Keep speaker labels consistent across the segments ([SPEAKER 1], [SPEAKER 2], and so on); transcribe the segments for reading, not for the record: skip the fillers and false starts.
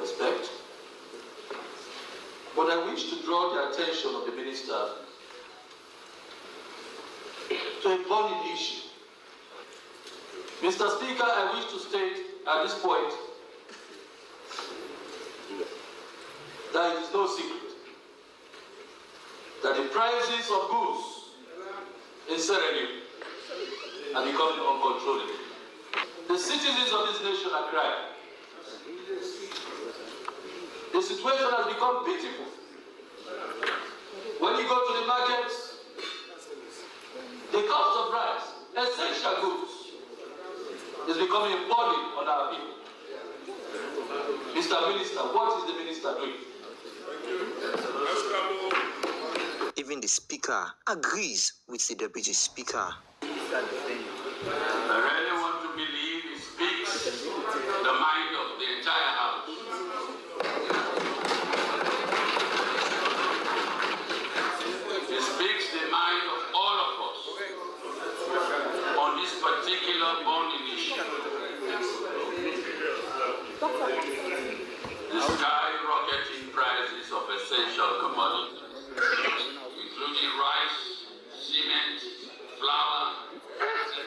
[SPEAKER 1] respect. But I wish to draw the attention of the minister to a burning issue. Mr. Speaker, I wish to state at this point that it is no secret that the prices of goods in Sierra Leone are becoming uncontrollable. The citizens of this nation are crying. The situation has become pitiful. When you go to the markets, the cost of rice, essential goods, is becoming a burden on our people. Mr. Minister, what is the minister doing?
[SPEAKER 2] Even the speaker agrees with the deputy speaker.
[SPEAKER 1] I really want to believe he speaks the mind of the entire house. He speaks the mind of all of us on this particular burning issue. The skyrocketing prices of essential commodities, including rice, cement, flour, etc.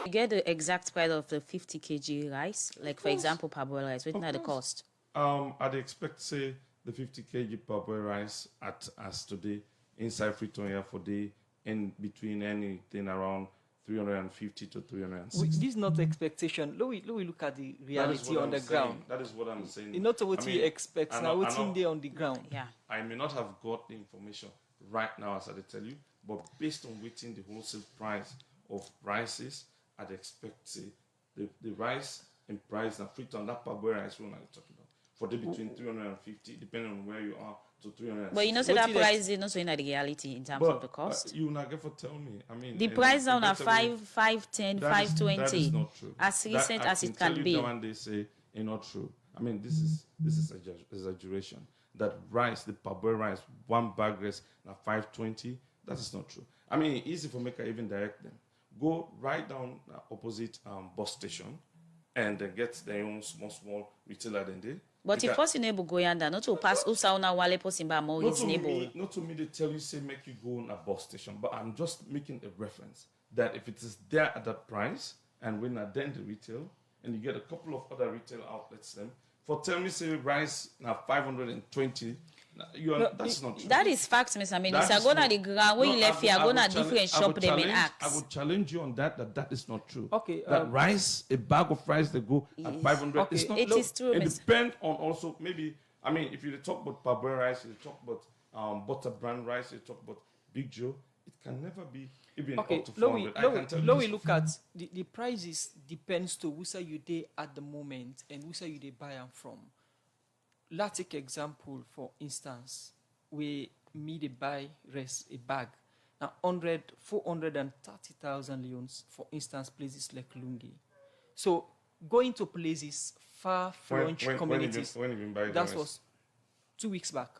[SPEAKER 3] You get the exact price of the 50 kg rice, like for example, parboiled rice. What are the cost?
[SPEAKER 4] I'd expect, say, the 50 kg parboiled rice as today inside Fritonia for day in between anything around 350 to 360.
[SPEAKER 5] This is not expectation. Let we look at the reality on the ground.
[SPEAKER 4] That is what I'm saying.
[SPEAKER 5] Not what he expects now. What's in there on the ground?
[SPEAKER 3] Yeah.
[SPEAKER 4] I may not have got the information right now, as I tell you, but based on waiting the wholesale price of rices, I'd expect, say, the rice in price and Friton, that parboiled rice one I'm talking about, for the between 350, depending on where you are, to 360.
[SPEAKER 3] But you know, say that price is not showing the reality in terms of the cost.
[SPEAKER 4] You not get for tell me. I mean,
[SPEAKER 3] the price down at 510, 520.
[SPEAKER 4] That is not true.
[SPEAKER 3] As recent as it can be.
[SPEAKER 4] When they say it's not true. I mean, this is exaggeration. That rice, the parboiled rice, one bag rice at 520. That is not true. I mean, easy for maker even direct them. Go right down opposite bus station, and then get their own small retailer. Then they.
[SPEAKER 3] But if possible, go yonder, not to pass Usauna Wale Posimba more reasonable.
[SPEAKER 4] Not to me, they tell you, say, make you go on a bus station. But I'm just making a reference that if it is there at that price, and when I then the retail, and you get a couple of other retail outlets, then for tell me, say, rice now 520. That's not true.
[SPEAKER 3] That is fact, Mr. Minister. Go to the ground where you left here, go to different shop them and ask.
[SPEAKER 4] I would challenge you on that is not true.
[SPEAKER 5] Okay.
[SPEAKER 4] That rice, a bag of rice, they go at 500.
[SPEAKER 5] Okay.
[SPEAKER 4] It's not,
[SPEAKER 3] it is true.
[SPEAKER 4] It depends on also maybe. I mean, if you talk about parboiled rice, you talk about butter brand rice, you talk about Big Joe. It can never be even up to 400.
[SPEAKER 5] Let we look at the prices depends to who say you dey at the moment and who say you dey buy them from. Let's take example, for instance, we me buy rest a bag, 430,000 leons, for instance, places like Lungi. So going to places far-flung communities, that was 2 weeks back.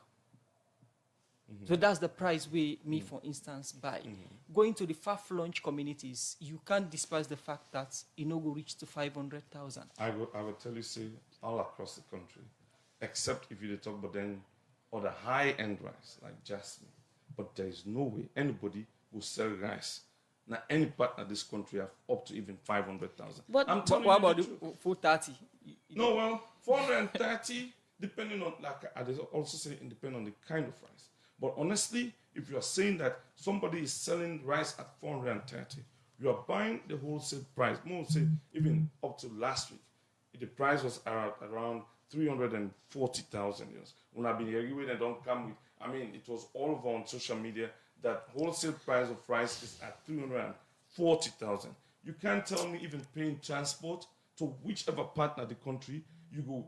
[SPEAKER 5] Mm-hmm. So that's the price we me, for instance, buy. Mm-hmm. Going to the far-flung communities, you can't despise the fact that it no go reach to 500,000.
[SPEAKER 4] I will tell you, say, all across the country, except if you talk about then other high-end rice like jasmine. But there is no way anybody will sell rice. Now, any partner in this country have up to even 500,000.
[SPEAKER 3] But
[SPEAKER 5] what about the 430?
[SPEAKER 4] No, well, 430, depending on, like I also say, depending on the kind of rice. But honestly, if you are saying that somebody is selling rice at 430, you are buying the wholesale price. More say even up to last week, the price was around 340,000 years. When I've been hearing it, don't come with. I mean, it was all over on social media that wholesale price of rice is at 340,000. You can't tell me even paying transport to whichever part of the country you go.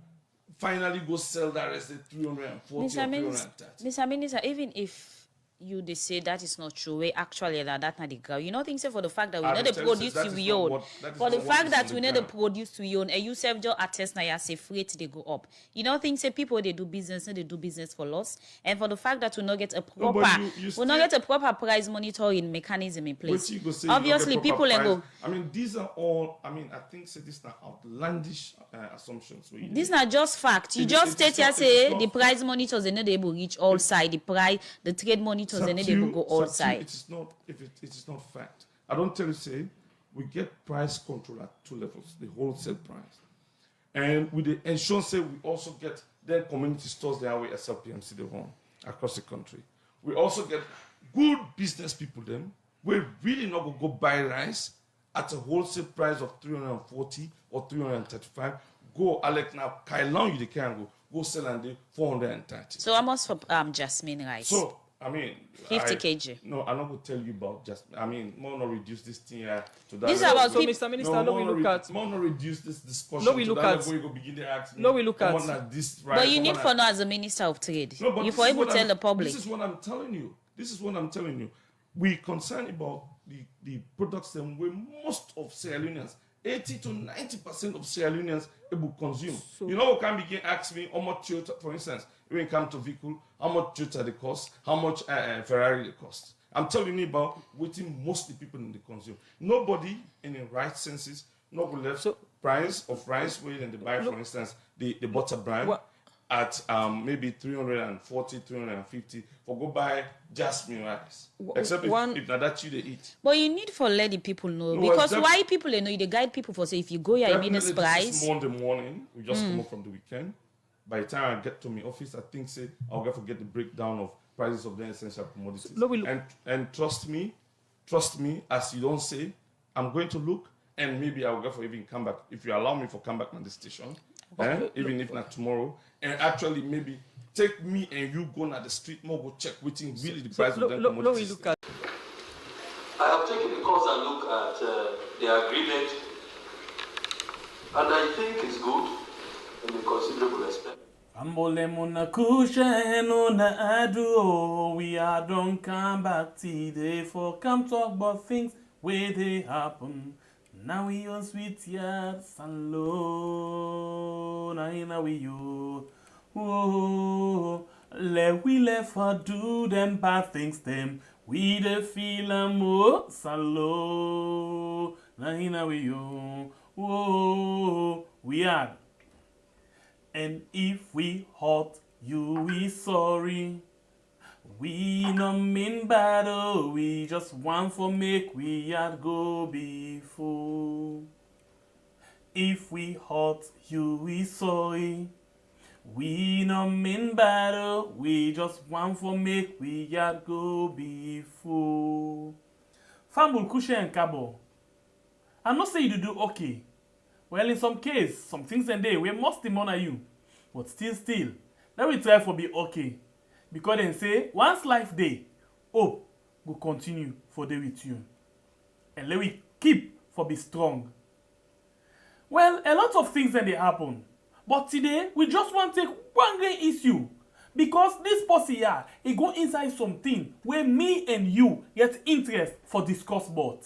[SPEAKER 4] Finally, go sell that rice at 340 or 330.
[SPEAKER 3] Mr. Minister, even if they say that is not true. We actually that not the ground. You know, things say for the fact that we
[SPEAKER 4] I
[SPEAKER 3] know
[SPEAKER 4] will
[SPEAKER 3] the
[SPEAKER 4] tell you,
[SPEAKER 3] produce
[SPEAKER 4] that is
[SPEAKER 3] we
[SPEAKER 4] not
[SPEAKER 3] own.
[SPEAKER 4] what- that is
[SPEAKER 3] For the
[SPEAKER 4] not what
[SPEAKER 3] fact
[SPEAKER 4] is
[SPEAKER 3] that
[SPEAKER 4] on
[SPEAKER 3] we
[SPEAKER 4] the
[SPEAKER 3] know the
[SPEAKER 4] ground.
[SPEAKER 3] produce we own, and you self just attest now you say freight they go up. You know, things say people they do business, no, they do business for loss. And for the fact that we not get a
[SPEAKER 4] No,
[SPEAKER 3] proper,
[SPEAKER 4] but you
[SPEAKER 3] we
[SPEAKER 4] still-
[SPEAKER 3] not get a proper price monitoring mechanism in
[SPEAKER 4] What
[SPEAKER 3] place.
[SPEAKER 4] you go say, you don't
[SPEAKER 3] Obviously,
[SPEAKER 4] get proper
[SPEAKER 3] people then
[SPEAKER 4] price.
[SPEAKER 3] go.
[SPEAKER 4] I mean, these are all. I mean, I think say these are outlandish assumptions. So
[SPEAKER 3] This not just fact. You
[SPEAKER 4] It-
[SPEAKER 3] just
[SPEAKER 4] it is
[SPEAKER 3] state here
[SPEAKER 4] not- it
[SPEAKER 3] say
[SPEAKER 4] is not
[SPEAKER 3] the price monitors they not able reach all side. The price, the trade monitors they not able go all side.
[SPEAKER 4] It is not. If it is not fact, I don't tell you. Say we get price control at two levels: the wholesale price, and with the insurance, say we also get then community stores the way SLPMC they run across the country. We also get good business people them. We really not gonna go buy rice at a wholesale price of 340 or 335. Go Alec now, Kailan you can go sell and the 430.
[SPEAKER 3] So almost for jasmine rice.
[SPEAKER 4] So I mean,
[SPEAKER 3] 50 kg.
[SPEAKER 4] No, I'm not going to tell you about just. I mean, more not reduce this thing to that.
[SPEAKER 3] This is
[SPEAKER 4] level.
[SPEAKER 3] about
[SPEAKER 5] So,
[SPEAKER 3] peop-
[SPEAKER 5] Mr. Minister, no, we look at.
[SPEAKER 4] More not reduce this discussion.
[SPEAKER 5] No, we
[SPEAKER 4] to
[SPEAKER 5] look
[SPEAKER 4] that
[SPEAKER 5] at.
[SPEAKER 4] level you go begin to ask me,
[SPEAKER 5] No, we look at.
[SPEAKER 4] someone like this, right,
[SPEAKER 3] But you need
[SPEAKER 4] someone
[SPEAKER 3] for
[SPEAKER 4] like-
[SPEAKER 3] now as a minister of trade.
[SPEAKER 4] No, but
[SPEAKER 3] you
[SPEAKER 4] this
[SPEAKER 3] for
[SPEAKER 4] is
[SPEAKER 3] able
[SPEAKER 4] what
[SPEAKER 3] to tell
[SPEAKER 4] I'm-
[SPEAKER 3] the public.
[SPEAKER 4] This is what I'm telling you. This is what I'm telling you. We concerned about the products them where most of Sierra Leoneans, 80 to 90% of Sierra Leoneans able consume.
[SPEAKER 5] So-
[SPEAKER 4] You know, who can begin ask me how much Toyota, for instance, when it comes to vehicle, how much Toyota they cost, how much Ferrari they cost. I'm telling you about waiting mostly people in the consume. Nobody in the right senses, not will left
[SPEAKER 5] So-
[SPEAKER 4] price of rice where they buy, for instance, the butter brand
[SPEAKER 5] What-
[SPEAKER 4] at maybe 340, 350 for go buy jasmine rice. Except if not that you they eat.
[SPEAKER 3] But you need for let the people know
[SPEAKER 4] No,
[SPEAKER 3] because
[SPEAKER 4] def-
[SPEAKER 3] why people they know you they guide people for say if you go here you mean this
[SPEAKER 4] Definitely
[SPEAKER 3] price.
[SPEAKER 4] this is Monday morning. We just come up from the weekend. By the time I get to my office, I think say I'll get to get the breakdown of prices of the essential commodities.
[SPEAKER 5] No, we look-
[SPEAKER 4] and trust me, as you don't say, I'm going to look and maybe I'll get for even come back. If you allow me for come back on the station, even if not tomorrow, and actually maybe take me and you go on the street more go check waiting really the price of them
[SPEAKER 5] No, we
[SPEAKER 4] commodities.
[SPEAKER 5] look at.
[SPEAKER 1] I have taken a closer look at the agreement, and I think it's good in a considerable extent.
[SPEAKER 6] Ambole muna kushe no na adu we are don't come back today for come talk about things where they happen. Now we on sweet yards and low. Now we yo. Whoa. We left for do them bad things them. We the feel more salo. Now we yo. Whoa. We are. And if we hurt you, we sorry. We no mean battle, we just want for make we had go before. If we hurt you, we sorry. We no mean battle, we just want for make we had go before. Fambul kushe and kabo. I not say you do okay. Well, in some case, some things and day we must demand you, but still, let we try for be okay. Because then say, once life day, hope will continue for day with you. And let we keep for be strong. Well, a lot of things then they happen. But today, we just want to take one great issue. Because this posse here, it go inside something where me and you get interest for discuss about.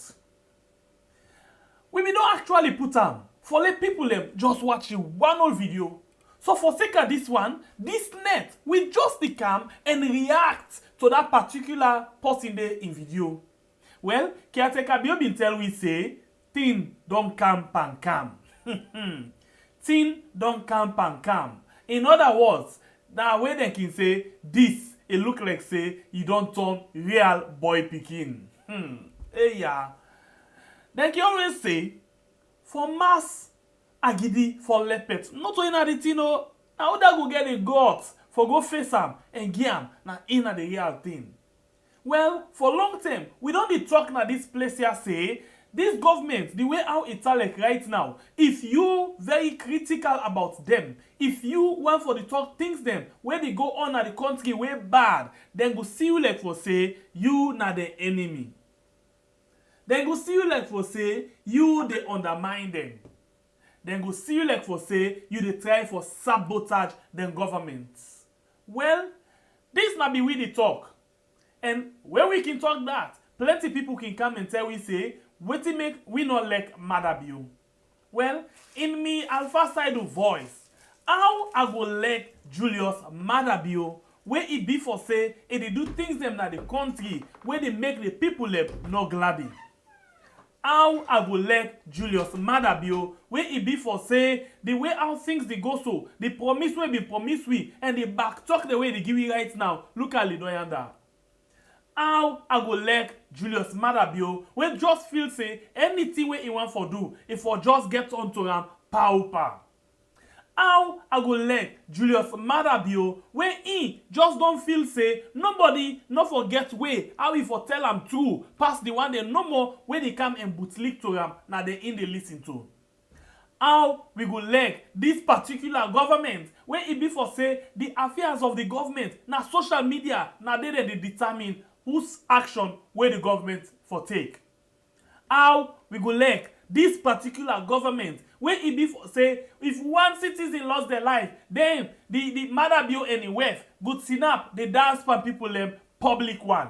[SPEAKER 6] We may not actually put them for let people them just watch one whole video. So for sake of this one, this net will just come and react to that particular person there in video. Well, Caretaker Bio been tell we say, thing don't come and come. Thing don't come and come. In other words, now way they can say, this, it look like say, you don't turn real boy picking. Hey yeah. They can always say, for mass agidi for lepet. Not to inna the thing no. How that go get a guts for go face am and give am na inna the real thing. Well, for long term, we don't be talk na this place here say this government, the way how it's like right now, if you very critical about them, if you want for the talk things them where they go on at the country way bad, then go see you like for say you na the enemy. Then go see you like for say you they undermine them. Then go see you like for say you dey try for sabotage them government. Well, this na be we the talk. And when we can talk that, plenty people can come and tell we say, wetin make we not like Mother Bio? Well, in me Alpha side of voice, how I go like Julius Mother Bio, where it be for say, it they do things them na the country, where they make the people no glad. How I go like Julius Mother Bio, where it be for say, the way how things they go so, the promise will be promise we, and the back talk the way they give you right now, look at Lidoyanda. How I go like Julius Mother Bio, where just feel say, anything where he want for do, if for just get onto him, power. How I go like Julius Mother Bio, where he just don't feel say nobody not forget way how he for tell am true pass the one they no more where they come and bootlick to him now they in they listen to. How we go like this particular government where it be for say the affairs of the government na social media na they determine whose action where the government for take. How we go like this particular government where it be for say if one citizen lost their life, then the Mother Bio anywhere good snap the dance for people public one.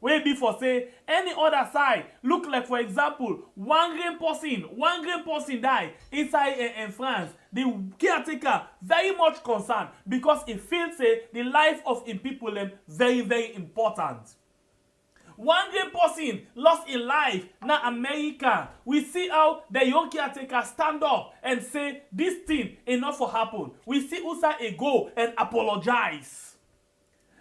[SPEAKER 6] Where it be for say any other side look like for example one grand person die inside in France. The caretaker very much concerned because it feels say the life of in people very very important. One great person lost in life na America. We see how the young caretaker stand up and say this thing enough for happen. We see Usa go and apologize.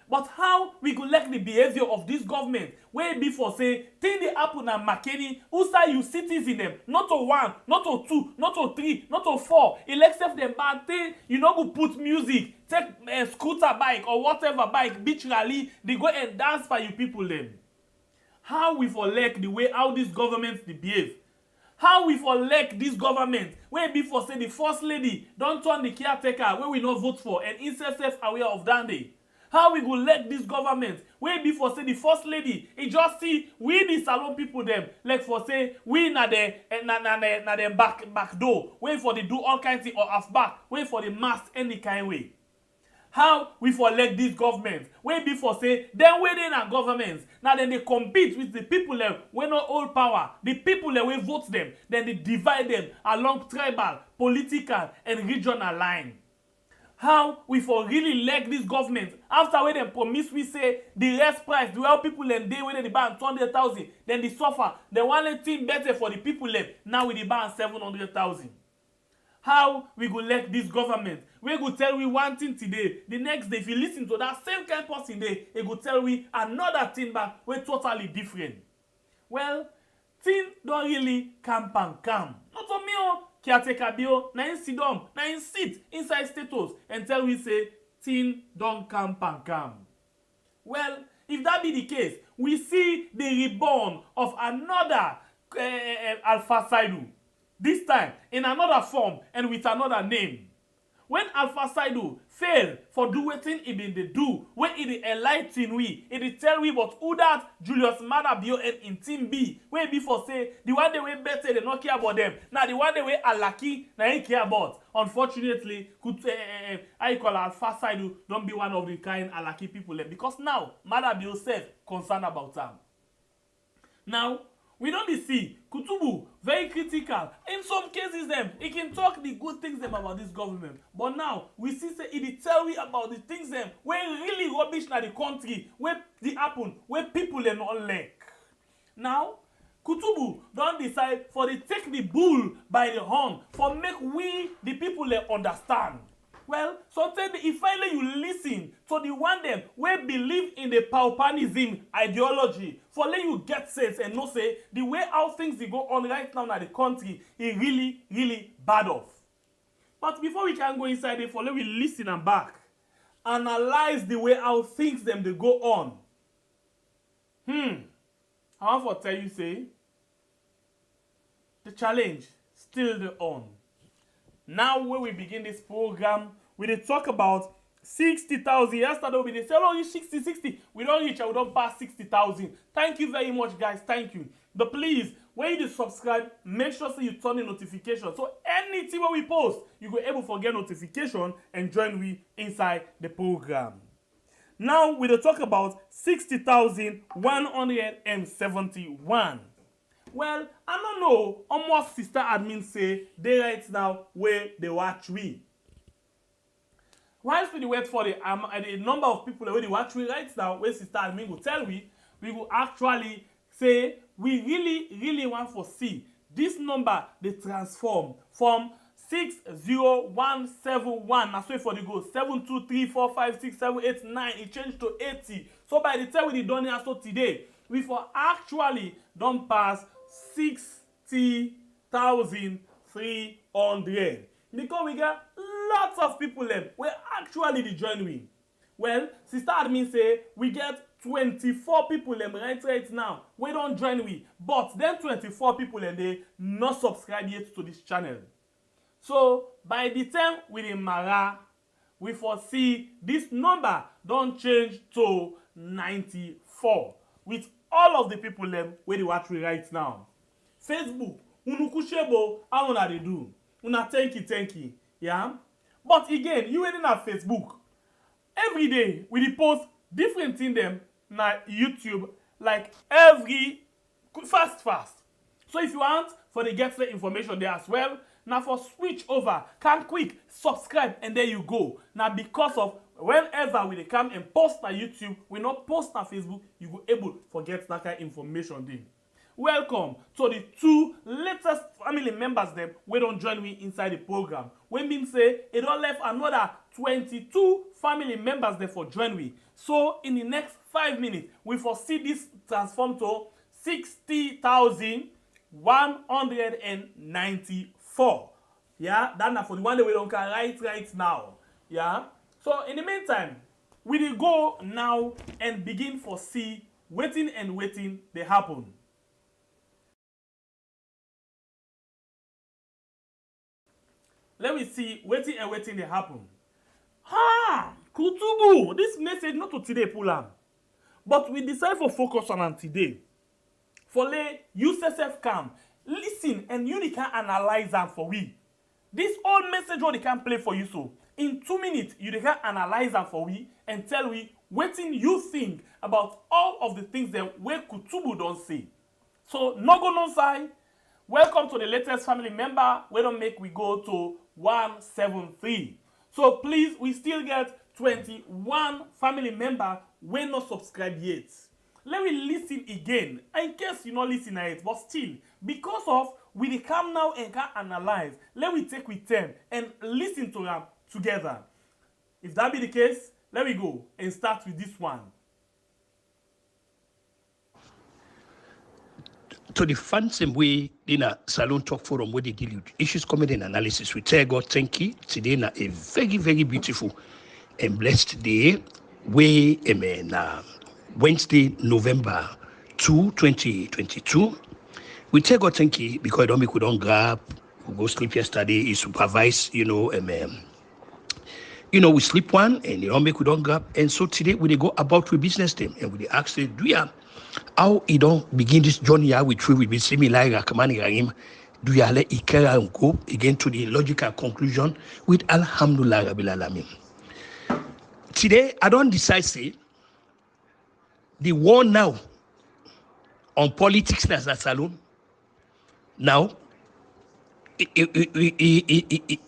[SPEAKER 6] But how we go like the behavior of this government where before say thing they happen na McKinney, Usa you citizen them, not to one, not to two, not to three, not to four. Except them bad thing, you know go put music, take a scooter bike or whatever bike, beach rally, they go and dance for you people them. How we for like the way how this government they behave. How we for like this government where before say the first lady don't turn the caretaker where we not vote for and instead self-aware of that day. How we go like this government where before say the first lady it just see we the salon people them like for say we na the back door wait for the do all kinds of half back wait for the mask any kind way. How we for elect this government wey be for say dem wey dey na government now then they compete with the people wey no hold power, the people wey vote them, then they divide them along tribal, political and regional line. How we for really elect this government after wey dem promise we say the rest price the way people dem dey wey dey buy 200,000 then they suffer the one thing better for the people now we dey buy 700,000. How we go elect this government? We go tell we one thing today. The next day, if you listen to that same kind of person there, it go tell we another thing back. We're totally different. Well, thing don't really camp and calm. Not on me, caretaker bio, na in sit down, na in sit inside status and tell we say thing don't camp and calm. Well, if that be the case, we see the reborn of another Alpha Saidu. This time, in another form and with another name. When Alpha Saidu fail for do wetin he been dey do, when he dey enlighten we, he dey tell we about who that Julius Mother Bio and in team B, wey be for say, the one they way better, they not care about them. Now the one they way Alaki, na he care about. Unfortunately, I call Alpha Saidu don't be one of the kind Alaki people because now, Mother Bio self concerned about them. Now, we don't see Kutubu very critical. In some cases, he can talk the good things about this government. But now we see say he tell we about the things where really rubbish na the country, where they happen, where people are not like. Now, Kutubu don't decide for they take the bull by the horn for make we the people understand. Well, sometimes if finally you listen to the one them where believe in the paupanism ideology, for let you get sense and know say the way how things they go on right now in the country is really, really bad off. But before we can go inside it, for let we listen and back, analyze the way how things them they go on. I want to tell you say the challenge still the on. Now when we begin this program, we dey talk about 60,000. Yesterday we dey say, oh, you 60. We don't reach, we don't pass 60,000. Thank you very much, guys. Thank you. But please, when you subscribe, make sure you turn the notification. So anything when we post, you go able to get notification and join we inside the program. Now we will talk about 60,171. Well, I don't know almost sister admin say they right now where they watch we. Whilst we wait for the number of people where they watch we right now, where sister admin will tell we will actually say we really want to see this number they transform from 60171. Now so for the go 7 2 3 4 5 6 7 8 9, it changed to 80. So by the time we done here so today, we for actually don't pass 60,300 because we got lots of people them we actually the join we. Well, sister admin say we get 24 people them right now we don't join we, but then 24 people and they not subscribe yet to this channel. So by the time we in Mara, we foresee this number don't change to 94 with all of the people them where they watch me right now. Facebook, unukushebo, how una they do? Una thank you, yeah. But again, you ain't on Facebook. Every day we post different thing them na YouTube, like every fast. So if you want for the get the information there as well, now for switch over, can quick subscribe and there you go. Now because of whenever we come and post on YouTube, we not post on Facebook, you go able to get that kind of information there. Welcome to the 2 latest family members them we don't join me inside the program. We mean say it don't left another 22 family members there for join me. So in the next 5 minutes, we foresee this transform to 60,194. Yeah, that's for the one that we don't can right now. Yeah. So in the meantime, we will go now and begin for see waiting they happen. Let me see waiting they happen. Kutubu, this message not to today Pulam, but we decide for focus on today. For let you self come, listen and you can analyze them for we. This old message what they can play for you so. In 2 minutes, you can analyze them for we and tell we what you think about all of the things that where Kutubu don't say. So no go no side. Welcome to the latest family member. We don't make we go to 173. So please, we still get 21 family member we not subscribed yet. Let me listen again. In case you not listen to it, but still, because of we come now and can analyze, let me take with them and listen to them together. If that be the case, let me go and start with this one.
[SPEAKER 7] To the fancy way in a salon talk forum where they deal with issues, comment and analysis. We tell God thank you. Today na a very beautiful and blessed day. We Wednesday, November 2, 2022. We tell God thank you because we don't grab, we go sleep yesterday, he supervise, we sleep one and we don't grab. And so today we go about with business team and we ask them, do you how he don't begin this journey with you will be similar do you let it carry and go again to the logical conclusion with Alhamdulillah Rabbil Alamin. Today I don't decide say the war now on politics as a salon now it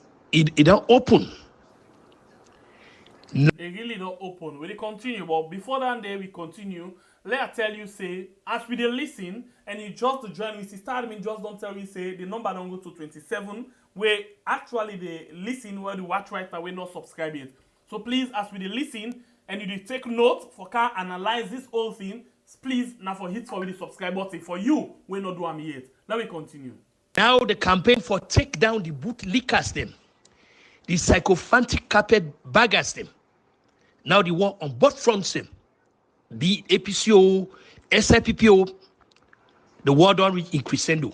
[SPEAKER 7] don't open.
[SPEAKER 6] It really don't open. We continue, but before that day we continue. Let I tell you, say, as we dey listen, and you just to join me, sister admin just don't tell me, say, the number don't go to 27, where actually they listen, where the watch right away not subscribe yet. So please, as we dey listen, and you dey take note for can analyze this whole thing, please, now for hit for the subscribe button. For you, we not do them yet. Let me continue.
[SPEAKER 7] Now the campaign for take down the bootlickers them, the sycophantic carpet baggers them. Now the war on both fronts them. Be APCO, SIPPO, the war don't reach in crescendo.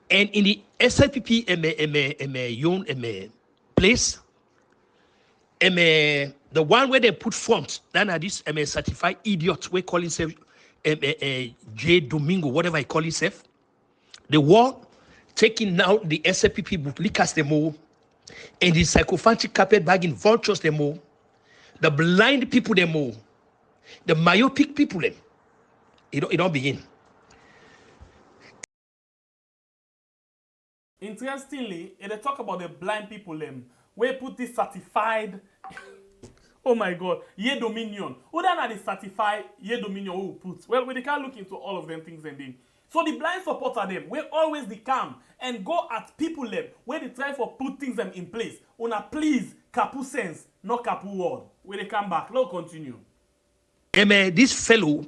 [SPEAKER 7] And in the SIPP place, the one where they put front, then are this certified idiot, we call himself J. Domingo, whatever I call himself. The war taking now the SIPP bootlickers them all, and the sycophantic carpet bagging vultures them all. The blind people them more. The myopic people them. It don't begin.
[SPEAKER 6] Interestingly, they talk about the blind people them. We put this certified. Oh my God, ye dominion. Who then are the certified ye dominion who put? Well, we can't look into all of them things and then. So the blind supporter them, we always they come and go at people them where they try for put things them in place. Una please, kapu sense, not kapu word. When they come back, let's continue.
[SPEAKER 7] This fellow,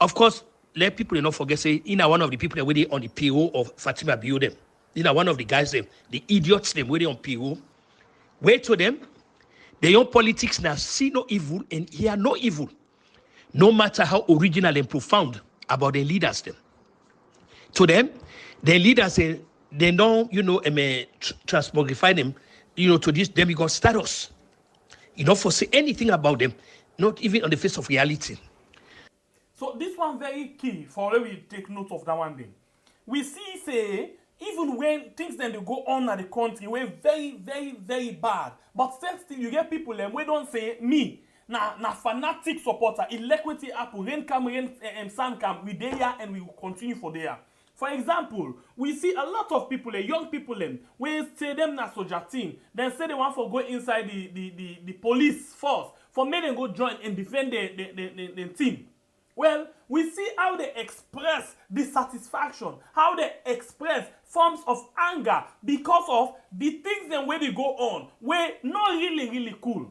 [SPEAKER 7] of course, let people not forget, say, one of the people that were on the PO of Fatima Bio them. One of the guys them, the idiots them, were on PO. Wait to them. They own politics now, see no evil and hear no evil. No matter how original and profound about the leaders them. To them, the leaders, they don't, transmogrify them, to this demigod status. You don't foresee anything about them, not even on the face of reality.
[SPEAKER 6] So this one very key for when we take note of that one thing. We see, say, even when things then they go on at the country, we're very, very, very bad. But still, you get people them we don't say me. Na fanatic supporter, equity apple, rain come, sun come, we there and we will continue for there. For example, we see a lot of people, young people, we say them na soldier team, then say they want to go inside the police force, for me them go join and defend the team. Well, we see how they express dissatisfaction, how they express forms of anger because of the things then where they go on, where not really, really cool.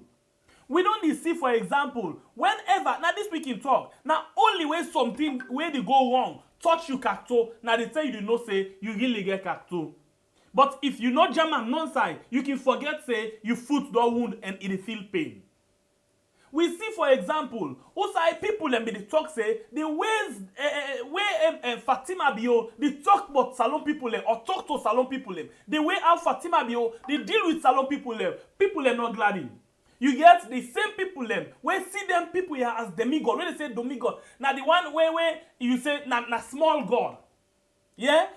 [SPEAKER 6] We don't see, for example, whenever, now this we can talk, now only when something where they go wrong, touch you cacto, now they tell you no say, you really get cacto. But if you know German non-side, you can forget say, you foot the wound and it feel pain. We see, for example, also people and they talk say the ways where Fatima Bio they talk about salon people or talk to salon people the way how Fatima Bio they deal with salon people are not glad in. You get the same people where see them people here as demigod. When they say demigod, now the one where you say na small god, yeah,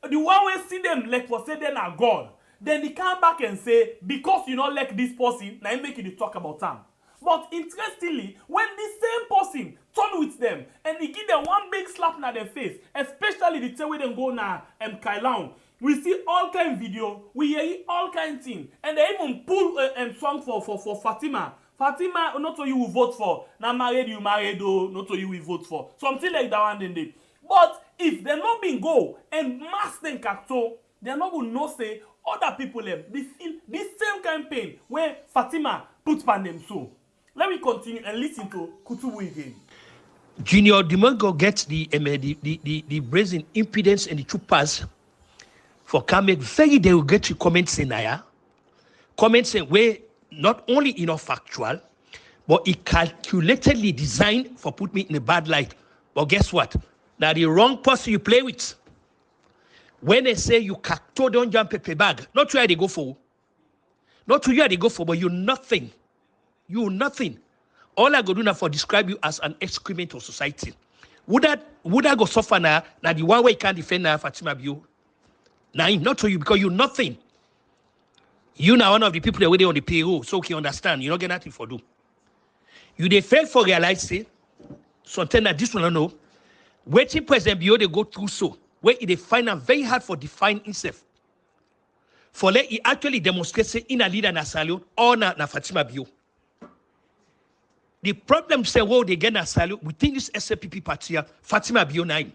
[SPEAKER 6] the one where see them like for say they are God, then they come back and say because you not like this person, now you make you talk about them. But interestingly, when the same person turn with them and he give them one big slap in their face, especially the time when they go now Kailaun, we see all kind of video, we hear all kind of thing, and they even pull a song for Fatima. Fatima, not to you will vote for. Now married, not to you will vote for. Something like that one then they. But if they're not being go and mass them cacto, they're not going to know say other people they feel the same campaign where Fatima put on them so. Let me continue and listen to Kutubu again.
[SPEAKER 7] Junior Dimongo gets the brazen impudence and the chupas for coming very derogatory comments in there. Comments where not only enough factual, but it calculatedly designed for put me in a bad light. But guess what? Now the wrong person you play with. When they say you cacto don't jump a bag, not where they go for. Not where they go for, but you're nothing. You nothing. All I go do now for describe you as an excrement of society. Would I go suffer now? Now the one way you can't defend now Fatima Bio. Now not to you because you nothing. You now one of the people that were on the payroll, so you can understand. You don't get nothing for do. You they fail for realize say something that this one don't know. Waiting President Bio they go through so where they find it very hard for define himself. For let he actually demonstrate say in a leader na salute or na Fatima Bio. The problem say well they get a salute within this SLPP party, Fatima Bio 9.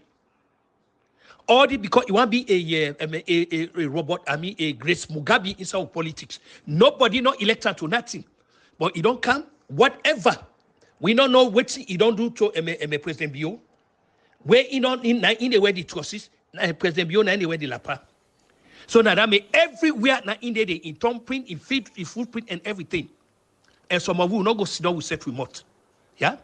[SPEAKER 7] All the because you want to be a robot, a Grace Mugabe inside of politics. Nobody not elected to nothing. But he don't come, whatever. We don't know what he don't do to President Bio. Where he don't in the way the trusses, President Bio na in the way the lapa. So now that may everywhere na in there in thumbprint, in footprint and everything. And some of you will not go sit down with set remote. Yeah?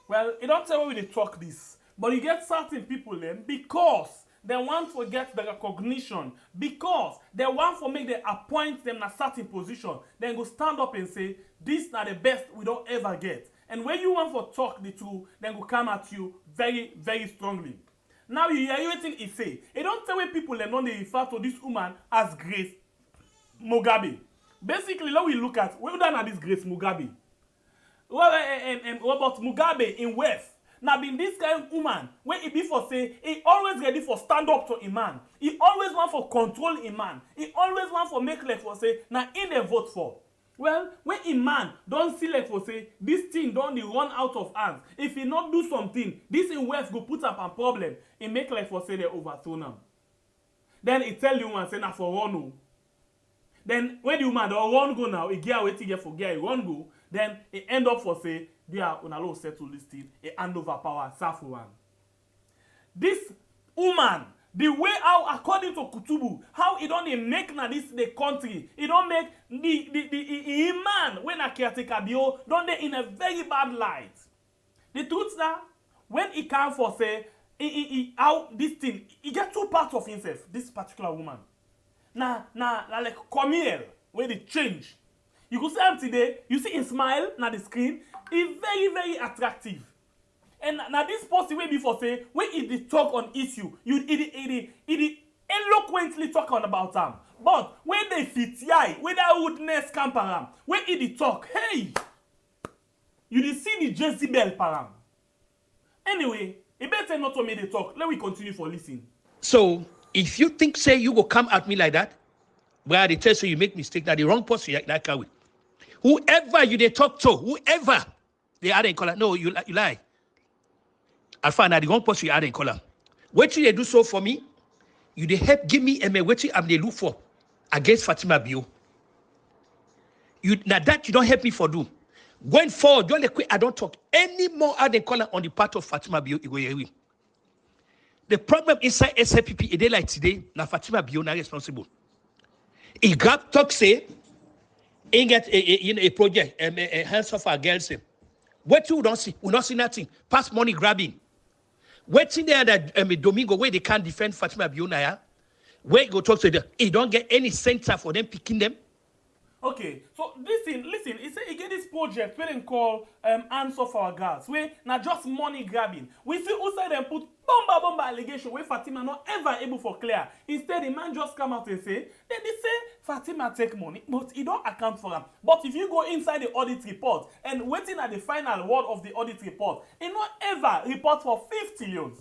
[SPEAKER 6] Well, you don't tell me they talk this, but you get certain people then because they want to get the recognition, because they want to make them appoint them in a certain position, then go stand up and say, this is not the best we don't ever get. And when you want to talk the two, then go come at you very, very strongly. Now you hear everything he say. It don't tell me people they don't refer to this woman as Grace Mugabe. Basically, let we look at whether or not this Grace Mugabe. Robert Mugabe in West. Now, being this kind of woman, when he be for say, he always ready for stand up to a man. He always want for control a man. He always want for make like for say, now in the vote for. Well, when a man don't see like for say, this thing don't run out of hands. If he not do something, this in West go put up a problem. He make like for say they overthrow him. Then he tell you one say na for run. Then when the woman don't run go now, he get away to get for get run go. Then he end up for say, they are on a low settle this thing, a hand over power, Safuan. This woman, the way how, according to Kutubu, how he don't make na this the country, he don't make the man when a caretaker bio, don't they in a very bad light. The truth that when he come for say, how this thing, he get two parts of himself, this particular woman. Now like come here, where they change. You could see him today, you see him smile na the screen, he's very, very attractive. And now this person way before say, when he talk on issue, he eloquently talk on about them. But when they fit eye, when that woodness come param, when he talk, hey, you see the Jezebel param. Anyway, it better not to make the talk. Let me continue for listening.
[SPEAKER 7] So, if you think, say, you go come at me like that, where they tell you you make mistake, now the wrong person like that. Whoever you they talk to, whoever they are in color, no, you lie. I find that the wrong person you are in color. What they do so for me, you they help give me a what I'm they look for against Fatima Bio. You now that you don't help me for do. Going forward, don't let I don't talk any more out in color on the part of Fatima Bio. The problem inside SLPP a day like today, now Fatima Bio not responsible. He grab talk say. He get a project, a hands off our girls. What you don't see, we don't see nothing. Pass money grabbing. Waiting there that Domingo where they can't defend Fatima Bionaya, where you go talk to them, he don't get any center for them picking them.
[SPEAKER 6] Okay, so listen, he say he get this project where they call hands off our girls, where not just money grabbing. We see outside them put bomba allegation where Fatima not ever able for clear. Instead, the man just come out and say, then they say Fatima take money, but he don't account for them. But if you go inside the audit report and waiting at the final word of the audit report, he not ever report for 50 years.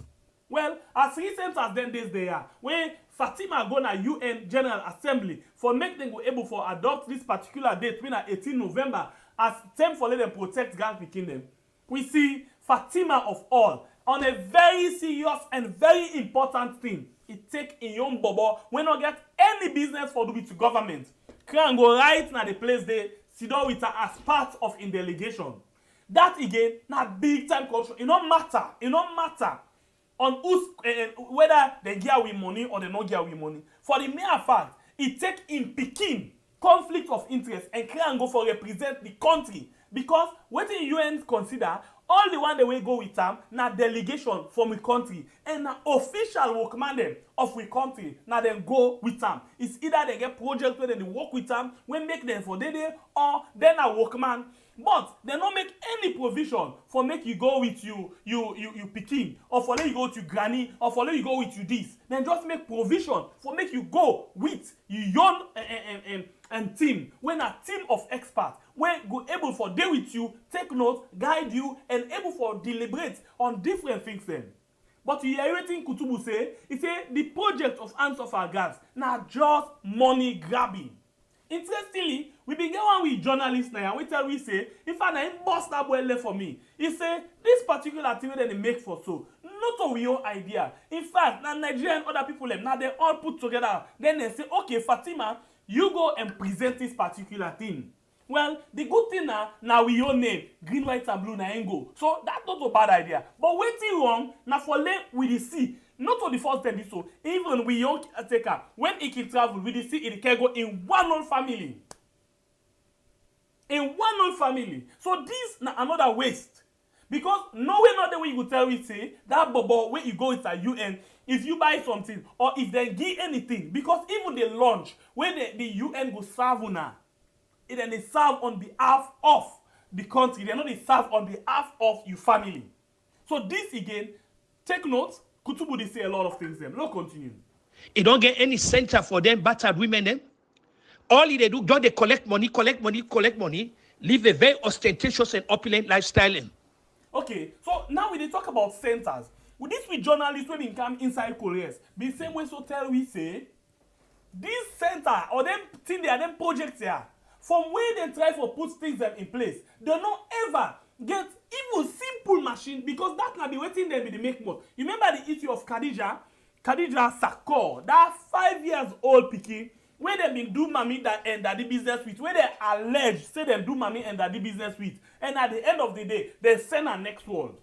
[SPEAKER 6] Well, as recent as then days they are, when Fatima go na UN General Assembly for make them go able for adopt this particular date when 18 November as time for let them protect Ghana Kingdom. We see Fatima of all on a very serious and very important thing. It take in young bobo when not get any business for do with to government. Can go right na the place they sit down with her as part of in delegation. That again not big time corruption. It don't matter. On who's whether they get with money or they not get with money. For the mere fact, it take in Peking conflict of interest and can go for represent the country because what the UN consider all the one they will go with them na delegation from the country and na official workman them of the country na them go with them. It's either they get project where they work with them when make them for day or then a workman. But they don't make any provision for make you go with you Peking or for let you go to Granny or for let you go with you this. Then just make provision for make you go with you young and team. When a team of experts when go able for deal with you, take notes, guide you, and able for deliberate on different things then. But you hear everything Kutubu say, he say the project of Hands of Our Gas now just money grabbing. Interestingly, we begin one with journalists now, and we say, if I bust that boy left for me, he say, this particular thing that they make for so, not a real idea. In fact, now Nigeria and other people, now they all put together. Then they say, okay, Fatima, you go and present this particular thing. Well, the good thing now we your name, green, white, and blue, na go. So that's not a bad idea. But waiting wrong, now for let we the see. Not for the first time, so even we young taker, when he can travel, we the see it can go in one old family. In one old family. So this na another waste. Because no way not the way you would tell me say that bobo when you go with a UN, if you buy something or if they give anything, because even the lunch when the UN go serve now, it then they serve on behalf of the country. They not they serve on behalf of your family. So this again, take note. Kutubu they say a lot of things them. Let's continue.
[SPEAKER 7] It don't get any center for them battered women them. All they do, don't they collect money. live a very ostentatious and opulent lifestyle.
[SPEAKER 6] Okay, so now we dey talk about centers. With this with journalists when we come inside Koreas, be the same way so tell we say, this center or them thing there, them projects here, from where they try for put things them in place, they don't ever get even simple machine because that can be waiting them be the make more. You remember the issue of Khadija Sakor, that 5 years old pikin, where they been do mommy that and daddy business with, where they allege say them do mommy and daddy business with, and at the end of the day, they send her next world.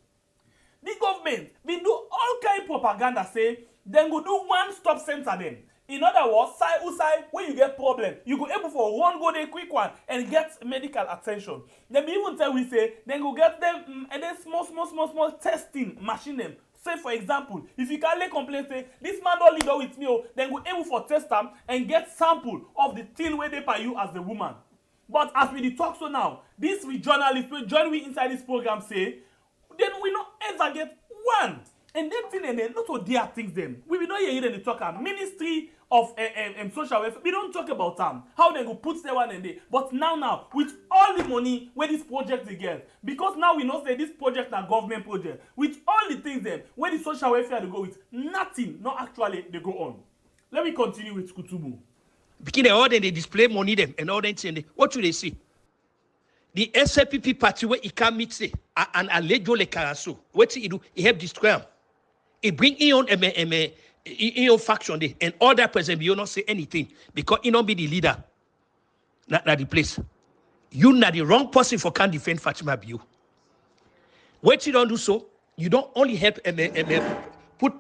[SPEAKER 6] The government been do all kind of propaganda say then go do one-stop center them. In other words, side when you get problem, you go able for one go there quick one and get medical attention. Then we even tell we say then go get them and then small testing machine them. Say for example, if you can lay complaint say this man don't lead with me, then go able for test them and get sample of the thing where they pay you as the woman. But as we talk so now, this we journalists will join we inside this program say, then we not ever get one. And them thing and then not all their things them. We don't hear them talk about Ministry of Social Welfare. We don't talk about them. How they go put their one and they. But now with all the money where this project they get, because now we know say this project are government project. With all the things them where the social welfare they go with, nothing, not actually they go on. Let me continue with Kutubu.
[SPEAKER 7] Because they display money them and all that thing. What do they see? The SLPP party where he can meet say and alejo le karaso. What he do? He help destroy him. He bring in on in faction day and all that President Bio not say anything because he not be the leader. Not the place. You not the wrong person for can defend Fatima Bio. What you don't do so, you don't only help put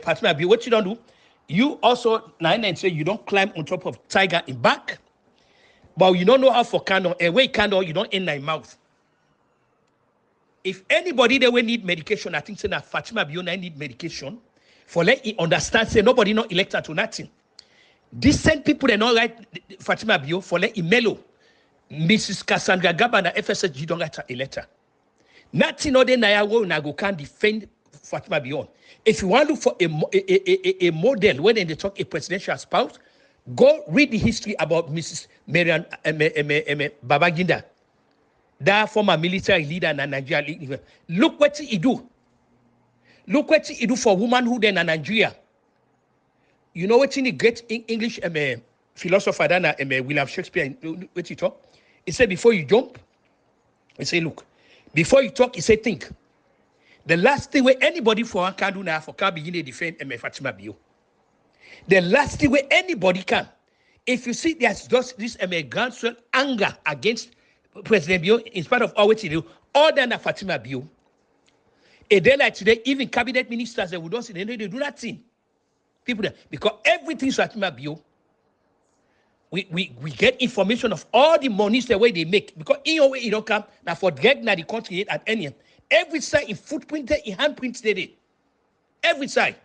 [SPEAKER 7] Fatima Bio. What you don't do, you also say you don't climb on top of tiger in back. But you don't know how for candle, and way candle, you don't in my mouth. If anybody that will need medication, I think say that Fatima Bio need medication for let he understand say nobody not elected to nothing. Decent people they not write Fatima Bio for let he mellow. Mrs. Cassandra Gabana FSSG don't write a letter. Nothing other than I will go can defend Fatima Bio. If you want to look for a model when they talk a presidential spouse, go read the history about Mrs. Marian Babaginda, that former military leader in Nigeria. Look what he do. Look what he do for womanhood in Nigeria. You know what in the great English philosopher than William Shakespeare, what he talk? He said, before you jump, he say, look, before you talk, he say, think. The last thing where anybody for can do now for can begin to defend Fatima Bio. The last thing where anybody can, if you see there's just this groundswell anger against President Bio, in spite of all what he do, other than Fatima Bio, a day like today, even cabinet ministers they would not say they do nothing. People there, because everything's Fatima Bio. We get information of all the monies the way they make because in your way you don't come now for drag now the country at any every side in footprint in handprints they every side.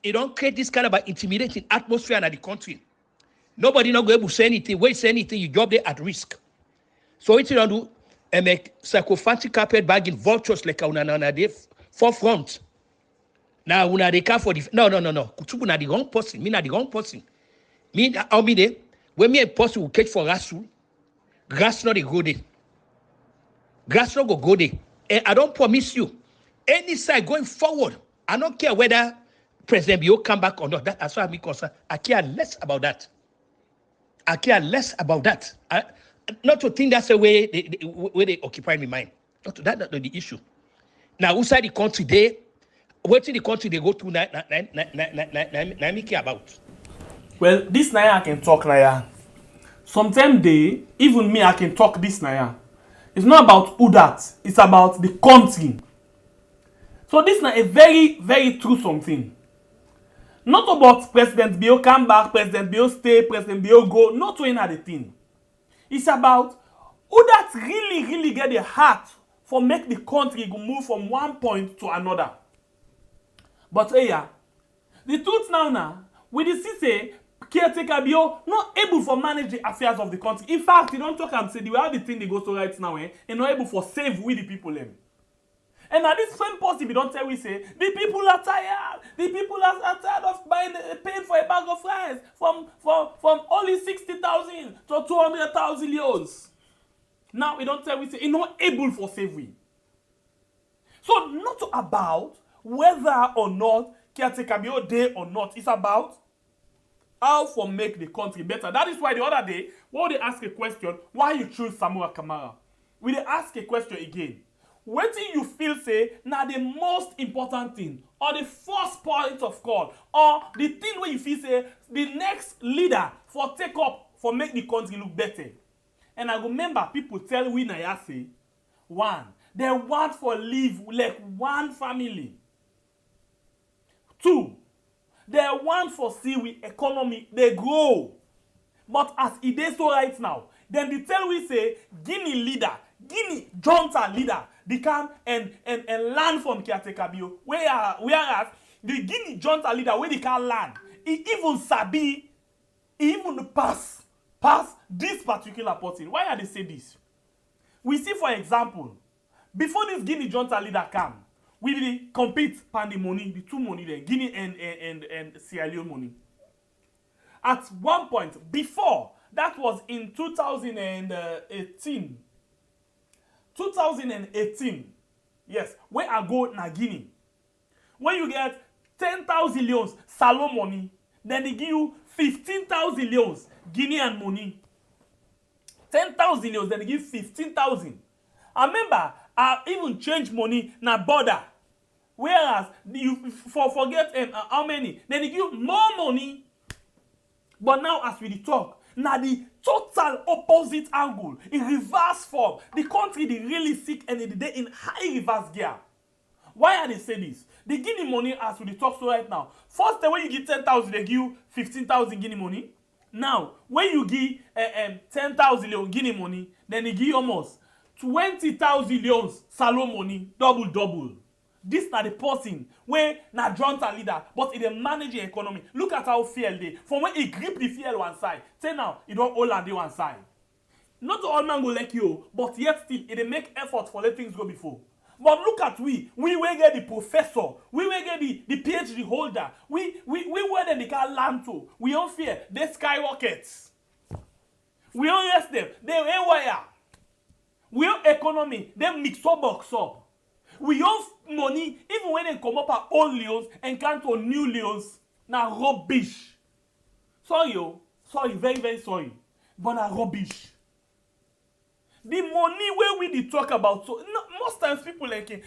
[SPEAKER 7] It don't create this kind of intimidating atmosphere in the country. Nobody not going to say anything. When you say anything, you job there at risk. So what you don't do, make psychophantic carpet bagging vultures like una the forefront. Now una they come for the no. Kutubu na the wrong person. Me na the wrong person. Me how me there? When me a person will catch for rasu, grass not the go there. Grass not go there. And I don't promise you any side going forward. I don't care whether President Bio come back or not. That as far as I'm concerned, I care less about that. I care less about that. Not to think that's the way they occupy my mind. That's not the issue. Now, outside the country, what in the country they go to, I care about.
[SPEAKER 6] Well, this Naya I can talk Naya. Sometimes even me, I can talk this Naya. It's not about who that. It's about the country. So this is a very, very true something. Not about President Bio come back, President Bio stay, President Bio go. Not to another thing. It's about who that really get the heart for make the country go move from one point to another. But the truth now, we see say caretaker Bio not able for manage the affairs of the country. In fact, you don't talk and say the way the thing they go so right now, and not able for save with the people them. And at this same possible, don't tell we say the people are tired. The people are tired of paying for a bag of rice from only 60,000 to 200,000 euros. Now we don't tell we say it's not able for save we. So not about whether or not caretaker be day or not. It's about how for make the country better. That is why the other day, when they ask a question, why you choose Samuel Kamara? We they ask a question again. What do you feel say now the most important thing, or the first point of call, or the thing where you feel say the next leader for take up for make the country look better? And I remember people tell we na say, one, they want for live like one family. Two, they want for see we economy they grow. But as it is so right now, then they tell we say Guinea leader, Guinea junta leader, they come and learn from Caretaker Bio. Whereas the Guinea junta leader where they can learn, he even sabi, he even pass this particular person. Why are they say this? We see, for example, before this Guinea junta leader come, we will compete on the money, the two money there, Guinea and Sierra Leone money. At one point, before, that was in 2018. 2018, yes, where I go na Guinea. When you get 10,000 leons Salon money, then they give you 15,000 leons Guinean money. 10,000 leons, then they give 15,000. I remember, I even change money na border. Whereas, you forget how many, then they give more money. But now, as we talk, now the total opposite angle, in reverse form, the country they really sick and they in high reverse gear. Why are they say this? They give the money as we talk so right now. First, when you give 10,000, they give you 15,000 Guinea money. Now, when you give 10,000 Guinea money, then they give you almost 20,000 leons Salon money, double. This na the person where na junta leader, but it manage the economy. Look at how fear they. From when he grip the fear one side, say now he don't hold on the one side. Not all man go like you, but yet still it make effort for let things go before. But look at we will get the professor, we will get the PhD holder, we where they can learn to. We don't fear they skyrockets. We don't rest them, they wire. We don't economy, they mix up box up. We have money, even when they come up at old leons and count on new leons, na rubbish. Sorry, very, very sorry. But na rubbish. The money where we talk about, so no, most times people when they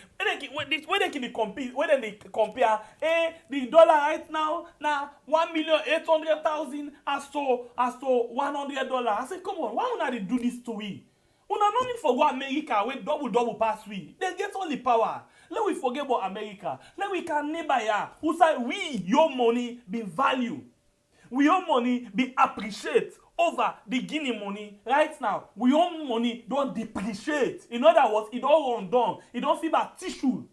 [SPEAKER 6] compare, the dollar right now, now 1,800,000 as so $100. I say, come on, why would they do this to we? Una no need for go America where double pass we. They get all the power. Let we forget about America. Let we can neighbor ya. Who say we your money be value. We your money be appreciate over the Guinea money right now. We own money don't depreciate. In other words, it don't run down. It don't feel like tissue.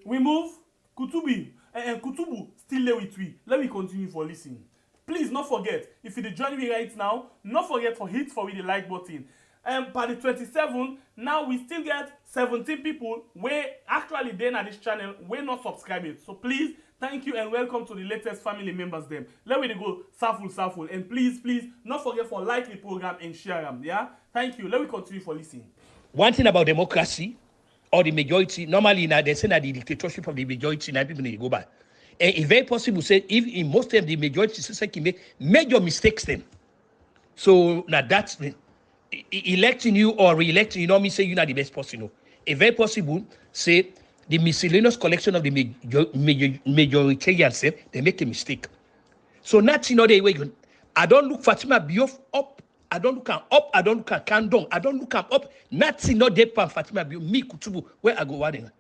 [SPEAKER 6] We move Kutubu and Kutubu still there with we. Let me continue for listening. Please, not forget, if you join me right now, not forget to hit for the like button. By the 27th, now we still get 17 people where actually then at this channel, we're not subscribing. So please, thank you and welcome to the latest family members them. Let me go Saful. And please, not forget for like the program and share them, yeah? Thank you. Let me continue for listening.
[SPEAKER 7] One thing about democracy, or the majority, normally now they say that the dictatorship of the majority, now people need to go back. And it's very possible to say, if in most of the majority system can make major mistakes then. So now that's electing you or re-electing, you know me say you're not the best person. No. It's very possible say the miscellaneous collection of the majoritarians, they make a mistake. So not in other way. I don't look Fatima Bio up, I don't look up, I don't look at Kandong, I don't look up, not in other pan Fatima Bio, me Kutubu, where I go one.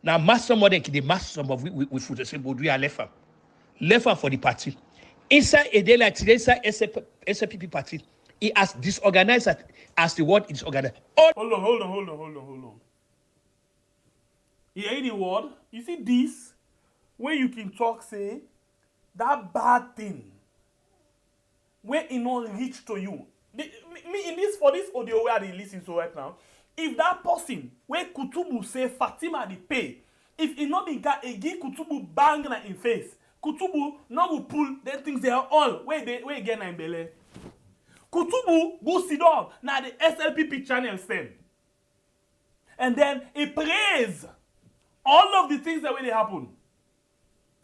[SPEAKER 7] Now, master more than the master of we food the same board we are left for the party. Inside a day like today, inside SPP party, it has disorganized as the word is organized.
[SPEAKER 6] Hold on. You hear the word? You see this? Where you can talk, say, that bad thing, where it not reach to you. Me in this, for this audio where they listen to right now, if that person where Kutubu say Fatima the pay, if it not be got a give Kutubu bang in face, Kutubu now will pull them things they are all where again in belly. Kutubu go sit down na the SLPP channel stem. And then he praise all of the things that will happen.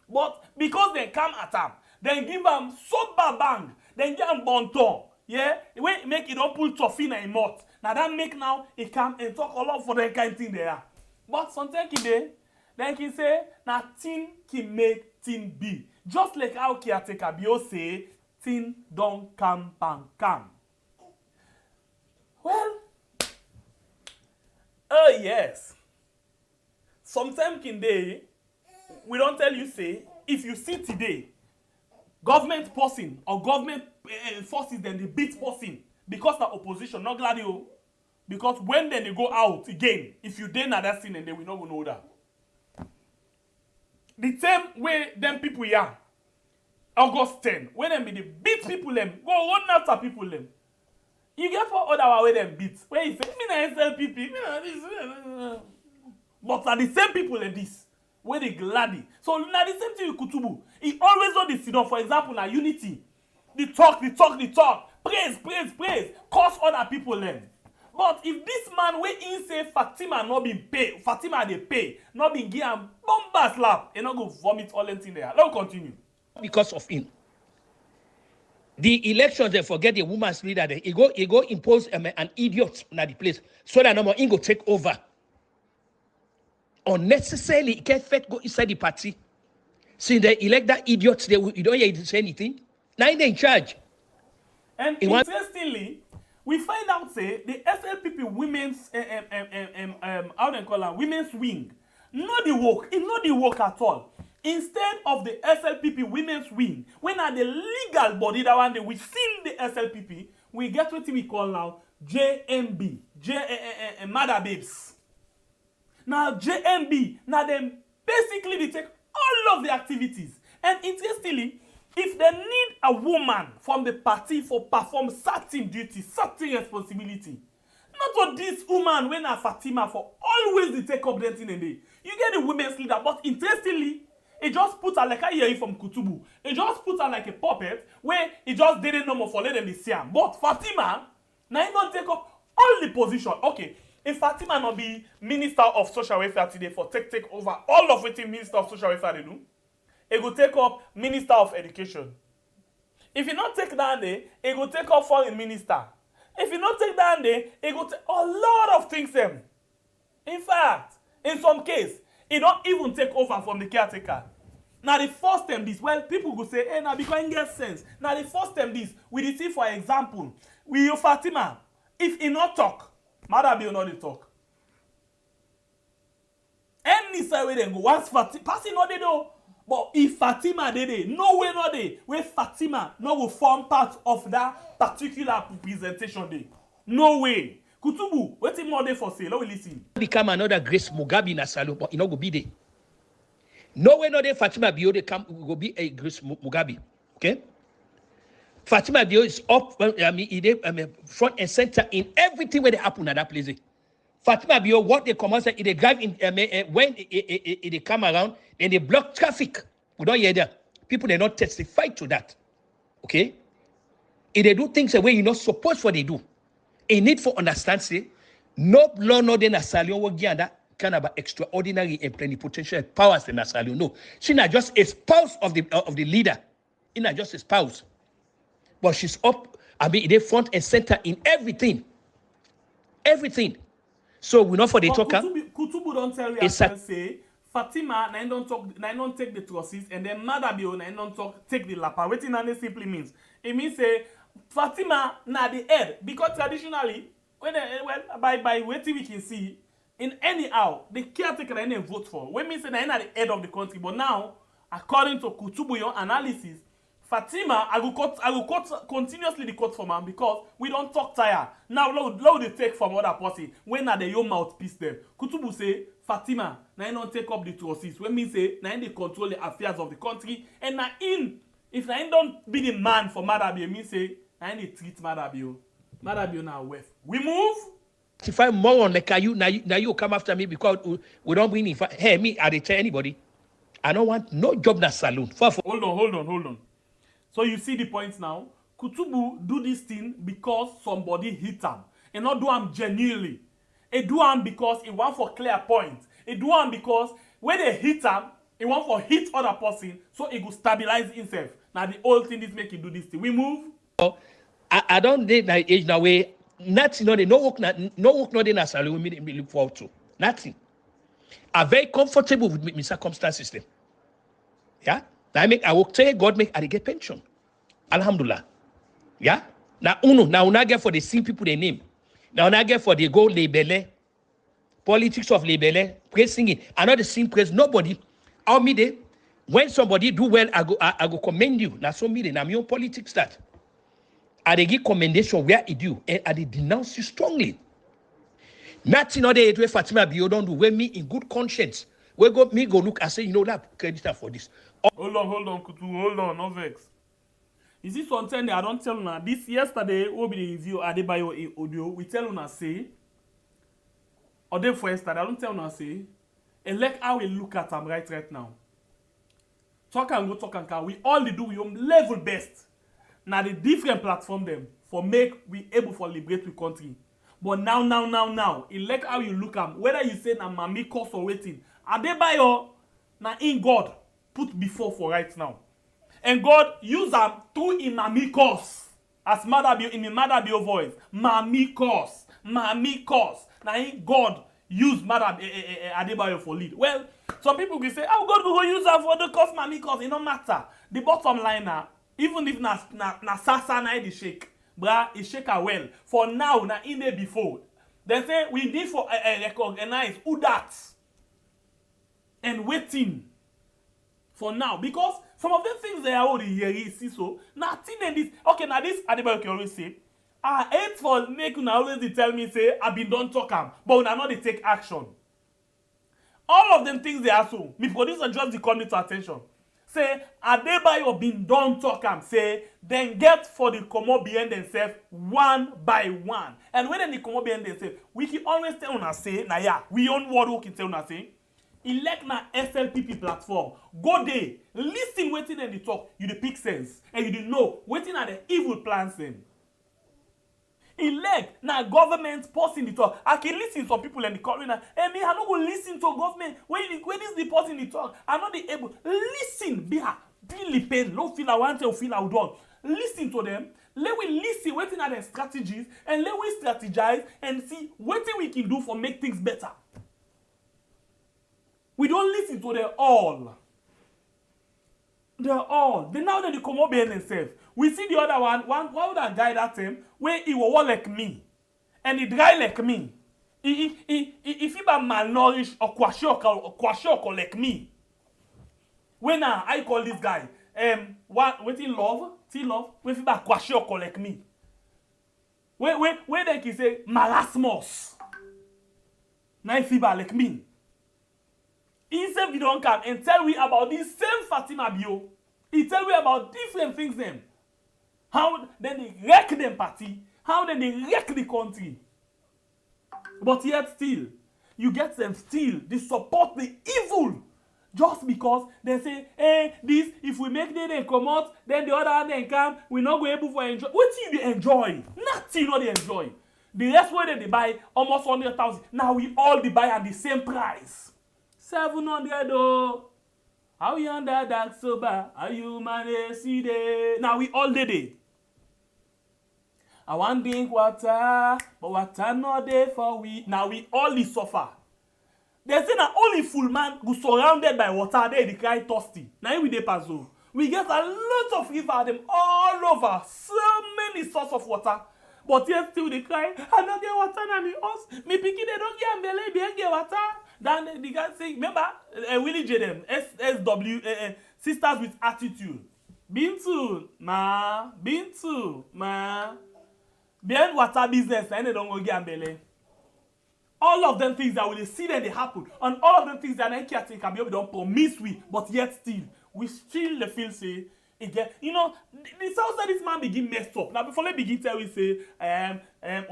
[SPEAKER 6] But because they come at him, then give him super bang, then give him bonton. Yeah, when make it don't pull toffee in a mouth. Now that make now he come and talk a lot for that kind of thing there. But sometimes he dey, then he say, na thing can make thing be. Just like how Caretaker Bio say, thing don't come and come. Well, oh yes. Sometimes in day, we don't tell you say, if you see today, government person or government forces then they beat person because the opposition, not glad you. Because when then they go out again, if you did not that scene and they will not know that. The same way them people here, August 10, when them be the beat people them, go run after people them. You get for other way them beat. Where you say, me na SLPP, me na this. But are the same people like this. Where they gladly. So now the same thing with Kutubu. He always on the sit down. For example, now unity. The talk. Praise. Cause other people them. But if this man where he say Fatima not been pay, Fatima they pay, not been give him bomba slap, and not go vomit all them thing there. Let's continue.
[SPEAKER 7] Because of him. The elections, they forget the woman's leader. He go impose an idiot in the place. So that no more he go take over. Unnecessarily, he can't fit go inside the party. Since they elect that idiot, you don't hear him say anything. Now they're in charge.
[SPEAKER 6] And interestingly, we find out say the SLPP women's how they call her women's wing, not the work. It's not the work at all. Instead of the SLPP women's wing, when are the legal body that one day we seen the SLPP, we get what we call now JMB, Mother Babes. Now JMB, now them basically they take all of the activities. And interestingly, if they need a woman from the party for perform certain duties, certain responsibility, not for this woman when a Fatima for always they take up that thing and day. You get the women's leader, but interestingly, it just put her like I hear it from Kutubu. It just put her like a puppet where it just didn't know more for let them be see. But Fatima, now he don't take up all the position. Okay. If Fatima not be Minister of Social Welfare today for take over all of what the Minister of Social Welfare they do, he go take up Minister of Education. If he not take down there, he go take up Foreign Minister. If he not take down there, he go take a lot of things them. In fact, in some case, he don't even take over from the caretaker. Now the first time this, well, people go say, hey, now because it get sense. Now the first time this, we see for example, with your Fatima, if he not talk, Mother Bio not talk. Any side where they go, once Fatima, passing not they do. But if Fatima they no way not they, where Fatima no will form part of that particular presentation day. No way. Kutubu, what's more there for say? Let me listen.
[SPEAKER 7] Become another Grace Mugabe in a salon, but it not go be there. No way not there Fatima Bio they come go be a Grace Mugabe. Okay? Fatima Bio is up, front and center in everything where they happen at that place. Fatima Bio, what they come out say, they drive in when they come around, then they block traffic. We don't hear that. People they not testify to that. Okay? If they do things the way you're not supposed for they do. A need for understand say, no law no then a salion will give that kind of extraordinary and plenipotentiary powers in a salion. No. She's not just a spouse of the leader. She's not just a spouse. But she's up, they front and center in everything. Everything. So we know for the talker.
[SPEAKER 6] Kutubu don't tell you say Fatima na don't take the trusses and then Mother Bio na don't take the lapa. What it simply means. It means say Fatima na the head because traditionally when by what we can see in anyhow the caretaker na vote for. When means say na the head of the country, but now according to Kutubu your analysis, Fatima, I will cut continuously the cut from her because we don't talk tire. Now, load the take from other person. When are the your mouthpiece them? Kutubu say, Fatima, now you don't take up the trusses. When me say, now they control the affairs of the country. And now if now don't be the man for Mother Bio, me say, now they treat Mother Bio. Mother Bio now wef. We move.
[SPEAKER 7] If I'm more on like you, now you come after me because we don't win. Hey, me, I didn't tell anybody. I don't want no job in a saloon.
[SPEAKER 6] Hold on. So you see the point now. Kutubu do this thing because somebody hit him. And not do him genuinely. He do him because he want for clear point. He do him because when they hit him, he want for hit other person so he go stabilize himself. Now the whole thing is making do this thing. We move.
[SPEAKER 7] I don't date that age now way. Nothing, no work, not in a salary we look forward to. Nothing. I'm very comfortable with my circumstances. Them. Yeah? Now I work today, God make I get pension. Alhamdulillah. Yeah? Now I get for the same people they name. Now I get for the go label, politics of label, praising it. I not the same praise nobody. How me day? When somebody do well, I go commend you. Now so me then I'm your politics that. I they give commendation where it do, and I they denounce you strongly. Nothing other way Fatima Bio don't do. When me in good conscience, we go look and say, you know that creditor for this.
[SPEAKER 6] Hold on, Kutu, hold on, no vex. Is this one thing I don't tell you this yesterday, we be the review Adebayo audio, we tell you say, or day for yesterday, I don't tell you say, and like how we look at them right now. Talk and go, we all do we level best. Now the different platform them for make we able for liberate the country. But now, it like how you look at whether you say na mami cause or waiting. Adebayo na in God put before for right now. And God use them through in mami cause. As mother be in the mother bio voice. Mami cause. Now in God use mother Adebayo for lead. Well, some people will say, oh God will use her for the cause mami cause. It don't matter. The bottom line now. Even if na sasa na the shake, bra, it shake her well. For now, na in there before. They say we need for recognize who that and waiting for now because some of the things they are already here. See so nothing in this. Okay, now this Adebayo can always say. I hate for make una always tell me say I been done talk am, but una not they take action. All of them things they are so. Me producer just the call me to attention. Say, Adebayo been done talk am, say, then get for the comot behind themselves one by one. And when they come up behind themselves, we can always tell una say, na yeah, we own word we can tell una say, elect na SLPP platform. Go there, listen waiting and they talk, you the pick sense, and you the know waiting at the evil plans them. Elect na government person the talk. I can listen to some people in the call now. Hey, me, I no go listen to government. When is the person the talk? I'm not able. Listen, be really pain. No feel I want to feel I done. Listen to them. Let we listen, waiting at their strategies, and let we strategize and see what we can do for make things better. We don't listen to them all. They're all. They now they come up behind themselves. We see the other one would that guy that time where he was like me. And he dry like me. If he be malnourished or kwashioko like me. When I call this guy, what in love? When he be kwashioko like me. When they can say marasmus. Now if he be like me. Instead we don't come and tell we about this same Fatima Bio. He tell we about different things them. How then they wreck them party. How then they wreck the country. But yet still, you get them still. They support the evil. Just because they say, hey, this, if we make them they come out, then the other one then come, we're not going to be able to enjoy. What do you enjoy? Nothing not they enjoy. The rest where they buy almost 100,000. Now we all they buy at the same price. 700 though. How you under that sober? Are you man see day? Now we all did it. I want drink water, but water not there for we. Now we all is suffer. They say that only full man who surrounded by water, they cry thirsty. Now we dey pass over. We get a lot of river them all over. So many sources of water. But yet still they cry, I don't get water na me house. Me pikin they don't get belly, they get water. Then the guy say, remember, Willie J them, SW, Sisters with Attitude. Bintu, ma. Behind water business, and they don't go get belly. All of them things that will see that they happen. And all of them things that I can't think can be don't promise we, but yet still, we still the feel say, again, you know, the sounds that this man begin messed up. Now before they begin tell we say,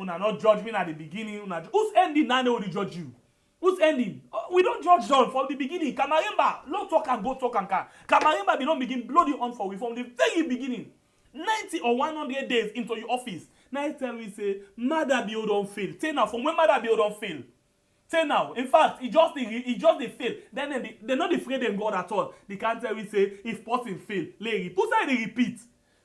[SPEAKER 6] una not judge me at the beginning, who's ending now they will judge you? Who's ending? We don't judge John from the beginning. Kamarimba, no talk and go talk and can. Kamarimba, they don't begin bloody on for we from the very beginning. 90 or 100 days into your office. Now you tell me, say, Mother Bio don't fail. Say now, from when Mother Bio don't fail. Say now, in fact, it just they fail. Then they're not afraid of God at all. They can't tell you, say, if person fail, they repeat.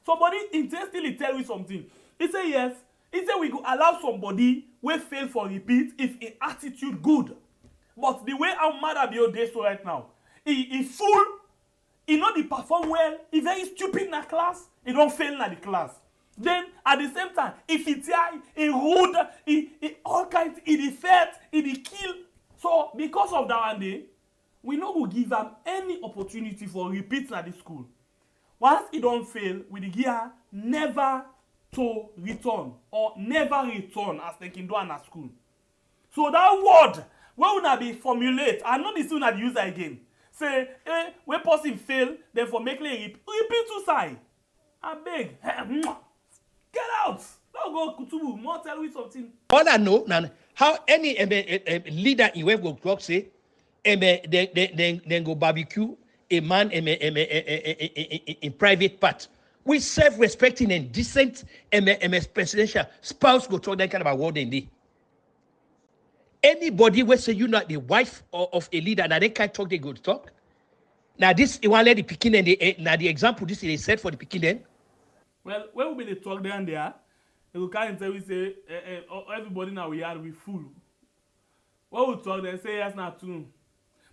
[SPEAKER 6] Somebody intentionally tell you something. He say yes. He say we go allow somebody will fail for repeat if in attitude good. But the way our Mother Bio dey so right now, he fool, he not dey perform well, he very stupid in the class, he don't fail in the class. Then at the same time, if he die, he rude, he all kinds, he defeat, he kill. So because of that one day, we no go give him any opportunity for repeat at the school. Once he don't fail, we the gear never to return or never return as they can do in a school. So that word where una be formulate, I know this una use again. Say, when person fail, then for make repeat to say. I beg. Get out! Don't go Kutubu. More tell me something.
[SPEAKER 7] All I know now, how any leader in web will talk say, then go barbecue a man in private part. We self-respecting and decent presidential spouse go talk that kind of a word in there. Anybody will say you're not the wife of a leader, now they can't talk, they go to talk. Now this you want to let the picking and now the example this is set for the picking then.
[SPEAKER 6] Well, when we be the talk there and there, they will come and tell we say everybody now we are we full. When we talk, they say yes not true.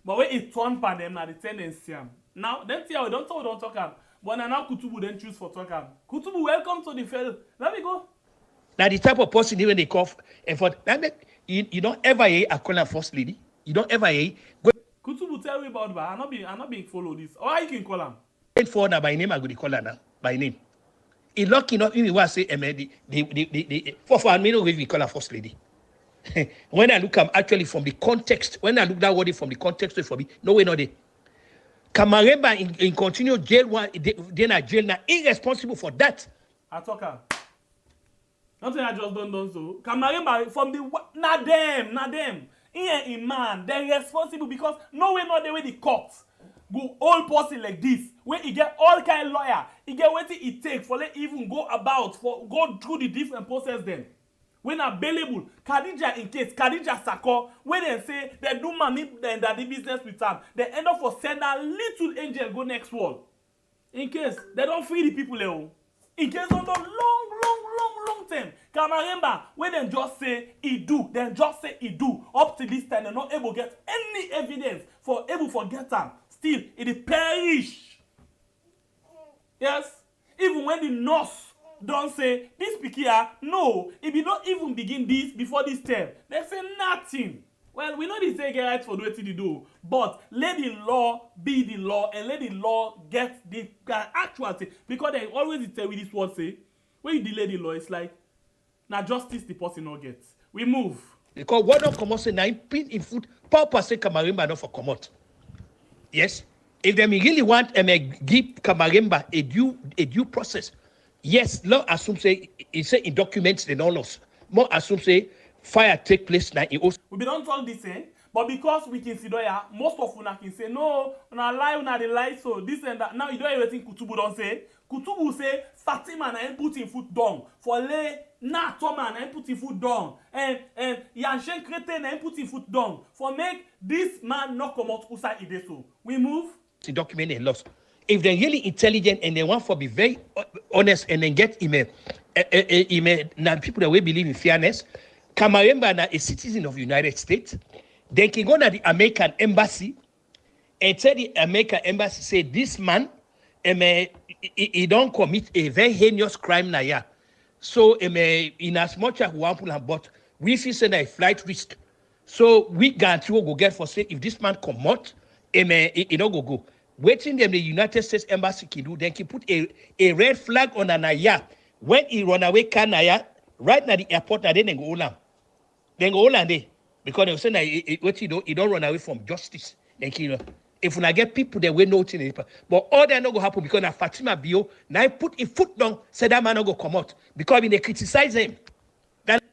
[SPEAKER 6] But when it turn for them now the tendency. Now then see how we don't talk. But now Kutubu then choose for talk. Kutubu, welcome to the field. Let me go.
[SPEAKER 7] Now the type of person even they call and for that you don't ever hear a call first lady. You don't ever hear.
[SPEAKER 6] Kutubu tell me about that. I'm not being follow this. Or you can call him.
[SPEAKER 7] For now by name I go to call her now by name. He lucky not even want say the for me no we call her first lady. When I look actually from the context, when I look that word from the context for me, no way no day. Kamaremba in continue jail one then a jail now irresponsible for that.
[SPEAKER 6] I talk her. Nothing I just done so. Kamaremba from the not them. In man, they're responsible because no way not the way the courts go all person like this. Where he get all kind of lawyer, he get what it take for let even go about for go through the different process then. When available, Khadija in case Khadija Sako, when they say they do money then that the business with them, they end up for send a little angel go next world. In case they don't free the people there. In case on the long term, Kamaremba, when they just say he do, then just say he do. Up to this time, they're not able to get any evidence for able to get them. Still, it perish. Yes? Even when the nurse don't say, this pikia, no, if you don't even begin this before this term, they say nothing. Well, we know they say get right for the way to do, but let the law be the law and let the law get the actual thing. Because they always tell you this word say, when you delay the law, it's like, now justice the person not gets. We move. Because
[SPEAKER 7] what don't come out say, now in food, Papa say Kamaremba not for come out. Yes? If they really want give Kamaremba a due process, yes, law assume say, it say in documents they don't lost. More assume say, fire take place now.
[SPEAKER 6] We don't talk this, but because we can see there, most of una can say, no, una lie, the lie, so this and that. Now you don't everything Kutubu don't say. Kutubu say, Fatima na put in foot down. For lay, na Toma na put in foot down. And Yanshen Krete na put in foot down. For make this man not come out outside Ideso. We move.
[SPEAKER 7] The document they lost. If they're really intelligent and they want to be very honest and then get email, now people that will believe in fairness, Kamaremba na a citizen of the United States, they can go to the American embassy and tell the American embassy, say, this man, he don't commit a very heinous crime na ya. So, in as much as we want to but we feel say a flight risk. So, we guarantee we go get for say, if this man come out, he don't go. Waiting them the United States embassy can do, they can put a red flag on an aya. When he run away, Kanaya, right now the airport, then they go on. Then go on there. Because they say that what you don't run away from justice. Then you know, if we get people that will know things, but all that not go happen because now Fatima Bio now put a foot down, said that man not go come out because when they criticize him. That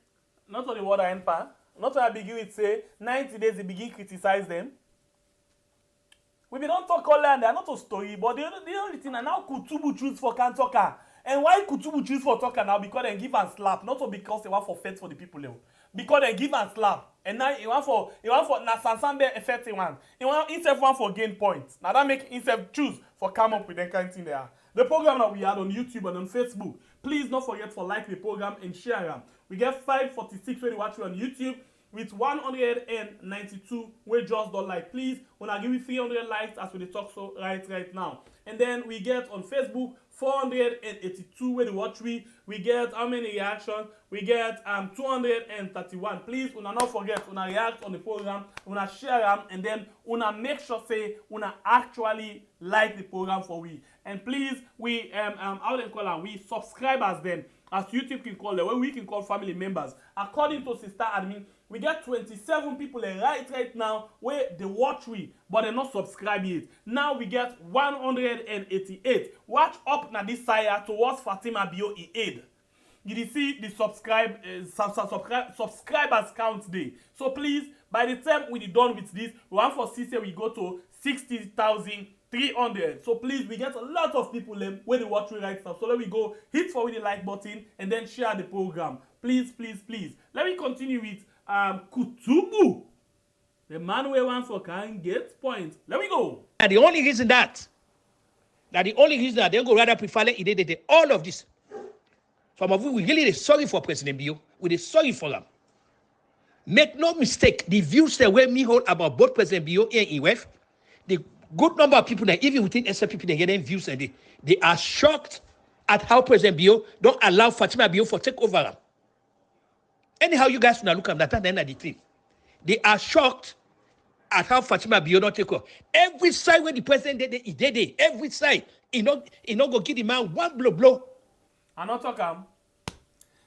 [SPEAKER 6] not only what I empire, not when I begin with say 90 days they begin criticize them. We don't talk all land, they are not a story, but the only thing and now Kutubu choose for can talker. And why Kutubu choose for talker now? Because they give and slap, not because they want for fete for the people. Because they give and slap. And now he want for na Sansambe effective one. He want himself one for gain points. Now that make himself choose for come up with that kind of thing there. The program that we had on YouTube and on Facebook. Please don't forget to like the program and share them. We get 546 when you watch it on YouTube with 192 we just don't like. Please, when I give you 300 likes as we talk so right now. And then we get on Facebook 482 when you watch we get how many reactions? We get 231. Please, una not forget, una react on the program, una share them, and then una make sure say una actually like the program for we. And please, we how they call them? We subscribers then, as YouTube can call them, where we can call family members. According to Sister Admin, we get 27 people right now where they watch we, but they not subscribe yet. Now we get 188. Watch up na this side towards Fatima Bio aid. You see the subscribers count day. So please, by the time we done with this, we want for CC we go to 60,300. So please, we get a lot of people where they watch we right now. So let me go hit for the like button and then share the program. Please. Let me continue with Kutubu. The man we want for can get points. Let me go.
[SPEAKER 7] And the only reason that they go rather prefer it, all of this. Some of you, we really sorry for President Bio. We're sorry for them. Make no mistake, the views that we me hold about both President Bio and EWF, the good number of people that even within SFPP, they get views and they are shocked at how President Bio don't allow Fatima Bio for take over them. Anyhow, you guys now look at that at the end of the thing. They are shocked at how Fatima Bio don't take over. Every side where the president did it, every side, he not go give the man one blow.
[SPEAKER 6] I not talk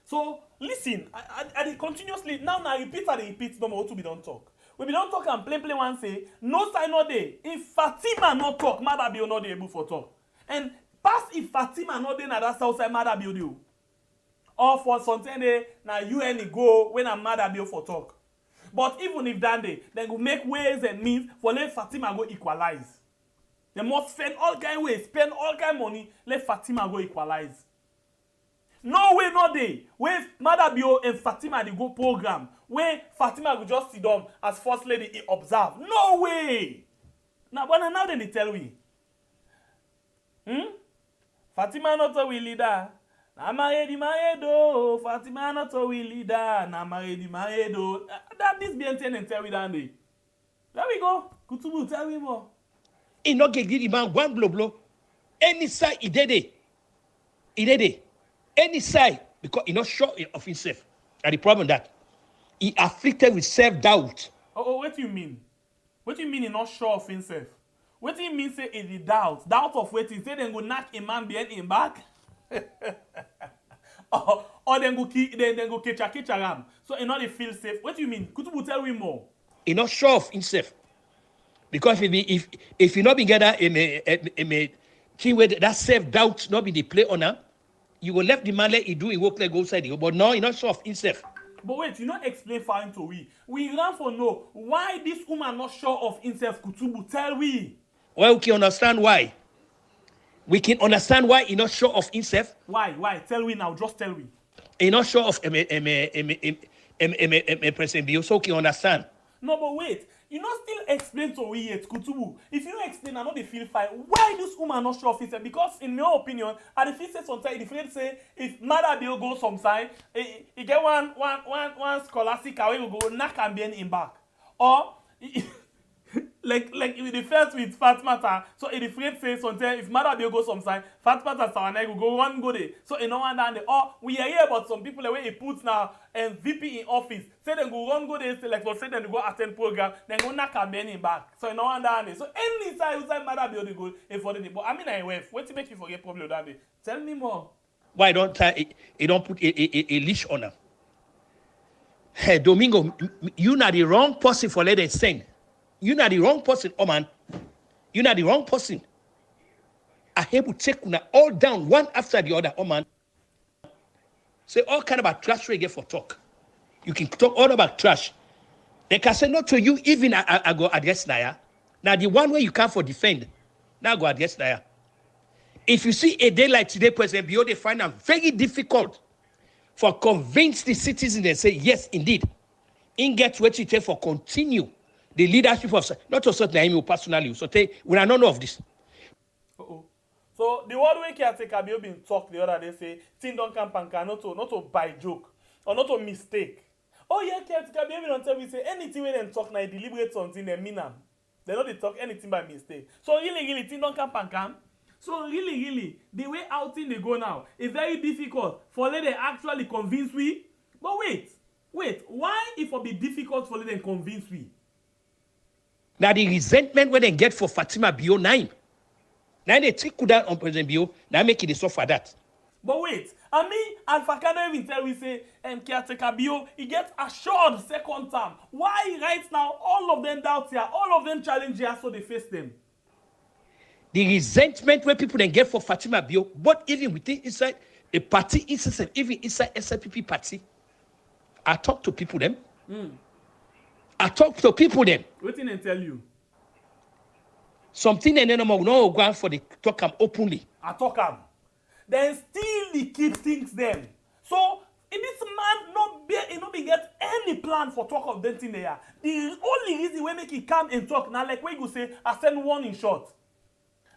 [SPEAKER 6] So listen, I continuously now I repeat no more to be don't talk. We be don't talk and plain one say no sign no day. If Fatima not talk, Mother Bio not able for talk. And pass if Fatima not day na that south side Mother Bio do. Or for something day na UN go when a Mother Bio for talk. But even if that day, they go make ways and means for let Fatima go equalize. They must spend all kind ways, spend all kind money, let Fatima go equalize. No way, no day. Where Mother Bio and Fatima they go program. Where Fatima will just sit down as first lady observe. No way. Now then they tell we. Fatima not a leader. Na married do. Fatima not a leader. Na married do. That this be and tell we that day. There we go. Kutubu, tell me more.
[SPEAKER 7] He not get the man one blow. Any side he did it. Any side, because he's not sure of himself. And the problem that he afflicted with self-doubt.
[SPEAKER 6] Oh, what do you mean? What do you mean he's not sure of himself? What do you mean say is the doubt? Doubt of what he say then go knock a man behind him back? or then go catch a ram. So he not feel safe. What do you mean? Kutubu tell me more.
[SPEAKER 7] He's not sure of himself. Because if you not be together in a thing where that self-doubt not be the play on her, you will left the man let he do he work like outside you, but no, he not sure of himself.
[SPEAKER 6] But wait, you not explain fine to we. We ran for know why this woman not sure of himself. Kutubu, tell we.
[SPEAKER 7] Well, we can understand why. We can understand why he not sure of himself.
[SPEAKER 6] Why? Tell we now. Just tell we.
[SPEAKER 7] He not sure of President Bio, so we can understand.
[SPEAKER 6] No, but wait. You not still explain to we yet, Kutubu. If you don't explain, I know they feel fine. Why this woman not sure of himself? Because in my opinion, I feel say sometimes the friend say if Mother Bio goes some side, he get one scholastic away will go knock and bend him back. Or like the first with Fatima, so if the friend say sometimes if Mother Bio goes some side, Fatima will go one go there. So in no one down there. Or we are here about some people the way he puts now and VP in office. Say they go run go there, like say they go attend program, then go knock and bend him back. So in no one down there. So any side Mother Bio they go for the but I mean I wave. What to make you forget problem that day? Tell me more.
[SPEAKER 7] Why don't he don't put a leash on her? Hey, Domingo, you not the wrong person for letting sing. You're not the wrong person, oh man. You're not the wrong person. I have to take una all down one after the other, oh man. Say all kind of trash we get for talk. You can talk all about trash. They can say not to you, even I go address Naya. Now the one way you can for defend, now go address Naya. If you see a day like today, President Bio, they find it very difficult for convince the citizens and say, yes, indeed, in get what you take for continue the leadership of, not just Naimi personally, so we are not know of this.
[SPEAKER 6] So the word we can take Bio been talk the other day say, thing don't come panka, not to by joke, or not to mistake. Oh yeah, Bio don't tell me say anything when they talk now, deliberate something, they mean them. They don't talk anything by mistake. So really, thing don't come panka. So really, the way out thing they go now is very difficult for them to actually convince we. But wait, why it will be difficult for them to convince we?
[SPEAKER 7] Now the resentment when they get for Fatima Bio 9. Now they trickle down on President Bio, now make it suffer that.
[SPEAKER 6] But wait, I mean, Alpha Kano even tell we say, caretaker Bio, he gets assured second term. Why right now, all of them doubt here, all of them challenge here, so they face them?
[SPEAKER 7] The resentment where people then get for Fatima Bio, but even within inside the party itself, even inside SLPP party, I talk to people them. What did
[SPEAKER 6] they tell you?
[SPEAKER 7] Something and then I'm not going for the talk them openly.
[SPEAKER 6] I talk them. Then still they keep things them. So if this man not be get any plan for talk of them thing there. The only reason we make it come and talk now, like when you say, I send one in short.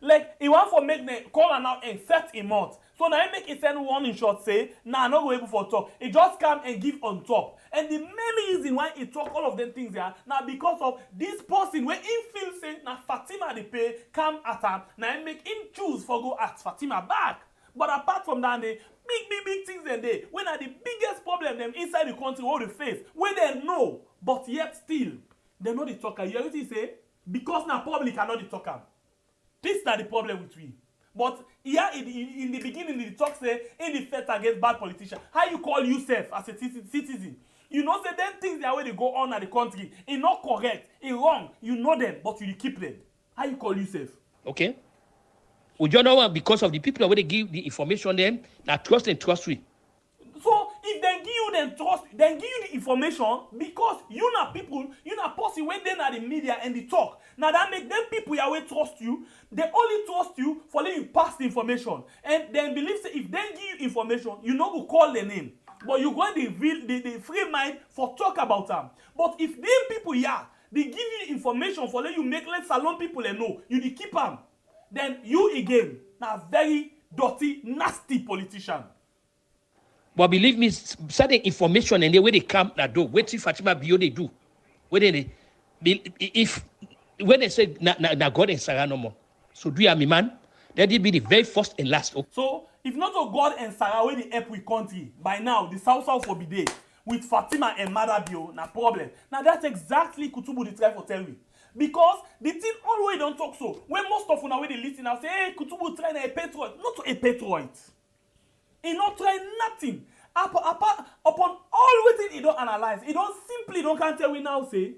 [SPEAKER 6] Like he want for make the call and out and set him out. So now he make it send one in short say, nah, not go able for talk. He just come and give on top. And the main reason why he talk all of them things there, now because of this person where he feel say, now Fatima the pay come at him, now he make him choose for go ask Fatima back. But apart from that, the big things in there, when are the biggest problem them inside the country what they face, where they know, but yet still, they know the talker. You hear what he say? Because now public cannot the talker. This is not the problem with we. But here in the beginning, the talk say, in the fight against bad politicians, how you call yourself as a citizen? You know, say them things that way they go on at the country, it's not correct, it's wrong. You know them, but you keep them. How you call yourself?
[SPEAKER 7] Okay. Would you know because of the people where they give the information them, now trust and trust we.
[SPEAKER 6] So if they give you them trust, then give you the information because you not people, you not person when they are the media and the talk. Now that make them people here will trust you. They only trust you for letting you pass the information. And then believe say if they give you information, you know who call the name. But you go the free mind for talk about them. But if them people here, they give you the information for let you make let salon people and know, you they keep them. Then you again, now very dirty, nasty politician.
[SPEAKER 7] But believe me, certain information and the way they come that do, what if Fatima Bio they do? When they say na God and Sarah no more. So do you have me man? That will be the very first and last.
[SPEAKER 6] So if not to God and Sarah when they help with country, by now the South will be there with Fatima and Mother Bio, na problem. Now that's exactly Kutubu they try to tell me. Because the thing always don't talk so. When most of you now when they listen now say, hey, Kutubu try a patriot. Not a patriot. He not try nothing. Upon all waiting he don't analyze. He don't simply don't can tell we now say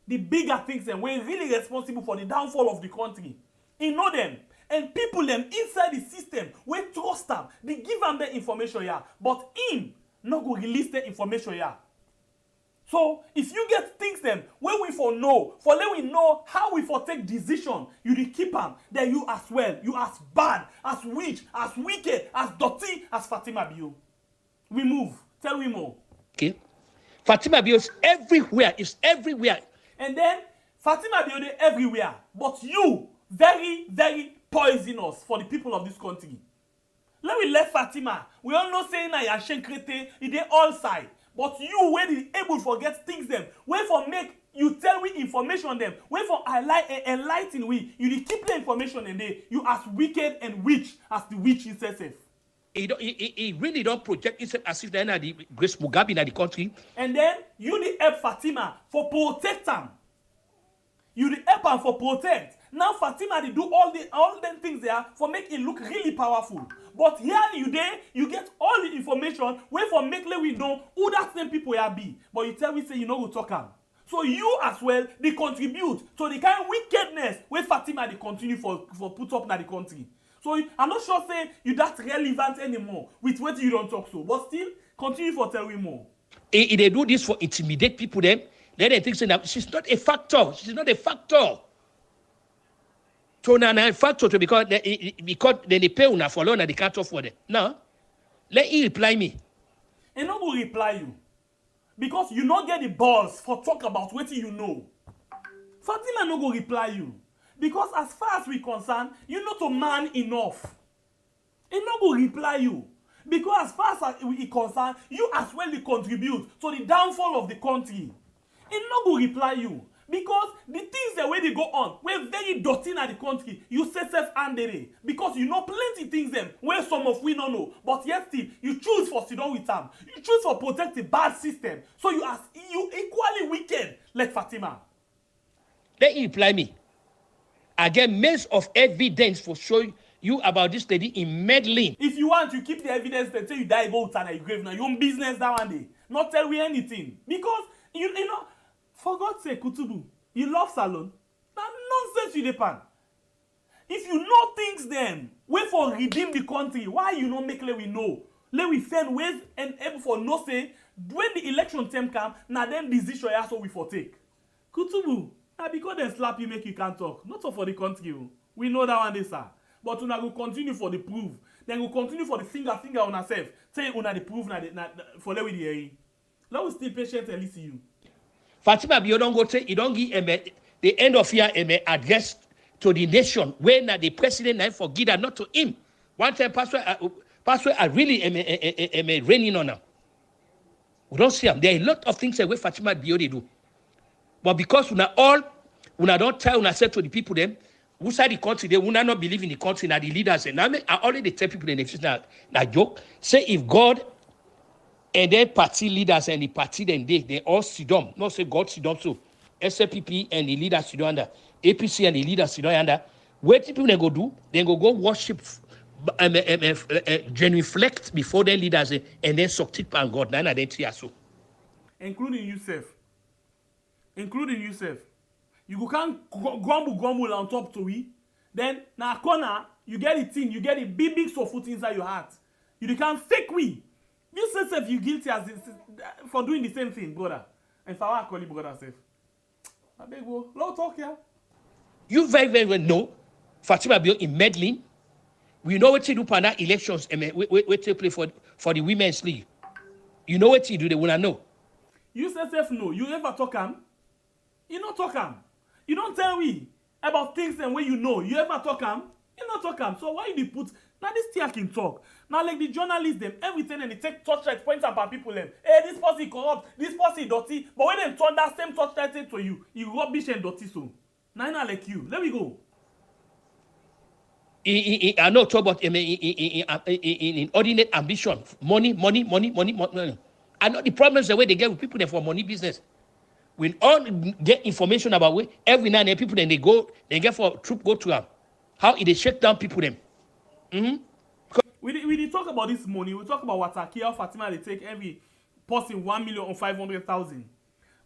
[SPEAKER 6] the bigger things and we're really responsible for the downfall of the country. He know them. And people them inside the system we trust them. They give them the information here. But him not go release the information here. So if you get things them where we for know, for let we know how we for take decision, you dey keep them, then you as well, you as bad, as witch, as wicked, as dirty as Fatima Bio. We move. Tell me more.
[SPEAKER 7] Okay. Fatima Bio is everywhere. It's everywhere.
[SPEAKER 6] And then Fatima Bio is everywhere. But you, very, very poisonous for the people of this country. Let me let Fatima. We all know saying that Yashen Krete, it is all side. But you, when you able to forget things them, when for make you tell we information them, when for enlighten we, you keep the information in there, you as wicked and witch as the witch itself.
[SPEAKER 7] He really don't project himself as if they're not the Grace Mugabe in the country.
[SPEAKER 6] And then you the help Fatima for protect them. You the help them for protect. Now Fatima they do all them things there for make it look really powerful. But here you get all the information where for make we know who that same people here be. But you tell me say you know who talk am. So you as well they contribute to the kind of wickedness where Fatima they continue for put up in the country. So I'm not sure say you that relevant anymore with what you don't talk so. But still continue for tell me more.
[SPEAKER 7] If they do this for intimidate people then they think say that she's not a factor. She's not a factor. So now in fact to because they pay una for loan and they can't afford it. Now, let he reply me.
[SPEAKER 6] And no go reply you. Because you not get the balls for talk about what you know. Fatima no go reply you. Because as far as we concerned, you not a man enough. And no go reply you. Because as far as we concerned, you as well contribute to the downfall of the country. And no go reply you. Because the things the way they go on, we're very dirty in the country. You say self-handed. Because you know plenty things them where some of we don't know. But yet still, you choose for sit down with them. You choose for protect the bad system. So you equally wicked like Fatima.
[SPEAKER 7] Let he reply me. I get means of evidence for showing you about this lady in meddling.
[SPEAKER 6] If you want, you keep the evidence that say you die go to your grave now. Your own business that one day. Not tell me anything. Because you know, for God's sake, Kutubu, you love salon. That nonsense you depend. If you know things then, wait for redeem the country. Why you not make let we know? Let we find ways and able for no say when the election time come, now then decision so we for take. Kutubu, now because they slap you make you can't talk. Not for the country. We know that one day, sir. But una go continue for the proof. Then go continue for the finger on ourselves. Say una the proof for let we the let we still patient and listen you.
[SPEAKER 7] Fatima Bio don't go say he don't give the end of year address to the nation when the president and forgive that not to him. One time pastor are really raining on him. We don't see him. There are a lot of things that Fatima Bio they do. But because una don't tell una say to the people them who side the country, they will not believe in the country, now the leaders. And I already tell people in the joke, say if God and then party leaders and the party then they all sit down. Not say God sit down so. SLPP and the leaders sit down under. APC and the leaders sit down under. What people they go do? They go worship genuflect before their leaders and then suck it on God. None of them so.
[SPEAKER 6] Including yourself. You can't grumble on top to we. Then na corner, you get it in, you get it big so foot inside your heart. You can't fake we. You say self you guilty as for doing the same thing, brother. And for our colleague brother self. I beg you, low talk here.
[SPEAKER 7] You very, very well know Fatima Bio in meddling. We know what to do for that elections and we to play for the women's league. You know what to do, they wanna know.
[SPEAKER 6] You say self no, you ever talk am? You not talk am. You don't tell me about things and when you know. You ever talk am? You not talk am. So why you put now this thing can talk? Now like the journalists them everything and they take torchlight points about people them. Hey, this person corrupt, this person dirty. But when they turn that same torchlight to you rubbish and dirty so. Now not like you. Let me go.
[SPEAKER 7] I know talk about in ordinate ambition, money. I know the problems the way they get with people there for money business. We all get information about way every now and then people then they get for troop go to them. How they shake down people them.
[SPEAKER 6] We talk about this money. We talk about what Akia Fatima they take every person 1 million or 500,000.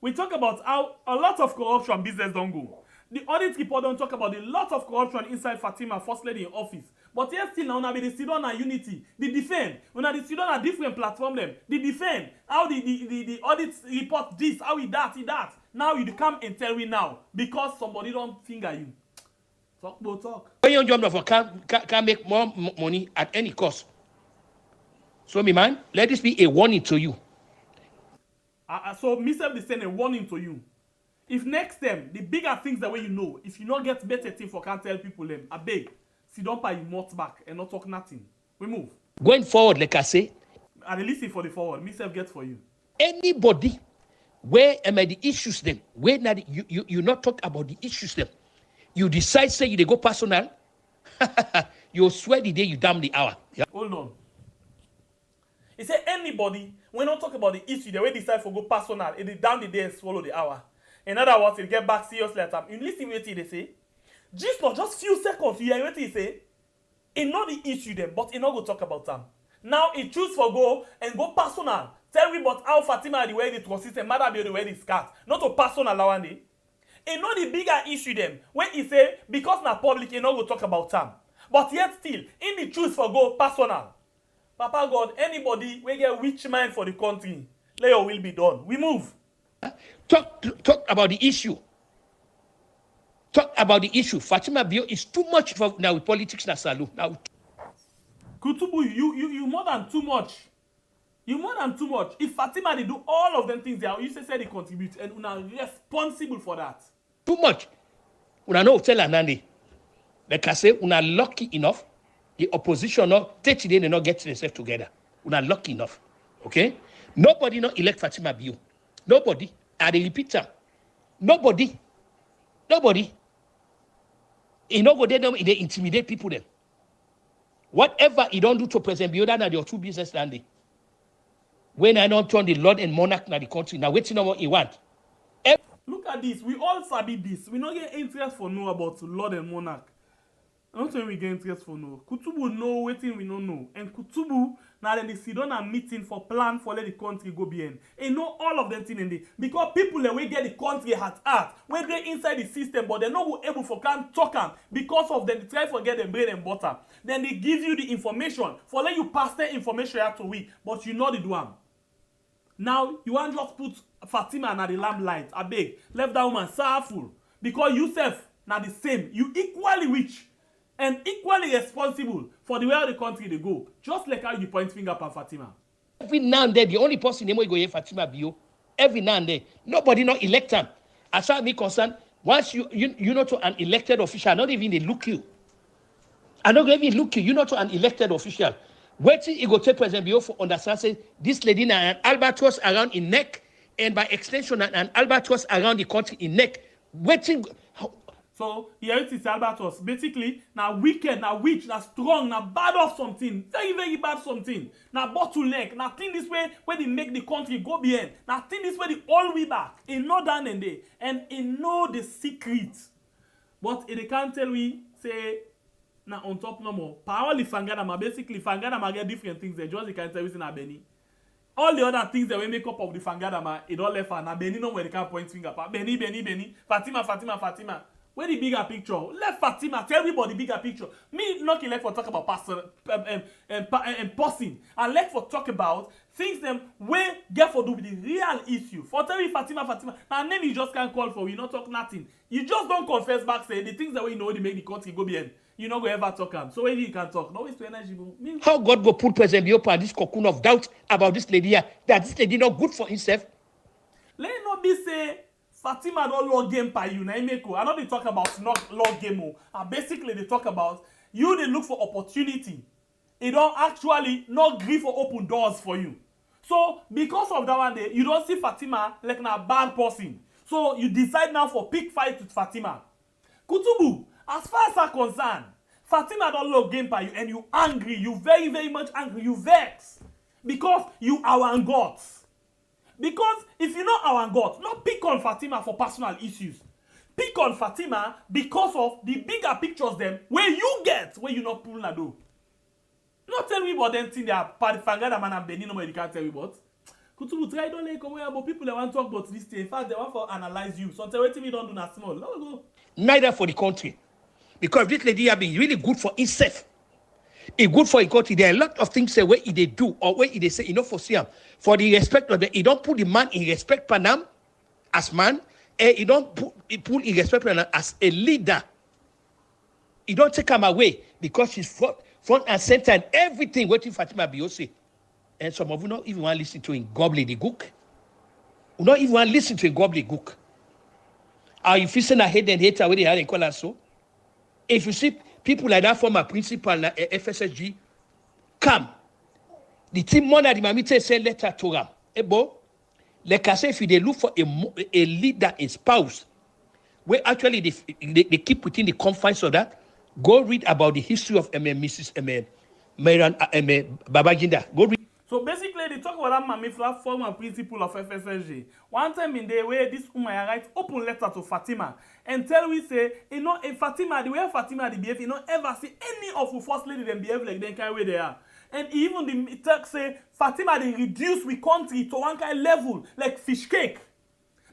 [SPEAKER 6] We talk about how a lot of corruption business don't go. The audit report don't talk about the lot of corruption inside Fatima, first lady in office. But yes, still now they sit on a unity. They defend. When they sit on a different platform them, they defend. How the audit report this, how he that. Now you come and tell me now because somebody don't finger you. Talk.
[SPEAKER 7] When your job can make more money at any cost. So me man, let this be a warning to you.
[SPEAKER 6] So myself they send a warning to you. If next time the bigger things the way you know, if you not get better thing for can't tell people them, I beg, sit down by your mouth back and not talk nothing. We move.
[SPEAKER 7] Going forward, like I say,
[SPEAKER 6] I listen for the forward. Myself get for you.
[SPEAKER 7] Anybody where am I the issues them? Where not you not talk about the issues them? You decide say you they go personal. You swear the day you damn the hour. Yeah.
[SPEAKER 6] Hold on. He said anybody when not talk about the issue, they will decide for go personal. It down the day and swallow the hour. In other words, it get back seriously at time. You listen what they say. Just for just few seconds, you hear what he say. It not the issue them, but it not go talk about them. Now he choose for go and go personal. Tell me about how Fatima the way it consistent, matter be the way it scat. Not to personal lawande. It not the bigger issue them. When he say because na public, he not go talk about them. But yet still, in the choose for go personal. Papa God, anybody we get rich mind for the country, let your will be done. We move.
[SPEAKER 7] Talk about the issue. talk about the issue. Fatima Bio is too much for now with politics na salu. Now,
[SPEAKER 6] Kutubu, you more than too much. You more than too much. If Fatima they do all of them things there, you say they contribute and una responsible for that.
[SPEAKER 7] Too much. Una no tell Anandi. Like I say, una lucky enough. The opposition not take today they not get themselves together. Una lucky enough. Okay? Nobody not elect Fatima Bio. Nobody. I repeat that. Nobody. You know go there, they intimidate people then. Whatever you don't do to President Bio, that are your two business landing. When I don't turn the Lord and monarch na the country, now waiting on what you want.
[SPEAKER 6] Look at this. We all sabi this. We don't get interest for know about Lord and monarch. Not when we get interest for know. Kutubu know waiting we don't know. And Kutubu now then they sit down a meeting for plan for let the country go behind. And know all of them thing in there. Because people that we get the country at heart, when they inside the system, but they're not able for can talk them because of them try to get them bread and butter. Then they give you the information for let you pass the information out to we, but you know the do am. Now you want just put Fatima na the lamplight. I beg, left that woman sorrowful because you self na the same. You equally rich and equally responsible for the way the country they go. Just like how you point finger at Fatima.
[SPEAKER 7] Every now and then, the only person they go here Fatima Bio. Every now and then, nobody not elect him. As far as me concerned, once you know to an elected official, not even they look you. I not even look you. You know to an elected official. Waiting, you go take President Bio for understand say this lady na an albatross around in neck, and by extension an albatross around the country in neck. Waiting.
[SPEAKER 6] So here it is albatross. Basically, now wicked, now witch, now strong, now bad of something, very very bad something. Now bottleneck, now think this way where they make the country go behind. Now think this way the all way back. In no down and day, and in know the secret. But they can't tell we say. Now on top no more. Powerly Fangadama, basically Fangadama get different things. They just can't tell you in Abeni. All the other things that we make up of the Fangadama, it all left and Abeni no where they can't point finger. Benny. Fatima. Where the bigger picture? Let Fatima tell everybody bigger picture. Me not like for talk about pastor and passing. I like for talk about things them where get for do with the real issue. For tell me Fatima. Now name you just can't call for you not talk nothing. You just don't confess back say the things that we know they make the country go behind. You not go ever talk am. So when you can talk, no waste to energy.
[SPEAKER 7] How God go put President Bio this cocoon of doubt about this lady here, that this lady not good for himself?
[SPEAKER 6] Let it not be say Fatima don't log game by you. I know they talk about not log game. And basically they talk about you they look for opportunity. It don't actually not agree for open doors for you. So because of that one day, you don't see Fatima like a bad person. So you decide now for pick fight with Fatima. Kutubu. As far as I'm concerned, Fatima don't love game by you and you angry, you very, very much angry, you vex. Because you our gods. Because if you know our gods, not pick on Fatima for personal issues. Pick on Fatima because of the bigger pictures them where you get, where you not pull na do. Not tell me about them thing they are Fangada man and Benin, nobody can't tell me about. Kutubu try don't like come about people that want to talk about this thing. In fact, they want to analyze you. So tell what we don't do na small. No go.
[SPEAKER 7] Neither for the country. Because this lady have been really good for himself. It's good for the country. There are a lot of things where they do or where they say, for Siam. For the respect of the, he don't put the man in respect Panam as man, and he don't put in respect Panam as a leader. He don't take him away because he's front and center and everything waiting Fatima Bio say. And some of you not even want to listen to him gobble the gook. You not even want to listen to him gobble the gook. Are you facing a head and hater where they had in call us so? If you see people like that former principal at FSSG, come. The team mother the mamite send letter to them. Ebo, like I say, if they look for a leader, a spouse, where actually they keep within the confines of that, go read about the history of Mrs. Babajinda. Go read.
[SPEAKER 6] So basically, they talk about that Mamifla, former principal of FSSG. One time in the way this woman write open letter to Fatima and tell we say, if Fatima, the way Fatima they behave, ever see any of the first lady them behave like them kind of way they are. And even the text say Fatima they reduce we country to one kind of level like fish cake.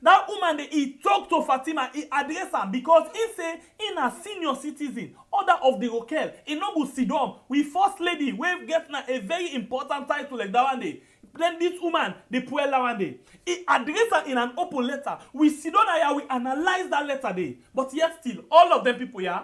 [SPEAKER 6] That woman he talk to Fatima, he address her because he say in a senior citizen, order of the Rokel, in Nobu Sidom, we first lady, we get a very important title like that one day. Then this woman, the poor one day, he addressed her in an open letter. We sit down here, we analyze that letter day. But yet still, all of them people here,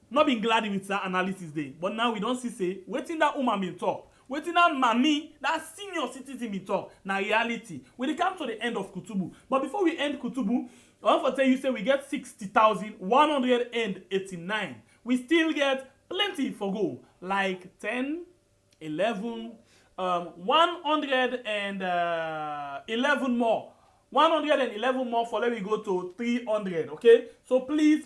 [SPEAKER 6] not being glad with that analysis day. But now we don't see say, waiting that woman been talk. Waiting that mommy, that senior citizen been talk. Now reality. We come to the end of Kutubu. But before we end Kutubu, I want to tell you, say we get 60,189. We still get plenty for go. Like 10, 11, 111 more. 111 more for let me go to 300. Okay, so please,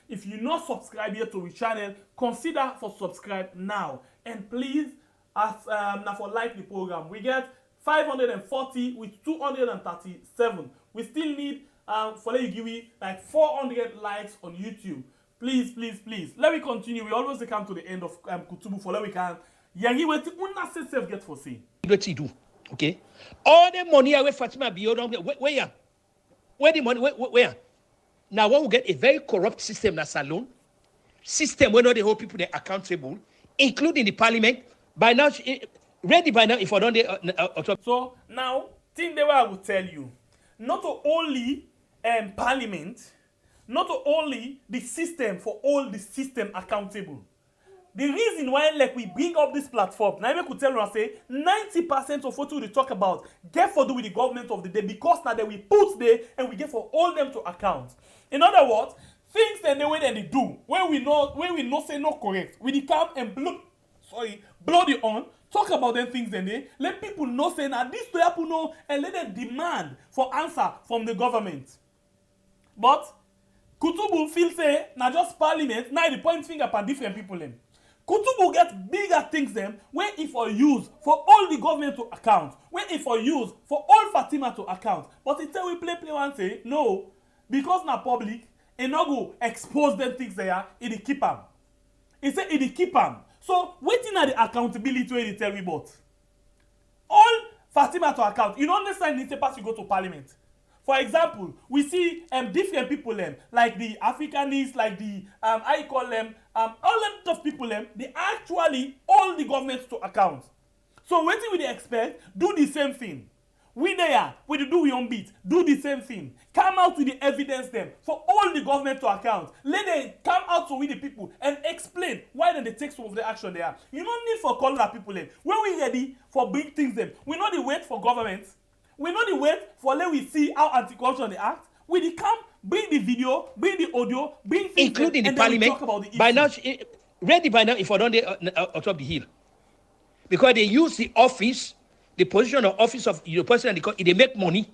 [SPEAKER 6] if you not subscribe here to the channel, consider for subscribe now. And please, as now for like the program, we get 540 with 237. We still need for let you give me like 400 likes on YouTube. Please, let me continue. We always come to the end of Kutubu for let we can. Yangi wait una self get for see.
[SPEAKER 7] What you do, okay? All the money away Fatima Bio, where the money, where? Now one will get a very corrupt system that's alone. System where not the whole people they accountable, including the parliament. By now, ready by now, if I don't.
[SPEAKER 6] So now, thing the way I will tell you, not only parliament, not only the system for all the system accountable. The reason why like we bring up this platform, now I could tell you and say 90% of what we talk about get for do with the government of the day because now that we put there and we get for all them to account. In other words, things that the way that they do, when we know say not correct, we come and blow the on, talk about them things then they let people know say now this to happen know and let them demand for answer from the government. But Kutubu feel say now just parliament, now the point finger upon different people them. Kutubu get bigger things them where if or use for all the government to account, where if or use for all Fatima to account. But it tell we play one say no, because na public, and not go expose them things there, it keep them. It say it keep them. So waiting at the accountability where they tell me about. All Fatima to account. You don't necessarily need to pass you go to parliament. For example, we see different people like the Africanists, like the I call them all them tough people they actually all the governments to account. So what do we expect? Do the same thing. We there, we do we on beat, do the same thing. Come out with the evidence them for all the government to account. Let them come out to with the people and explain why they take some of the action they are. You don't need for call that people when we ready for big things them. We not the wait for government. We not the wait for let we see how anti-corruption they act. We come, bring the video, bring the audio, bring things
[SPEAKER 7] including
[SPEAKER 6] and
[SPEAKER 7] the parliament.
[SPEAKER 6] talk about the issue.
[SPEAKER 7] By now, ready by now if I don't on top the hill. Because they use the office, the position of office of the person, they make money.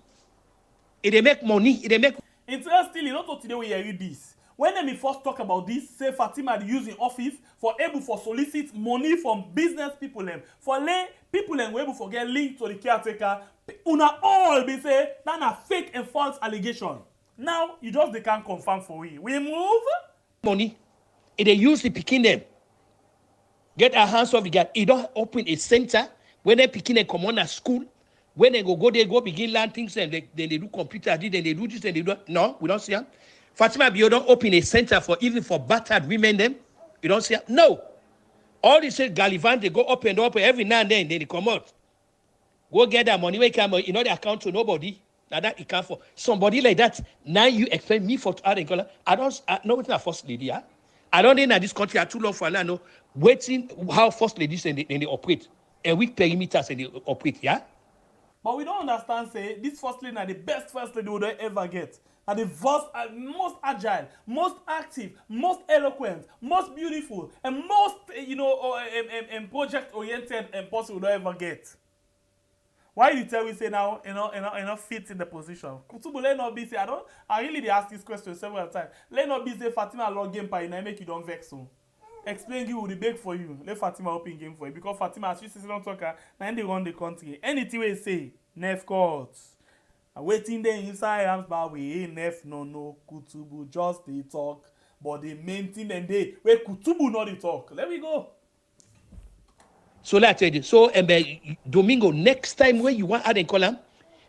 [SPEAKER 7] They make money. They make.
[SPEAKER 6] Interestingly, not today we hear this. When they first talk about this, say Fatima using office for able for solicit money from business people for lay people who able for get linked to the caretaker. Una all be say that a fake and false allegation. Now you just they can't confirm for we. We move
[SPEAKER 7] money. They use the picking them. Get our hands off the guy. You don't open a center when they picking them come on at school. When they go begin learn things and then they do computer, then they do this and they do. No, we don't see them. Fatima Bio don't open a center for even for battered women them. You don't see them. No. All they say Gallivant, they go up every now and then they come out. Go get that money, wake up, you know, the account to nobody. Now that it can't for somebody like that. Now you expect me for to add in color. I know it's not first lady, yeah. I don't think that this country are too long for now. No, waiting how first ladies and they operate. And with perimeters and they operate, yeah.
[SPEAKER 6] But we don't understand, say, this first lady are the best first lady we would ever get. Are the most agile, most active, most eloquent, most beautiful, and most, project-oriented and possible we'll ever get. Why you tell we say now, fit in the position? Kutubu, let not be say, I really ask this question several times. Let not be say Fatima log game by and I make you don't vex so. Explain you will be beg for you. Let Fatima open game for you. Because Fatima, as you say, don't talk, now they run the country. Anything we say, Nef court. Waiting there inside arms, but we ain't Nef no Kutubu, just they talk. But the main thing and they, where Kutubu not the talk. Let me go.
[SPEAKER 7] So let's tell you. So, Domingo, next time when you want add a column,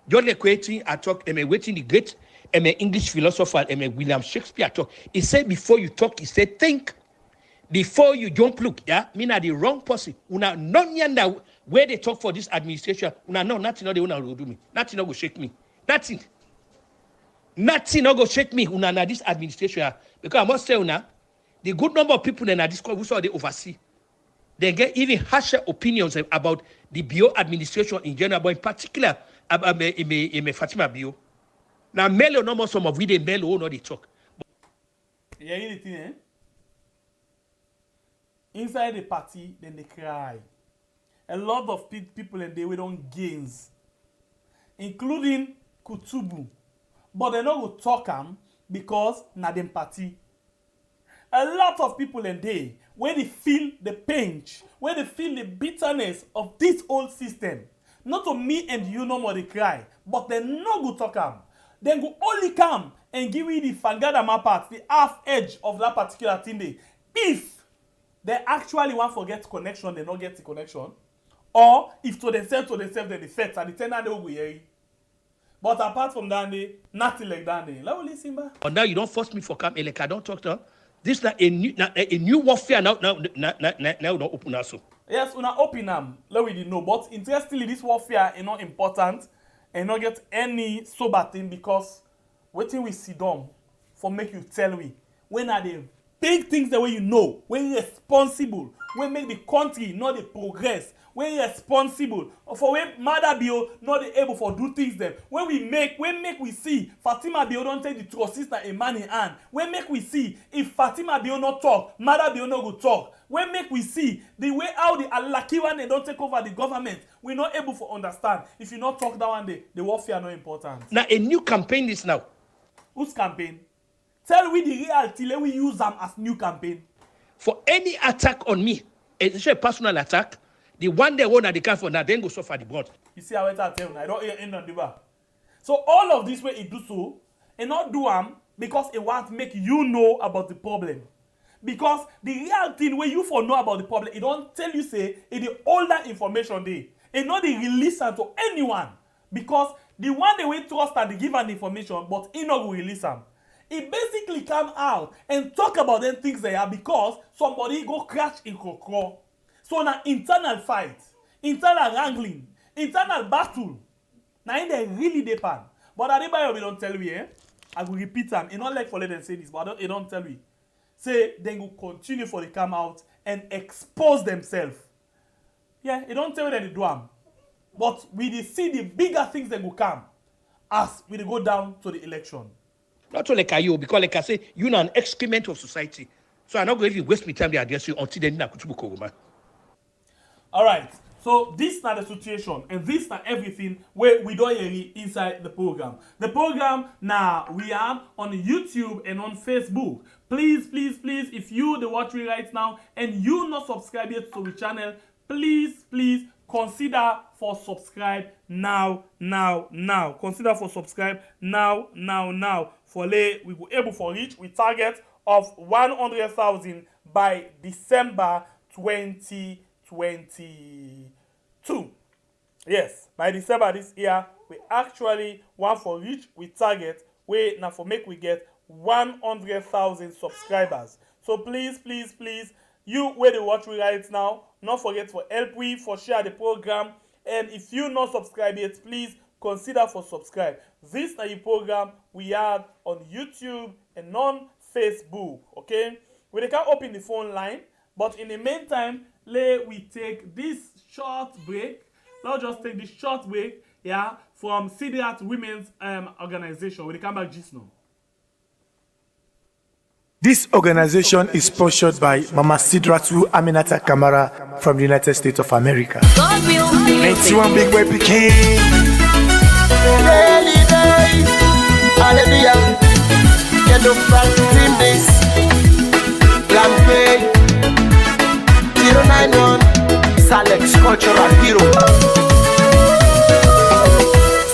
[SPEAKER 7] just like waiting, I talk, waiting the great, English philosopher, William Shakespeare talk. He said before you talk, he said think. Before you jump look, yeah, mean are the wrong person. Una non yanda where they talk for this administration, no, nothing they will do me. Nothing will shake me. Nothing will shake me una this administration. Because I must say, the good number of people in this court who saw they oversee, they get even harsher opinions about the Bio administration in general, but in particular, in Fatima Bio. Now, male or no more some of we they male or no they talk.
[SPEAKER 6] Yeah, you know, eh? Inside the party, then they cry. A lot of people and they don't gains, including Kutubu, but they not go talk because na them party. A lot of people and they when they feel the pain, when they feel the bitterness of this old system. Not to me and you no more they cry, but they no go talk Then go only come and give you the fangada map part, the half edge of that particular thing day. If they actually want to get connection, they not get the connection. Or if to themselves, then they fet and the tenant they will hear. But apart from that, nothing like that. Let me listen back.
[SPEAKER 7] But now you don't force me for come, like I don't talk to her. This is a new warfare now don't open us.
[SPEAKER 6] Yes, we not open them. Let we know. But interestingly, this warfare is not important and not get any sober thing because waiting we see them for make you tell me when are the big things the way you know, when you're responsible, when make the country not the progress, when you're responsible, for when Mother Bio not able for do things them. When make we see Fatima Bio don't take the trust sister a man in hand. When make we see if Fatima Bio not talk, Mother Bio not go talk. When make we see the way how the Alaki one they don't take over the government, we're not able to understand. If you not talk that one day, the warfare not important.
[SPEAKER 7] Now a new campaign is now.
[SPEAKER 6] Whose campaign? Tell we the reality, let we use them as new campaign.
[SPEAKER 7] For any attack on me, especially a personal attack, the one they want at the camp for now, then go suffer the brunt.
[SPEAKER 6] You see how I tell you, I don't end on the bar. So all of this way it do so, and not do because it want to make you know about the problem. Because the real thing where you for know about the problem, it don't tell you say it the older information day. It not the release them to anyone. Because the one they will trust and they give an information, but it not will release them. It basically come out and talk about them things they are because somebody go crash in Kokro. So now internal fight, internal wrangling, internal battle. Now in they really depend. But Adebayo we don't tell me, I will repeat them. It's not like for let them say this, but it don't tell me. Say they will continue for the come out and expose themselves. Yeah, it don't tell me that they do them. But we see the bigger things that will come as we go down to the election.
[SPEAKER 7] Not only like you, because like I say, you're an excrement of society. So I'm not going to even waste my time to address you until then.
[SPEAKER 6] All right. So this is not the situation, and this is not everything where we don't hear inside the program. The program now we are on YouTube and on Facebook. Please, please, please, if you the watching right now and you not subscribe yet to the channel, please, please consider for subscribe now. Consider for subscribe now. For we will able for reach we target of 100,000 by December 2022. Yes, by December this year, we actually want for reach we target we now for make we get 100,000 subscribers. So please, please, please, you where they watch me right now, not forget for help we for share the program. And if you not subscribe yet, please consider for subscribe. This is the program we have on YouTube and on Facebook. Okay, we can open the phone line, but in the meantime, we take this short break. Let's just take this short break, yeah, from Sidrat Women's Organization. We come back just now.
[SPEAKER 8] This organization is sponsored by Mama Sidratu Aminata Kamara from the United States of America. 91 big boy became. Hallelujah. Get the fast team this. Lampe 091 Salex Cultural Hero.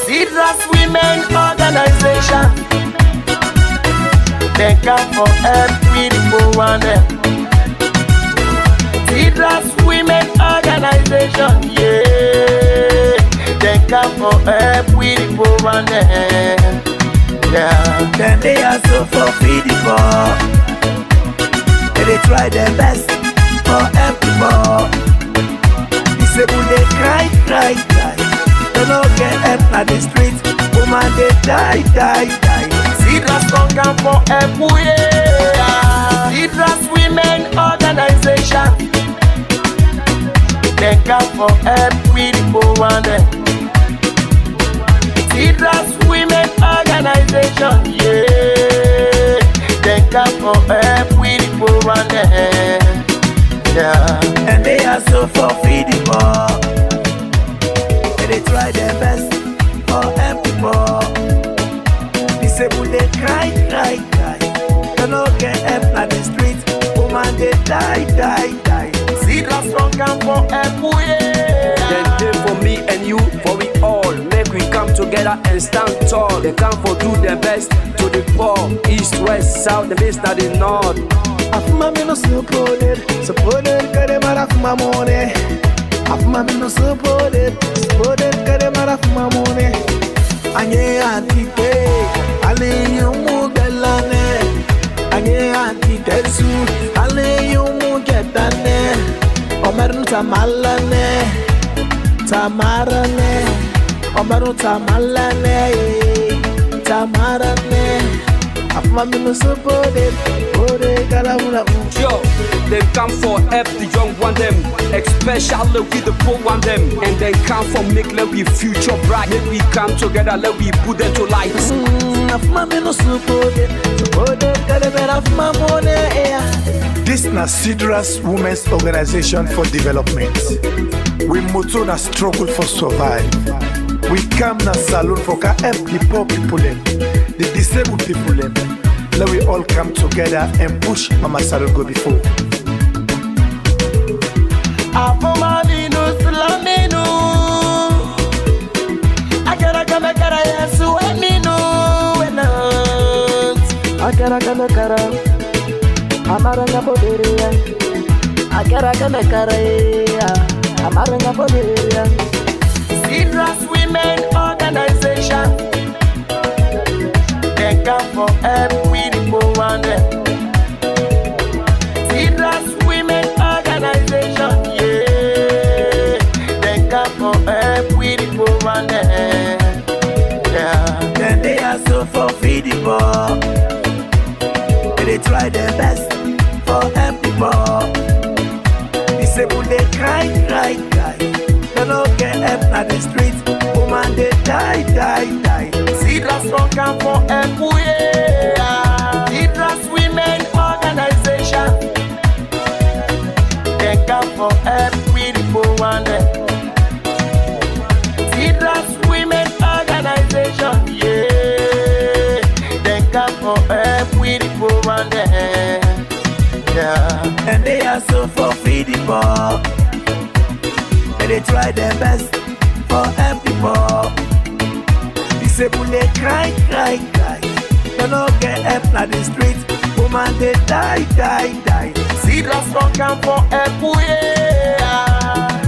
[SPEAKER 8] Sidras Women Organization. They come for every one. Sidras Women Organization, yeah. They come for every one. Yeah. Then they are so for feeding. They try their best for everyone. The Disabled they cry. They no get help at the street. Woman they die.
[SPEAKER 9] Leaders don't come for help. Leaders women organization. They come for help. We the poor one them. Leaders women organization. Yeah. They come for help. We the poor one them. Yeah.
[SPEAKER 8] And they are so for feeding more. And they try their best for help people. Disabled they cry. They no get help at the street. Woman they die.
[SPEAKER 9] Leaders don't come for help.
[SPEAKER 10] They did for me and you, for we all. Make we come together and stand tall. They come for do their best to the poor. East, west, south, the east, and the north.
[SPEAKER 8] Afuma me no supported, kare mara afuma mone. Afuma me no supported, kare mara afuma mone. Anye antite, ale yumu gelane. Anye antite su, ale yumu getane. Omerun tamarane. Omerun tamarane. Afuma me no supported.
[SPEAKER 10] Yo, they come for help the young one them, especially with the poor one them, and they come for make let we future bright. Make we come together, let we put them to light.
[SPEAKER 8] This na Sidras Women's Organization for Development. We motto na struggle for survive. We come na saloon for help the poor people them, the disabled people them. Let we all come together and push Mama Salon go before.
[SPEAKER 9] Leaders women organization. They come for help. Leaders women organization, yeah. They come for help with the poor one, yeah.
[SPEAKER 8] Then they are so for feeding poor. And they try their best for help people. Disabled they cry. They no get help at the street. Woman they die.
[SPEAKER 9] Leaders don't come for help, yeah. Leaders women organization. They come for help with the poor one. Leaders women organization, yeah. They come for help with the poor one. Yeah.
[SPEAKER 8] And they are so for feeding poor. And they try their best for help people. Disabled they cry. They no get help at the street. Woman they die.
[SPEAKER 9] Leaders don't come for help, yeah.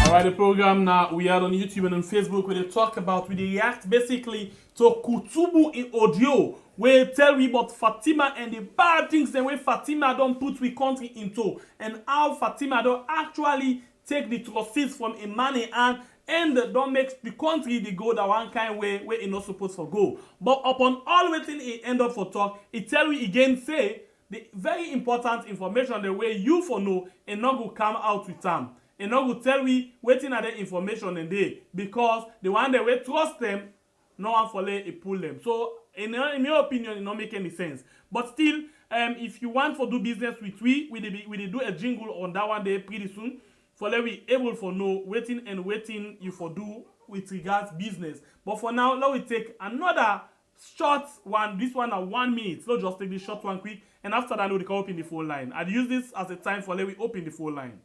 [SPEAKER 6] Alright, the program now, we are on YouTube and on Facebook where they talk about, we react basically to Kutubu in audio, where they tell we about Fatima and the bad things the way Fatima don't put we country into, and how Fatima don't actually take the trustees from a money and don't make the country they go the one kind way where it not supposed to go. But upon all waiting it end up for talk, it tell we again say the very important information the way you for know and not go come out with them. And not go tell we waiting at the information and they because the one that we trust them, no one for let it pull them. So in your opinion, it not make any sense. But still, if you want to do business with we do a jingle on that one day pretty soon. For let we able for know waiting you for do with regards business. But for now, let we take another short one. This one at 1 minute. So just take this short one quick. And after that, we'll open the phone line. I'd use this as a time for let we open the phone line.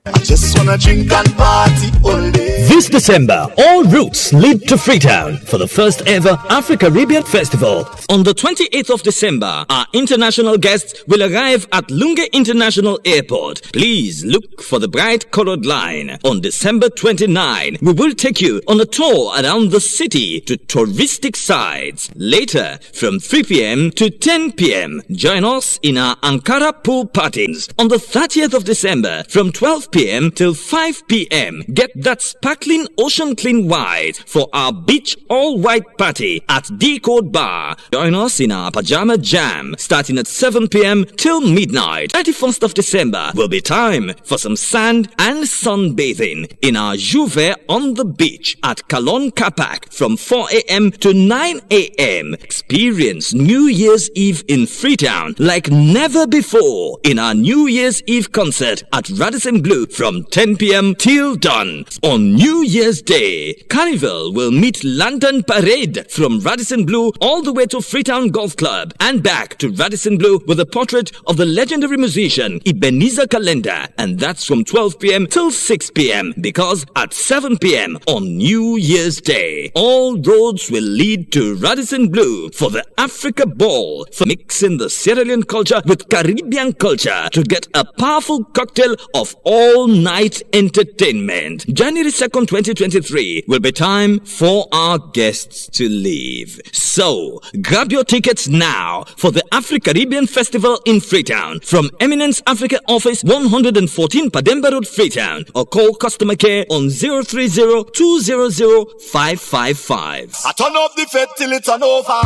[SPEAKER 8] I just wanna drink and party all day.
[SPEAKER 11] This December, all routes lead to Freetown for the first ever Afro-Caribbean Festival. On the 28th of December, our international guests will arrive at Lunga International Airport. Please look for the bright colored line. On December 29, we will take you on a tour around the city to touristic sites. Later, from 3 p.m. to 10 p.m., join us in our Ankara pool parties. On the 30th of December, from 12 p.m. p.m. till 5 p.m. Get that sparkling ocean clean white for our beach all-white party at Decode Bar. Join us in our pajama jam starting at 7 p.m. till midnight. 31st of December will be time for some sand and sunbathing in our Juve on the beach at Kalon Kapak from 4 a.m. to 9 a.m. Experience New Year's Eve in Freetown like never before in our New Year's Eve concert at Radisson Blu from 10 p.m. till dawn. On New Year's Day, Carnival will meet Lantern Parade from Radisson Blu all the way to Freetown Golf Club and back to Radisson Blu with a portrait of the legendary musician Ebenezer Calendar, and that's from 12 p.m. till 6 p.m. because at 7 p.m. on New Year's Day, all roads will lead to Radisson Blu for the Africa Ball, for mixing the Sierra Leone culture with Caribbean culture to get a powerful cocktail of all-night entertainment. January 2nd, 2023 will be time for our guests to leave. So, grab your tickets now for the Afro-Caribbean Festival in Freetown from Eminence Africa Office 114 Pademba Road, Freetown, or call customer care on 030-200-555.
[SPEAKER 9] I turn up the fed till it's an over.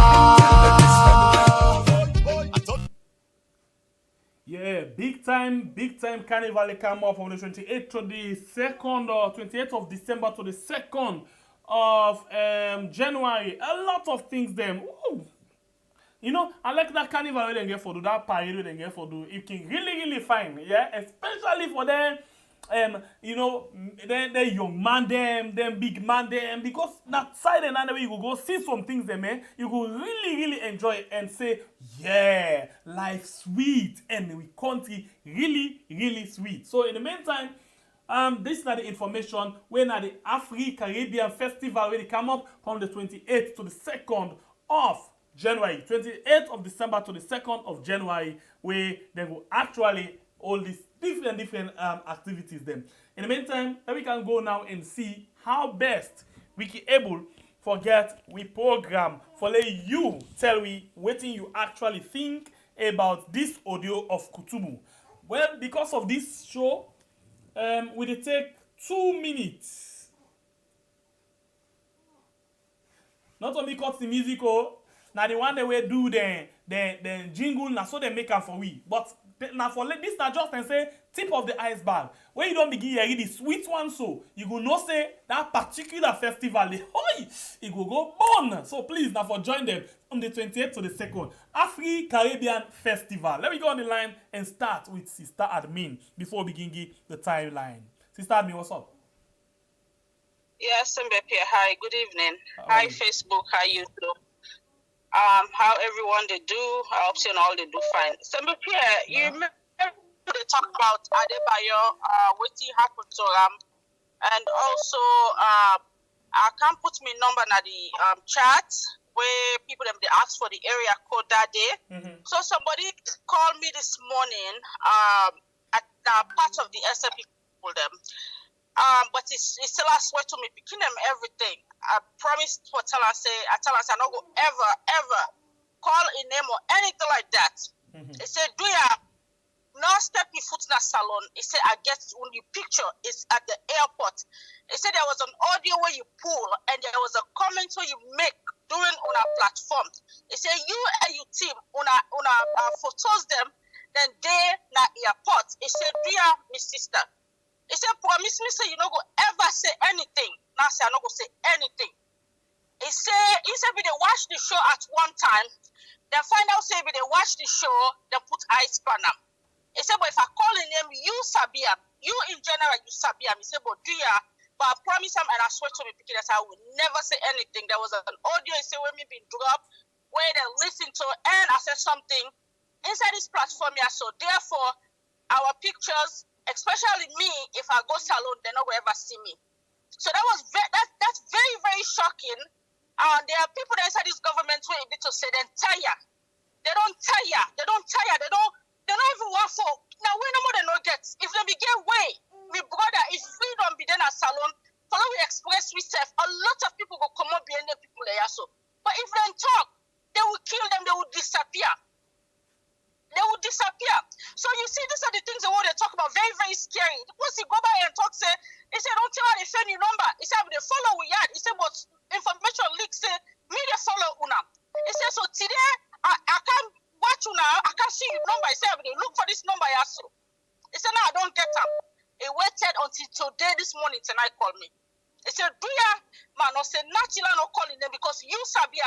[SPEAKER 6] Yeah, big time carnival come up from the 28th to the 2nd or 28th of December to the 2nd of January. A lot of things them. Ooh. You know, I like that carnival where they get for do, that parade where they get for do. It can really fine, yeah, especially for them. You know, the young man them big man them, because that side and another way you go see some things them, you go really enjoy it and say, yeah, life sweet and we country really sweet. So in the meantime, this is the information when at the Afro-Caribbean Festival where they come up from the 28th to the 2nd of January, 28th of December to the 2nd of January, where they will actually all these different activities then. In the meantime, we can go now and see how best we can able forget we program for let you tell we what you actually think about this audio of Kutubu. Well, because of this show, we will take 2 minutes. Not only cut the musical, now the one that we do the jingle, now so they make them for we. But now for this now just and say tip of the iceberg. When you don't begin to read the sweet one, so you go know say that particular festival, it go on. So please now for join them on the 28th to the 2nd Afro-Caribbean Festival. Let me go on the line and start with Sister Admin before we begin the timeline. Sister Admin, what's up?
[SPEAKER 12] Yes, Mbepe. Hi, good evening. Hi, Facebook. Hi, YouTube. How everyone they do. I hope you all they do fine. Mbepe, you remember they talk about Adebayo, what happened to and also I can't put my number in the chat where people them they ask for the area code that day. So somebody called me this morning at part of the SLP people them. But it's still a swear to me, picking them everything. I promised for I tell us I don't go ever call a name or anything like that. They said, do ya now step me foot in a salon? He said, I get when you picture it's at the airport. He said there was an audio where you pull and there was a comment where you make during on a platform. He said you and your team on a photos them, then they na airport. He said, dear my sister. He said, promise me say you don't go ever say anything. Now say I don't go say anything. He said we they watch the show at one time, then find out say we they watch the show, then put ice pan them. He said, but if I call in him, you Sabia, you in general, you Sabia. He said, but do ya? But I promise him and I swear to me, picking that I will never say anything. There was an audio, he said, when me been dropped, where they listen to, and I said something inside this platform here. So therefore, our pictures, especially me, if I go salon, they're not going to ever see me. So that was that's very shocking. There are people that inside this government who are able to say they tire. They don't tire. They don't even work for. Now we no more than no get. If they begin way, my brother, if freedom be then a salon, follow we express we self. A lot of people will come up behind the people there so. But if they talk, they will kill them. They will disappear. They will disappear. So you see, these are the things that they talk about. Very scary. Once you go back make say me they follow una. He said so today I can't watch una. I can't see your number. He said they look for this number also. He said no, I don't get them. He waited until today this morning tonight call me. He said, do ya man or say natural no calling them because you sabi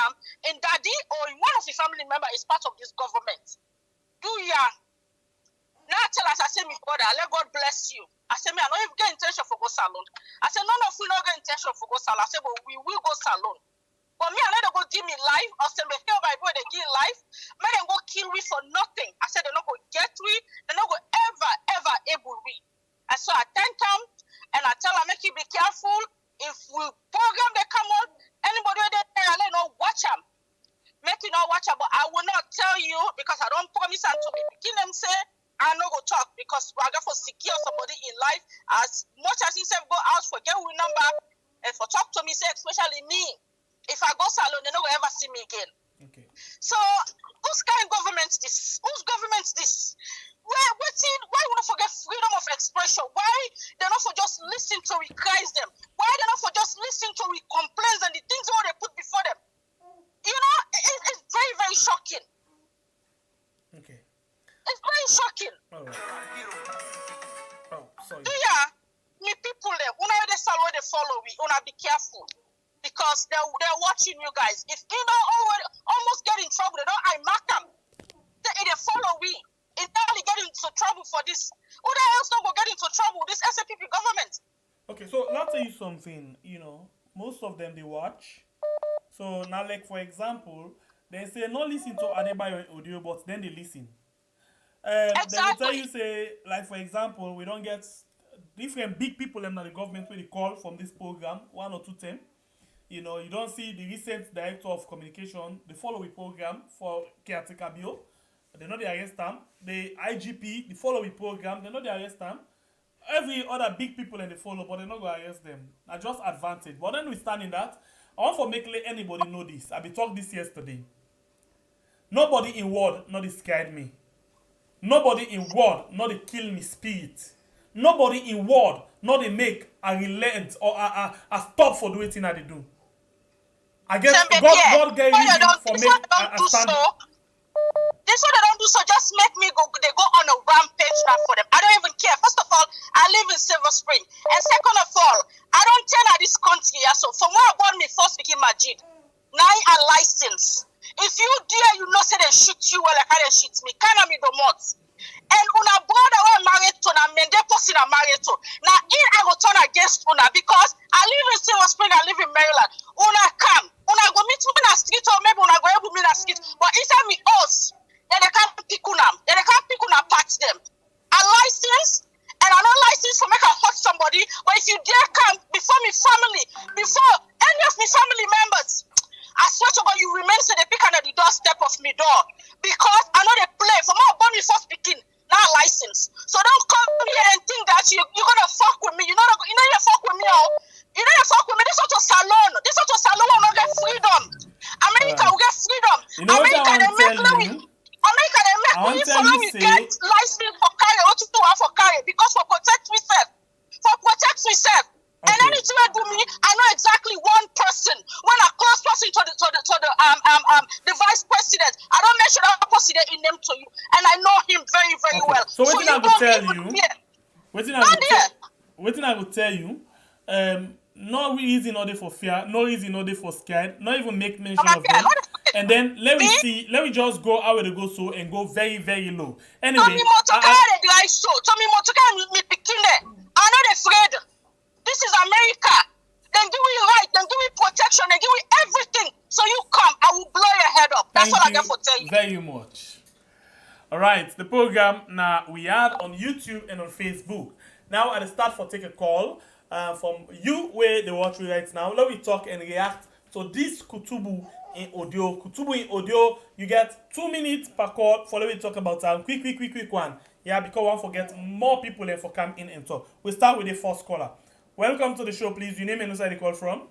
[SPEAKER 12] and daddy or one of the family member is part of this government. Do ya? Now tell us, I say, me brother, let God bless you. I say, me, I don't even get intention for go salon. I say, none of we not get intention for go salon. I say, but we will go salon. But me, I let them go give me life. I say, me feel by boy they give life. Me them go kill we for nothing. I said, they not go get we. They not go ever able we. And so I thank them and I tell them, make you be careful. If we program they come on, anybody there, I let not watch them. Make you not watch them, but I will not tell you because I don't promise them to be begin them say. I no go talk because we are going to secure somebody in life as much as he said go out for get we number and for talk to me say especially me. If I go salon, they no go ever see me again. Okay. So whose kind of government this? Whose government this? Why we not forget freedom of expression? Why they not for just listen to we cries them? Why they not for just listen to we complaints and the things what they put before them? You know, it's very, very shocking. Okay. It's very shocking.
[SPEAKER 6] Oh, sorry.
[SPEAKER 12] Yeah, me people there, una they follow we, una be careful. Because they're watching you guys. If you don't almost get in trouble, they don't I mark them. They follow we. It's only get into trouble for this. Who the else not go get into trouble with this SAPP government?
[SPEAKER 6] Okay, so let me tell you something, you know, most of them they watch. So now like for example, they say no listen to Adebayo audio, but then they listen. Exactly. They will tell you, say, like for example, we don't get different big people in the government when they call from this program, 1 or 2 10. You know, you don't see the recent director of communication, the following program for Fatima Bio. They know they arrest them. The IGP, the following program, they know they arrest them. Every other big people in the follow, but they're not going to arrest them. I just advantage. But then we stand in that. I want to make anybody know this. I been talked this yesterday. Nobody in world not scared me. Nobody in world not they kill me spirit. Nobody in world not they make a relent or a stop for doing thing that they do. I guess God gave reason for make a stand.
[SPEAKER 12] This what they don't do, so just make me go. They go on a rampage now for them. I don't even care. First of all, I live in Silver Spring, and second of all, I don't tell her this country. So from where I born me first became Majid. Now I license. If you dare, you know say they shoot you well, like how they shoot me. Can I be the mods? And una brother were married to na men they person are married to. Now in I go turn against una because I live in Silver Spring, I live in Maryland. Una come, una go meet me in a street or maybe una go able me in a street. But inside me us, then they can't pick una, then they can't pick una patch them. I license and I not license for make I hurt somebody. But if you dare come before me family, before any of me family members, I swear to God, you remain say they pick under the doorstep of me door because I know they play. For my born me first speaking, now license. So don't come here and think that you're gonna fuck with me. You know you fuck with me, oh. You know you fuck with me. This auto salon will not get freedom. America will get freedom.
[SPEAKER 6] You know
[SPEAKER 12] America they make we follow we get license for carry. What you do for carry because for protect myself. And anything I do me, I know exactly one person. When a close person to the vice president, I don't mention that person in name to you, and I know him very, very well.
[SPEAKER 6] So what I will tell you? What I will tell you? No reason order for fear, no reason order for scared, not even make mention of them. And then let me just go out with the go so and go very, very low. Anyway,
[SPEAKER 12] I'm not afraid. This is America. Then give me right, then give me protection, then give me everything. So you come, I will blow your head up. That's all I got for tell you.
[SPEAKER 6] Very much. All right, the program now we had on YouTube and on Facebook. Now at the start for take a call from you where they watch right now. Let me talk and react to this Kutubu in audio. Kutubu in audio, you get 2 minutes per call for let me talk about quick one. Yeah, because I won't forget more people there for come in and talk. We'll start with the first caller. Welcome to the show, please. Your name and where you call from?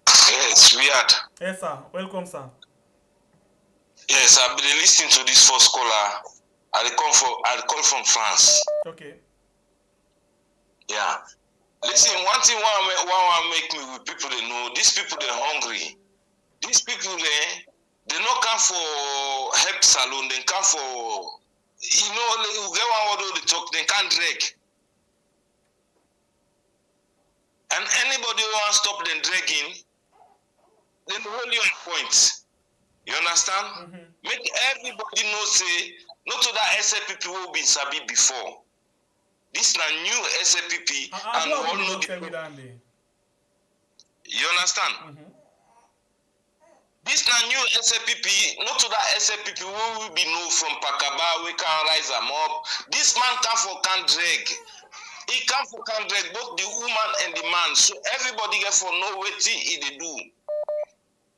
[SPEAKER 13] Yes, Riyadh.
[SPEAKER 6] Yes, sir. Welcome, sir.
[SPEAKER 13] Yes, I've been listening to this first caller. I call from France.
[SPEAKER 6] Okay.
[SPEAKER 13] Yeah. Listen, one thing one make me with people they know, these people they're hungry. These people they not come for help salon, they come for you get one word they talk, they can't drag. And anybody who wants to stop them dragging, then hold you on point. You understand? Mm-hmm. Make everybody know say not to that SLPP who been sabi before. This na new SLPP and we all know the. You understand? Mm-hmm. This na new SLPP, not to that SLPP who will be know from Pakaba, we can rise them up. This man come for can drag. He come for can drag both the woman and the man. So everybody get for know what he they do.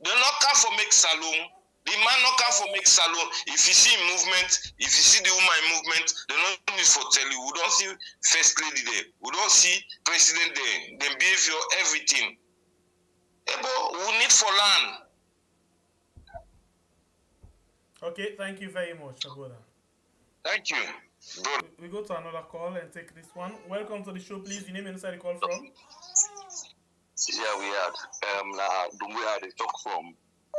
[SPEAKER 13] They not come for make salon. The man not come for make salon. If you see movement, if you see the woman movement, they don't need for tell you. We don't see first lady there. We don't see president there. Them behavior, everything. Ebo, we need for land.
[SPEAKER 6] Okay, thank you very much, Agoda.
[SPEAKER 13] Thank you. Bro.
[SPEAKER 6] We go to another call and take this one. Welcome to the show, please. Your name and inside the call from?
[SPEAKER 14] Yeah, we had. We had a talk from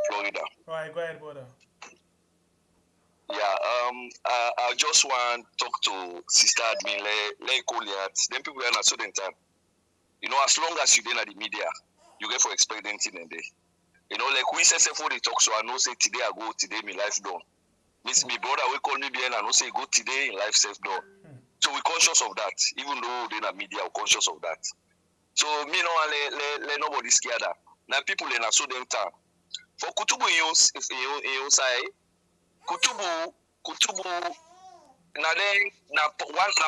[SPEAKER 14] Florida.
[SPEAKER 6] All right, go ahead, brother.
[SPEAKER 14] Yeah, I just want to talk to Sister Admin, then people are not so time. You know, as long as you're in the media, you get for expecting in day. You know, like we say for the talk, so I know say today I go, today my life done. Miss me brother, we call me and I know say go today in life safe done. So we're conscious of that, even though they're in the media, we're conscious of that. So me no let nobody scared that. Now people in a so them time. For Kutubu in side, Kutubu now then na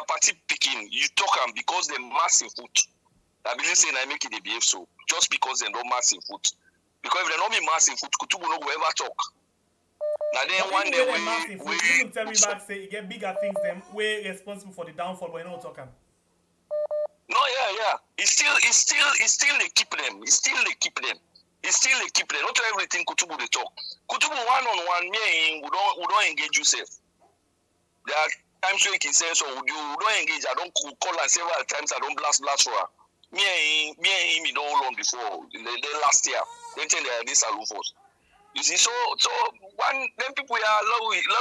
[SPEAKER 14] party picking, you talk them because they're massive foot. I believe saying I make it they behave so just because they're not massive foot. Because if they're not be massive foot, Kutubu no go ever talk. Now then one day
[SPEAKER 6] we tell me back say you get bigger things them way responsible for the downfall, but you don't talk them.
[SPEAKER 14] No, yeah. It's still they keep them. It's still they keep them. Not everything Kutubu they talk. Kutubu one-on-one, me we don't engage yourself. There are times where you can say so you don't engage. I don't call her several times. I don't blast for her. Me and him we don't long before. The last year, they tell they are this salon force. You see, so one then people are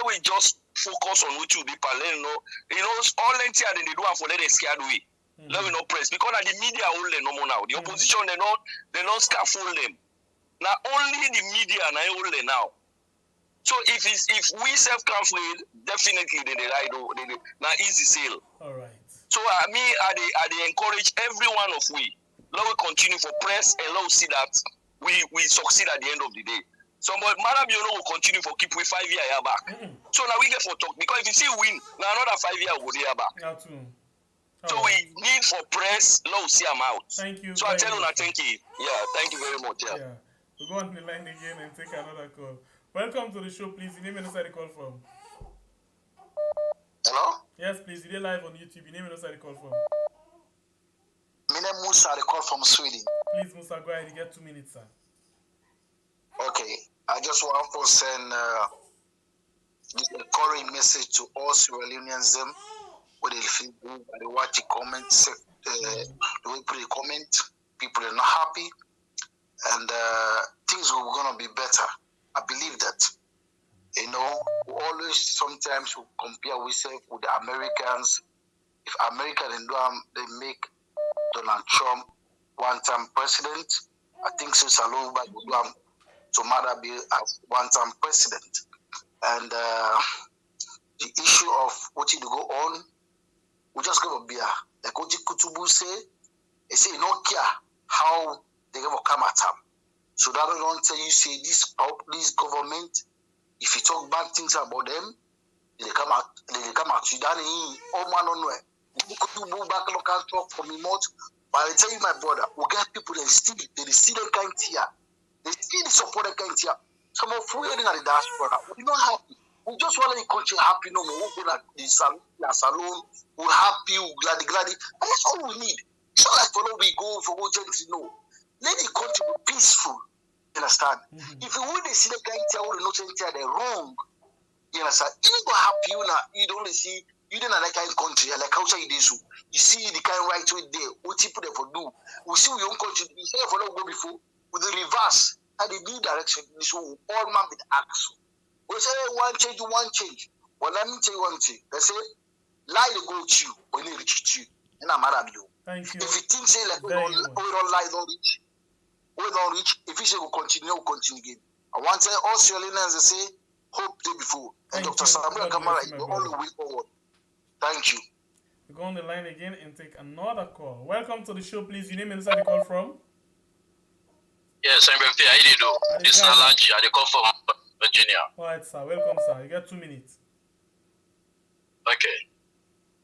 [SPEAKER 14] we just focus on what you be parallel. You know, all length here they do and for let they scared way. Let me not press because the media hold them no more now. The opposition they not scaffold them. Now only the media now hold them now. So if we self conflict, definitely they now easy sale.
[SPEAKER 6] All right.
[SPEAKER 14] So I encourage every one of we. Let we continue for press and let we see that we succeed at the end of the day. So but Manifesto will continue for keep with 5 years back. So now we get for talk because if you see win, now another 5 years will go there back.
[SPEAKER 6] Yeah, too.
[SPEAKER 14] So we need for press, let us see them out.
[SPEAKER 6] Thank you.
[SPEAKER 14] So I tell you, thank you. Yeah, thank you very much.
[SPEAKER 6] Yeah. We'll go on the line again and take another call. Welcome to the show, please. Your name and inside the call from.
[SPEAKER 15] Hello?
[SPEAKER 6] Yes, please. You're live on YouTube. Your name and inside the call from.
[SPEAKER 15] My name is Musa. I call from Sweden.
[SPEAKER 6] Please, Musa, go ahead. You get 2 minutes, sir.
[SPEAKER 15] Okay. I just want to send this encouraging message to all Sierra Leoneans where they watch the comments, the way put the comment, people are not happy, and things are going to be better. I believe that. You know, we always sometimes we compare ourselves with the Americans. If America they make Donald Trump one-time president, I think since Salomba would do Tomada be as one-time president. And the issue of what you go on, we just give a beer. Like what Kutubu say, they say you don't care how they ever come at them. So that don't tell you say this government, if you talk bad things about them, they come at you. That ain't all man on way. Kutubu back local talk for me much. But I tell you, my brother, we get people that still the kind here. They still support the kind here. Some of we are in the diaspora. We're not happy. We just want the country happy. No more. We go to the salon. We're happy. We're glad. And that's all we need. It's not like for we go for what you know. Let the country be peaceful. You understand? Mm-hmm. If you want to see the kind here, we not they're wrong. You understand? It ain't gonna happen. You don't see You don't like kind country, like culture you do. You see the kind right way there, what people there for do. We see your own country, you say for go before with the reverse, and the new direction. So all man with axe. We say one change. Well, let me tell you one thing. They say lie they go to you when they reach you. And I'm mad at you.
[SPEAKER 6] Thank you.
[SPEAKER 15] If you think say like we don't lie, don't reach. We don't reach. If you say we'll continue again. I want to say all Australians they say hope day before. And Dr. Samuel Kamara is the only way forward. Thank you.
[SPEAKER 6] We go on the line again and take another call. Welcome to the show, please. Your name and inside the call from?
[SPEAKER 16] Yes, I'm Bepi. How do you do? It's Alaji. I call from Virginia.
[SPEAKER 6] All right, sir. Welcome, sir. You got 2 minutes.
[SPEAKER 16] Okay.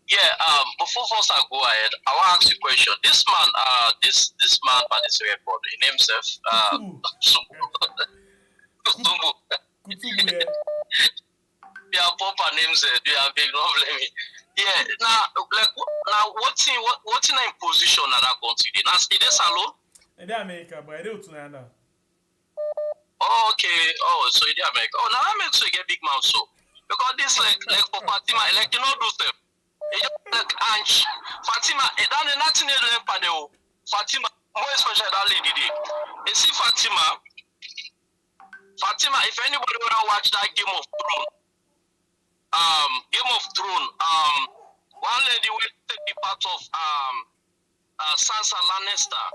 [SPEAKER 16] Yeah. Before first I go ahead, I want to ask you a question. This man, this man by this report, he named himself Kutubu.
[SPEAKER 6] Kutubu, yeah.
[SPEAKER 16] Yeah, proper names. Do you have big? Don't blame me. Yeah. Now, what's in a position at that country? Now, is this alone?
[SPEAKER 6] In America, but I do to
[SPEAKER 16] Oh, okay. Oh, so in America. Oh, now that makes you get big mouth so. Because this like for Fatima, like you know do stuff. Like Anch, Fatima, that is nothing like Padeo. Fatima, more especially that lady did. You see Fatima, if anybody wanna watch that Game of Thrones, one lady will take the part of Sansa Lannister.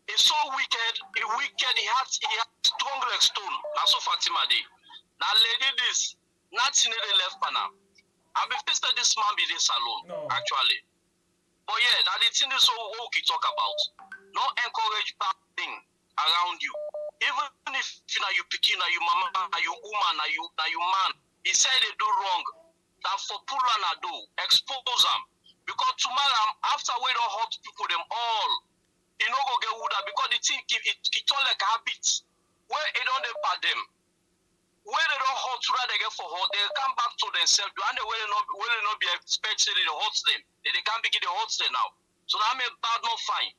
[SPEAKER 16] He's so wicked, he has strong like stone. That's so Fatima did. Now lady this, nothing in the left panel. I've been faced that this man be this alone, actually. But yeah, that the thing is so okay talk about. Not encourage bad thing around you. Even if you know you picking, you mama, you woman, you man, he said they do wrong. That for pull and do, expose them. Because tomorrow, after we don't hurt people them all, you know go get wood because the thing it all like habits. Where it don't bad them. Where they don't hurt they get for hurt, they come back to themselves. And they will not be expected it hurts them. They can't begin to hurt them now. So that means bad not fine.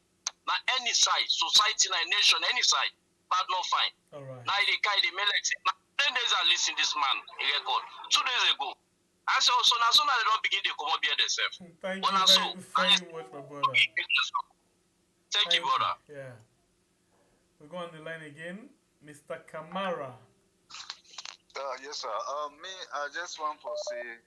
[SPEAKER 16] Now any side, society, nation, any side, bad not fine.
[SPEAKER 6] Alright.
[SPEAKER 16] Now they kind of make like 10 days I listen this man he record. 2 days ago. And so now they don't begin to come up here themselves.
[SPEAKER 6] Thank you very much, my brother.
[SPEAKER 16] Thank you, brother.
[SPEAKER 6] Yeah. We go on the line again. Mr. Kamara.
[SPEAKER 17] Yes, sir. I just want to say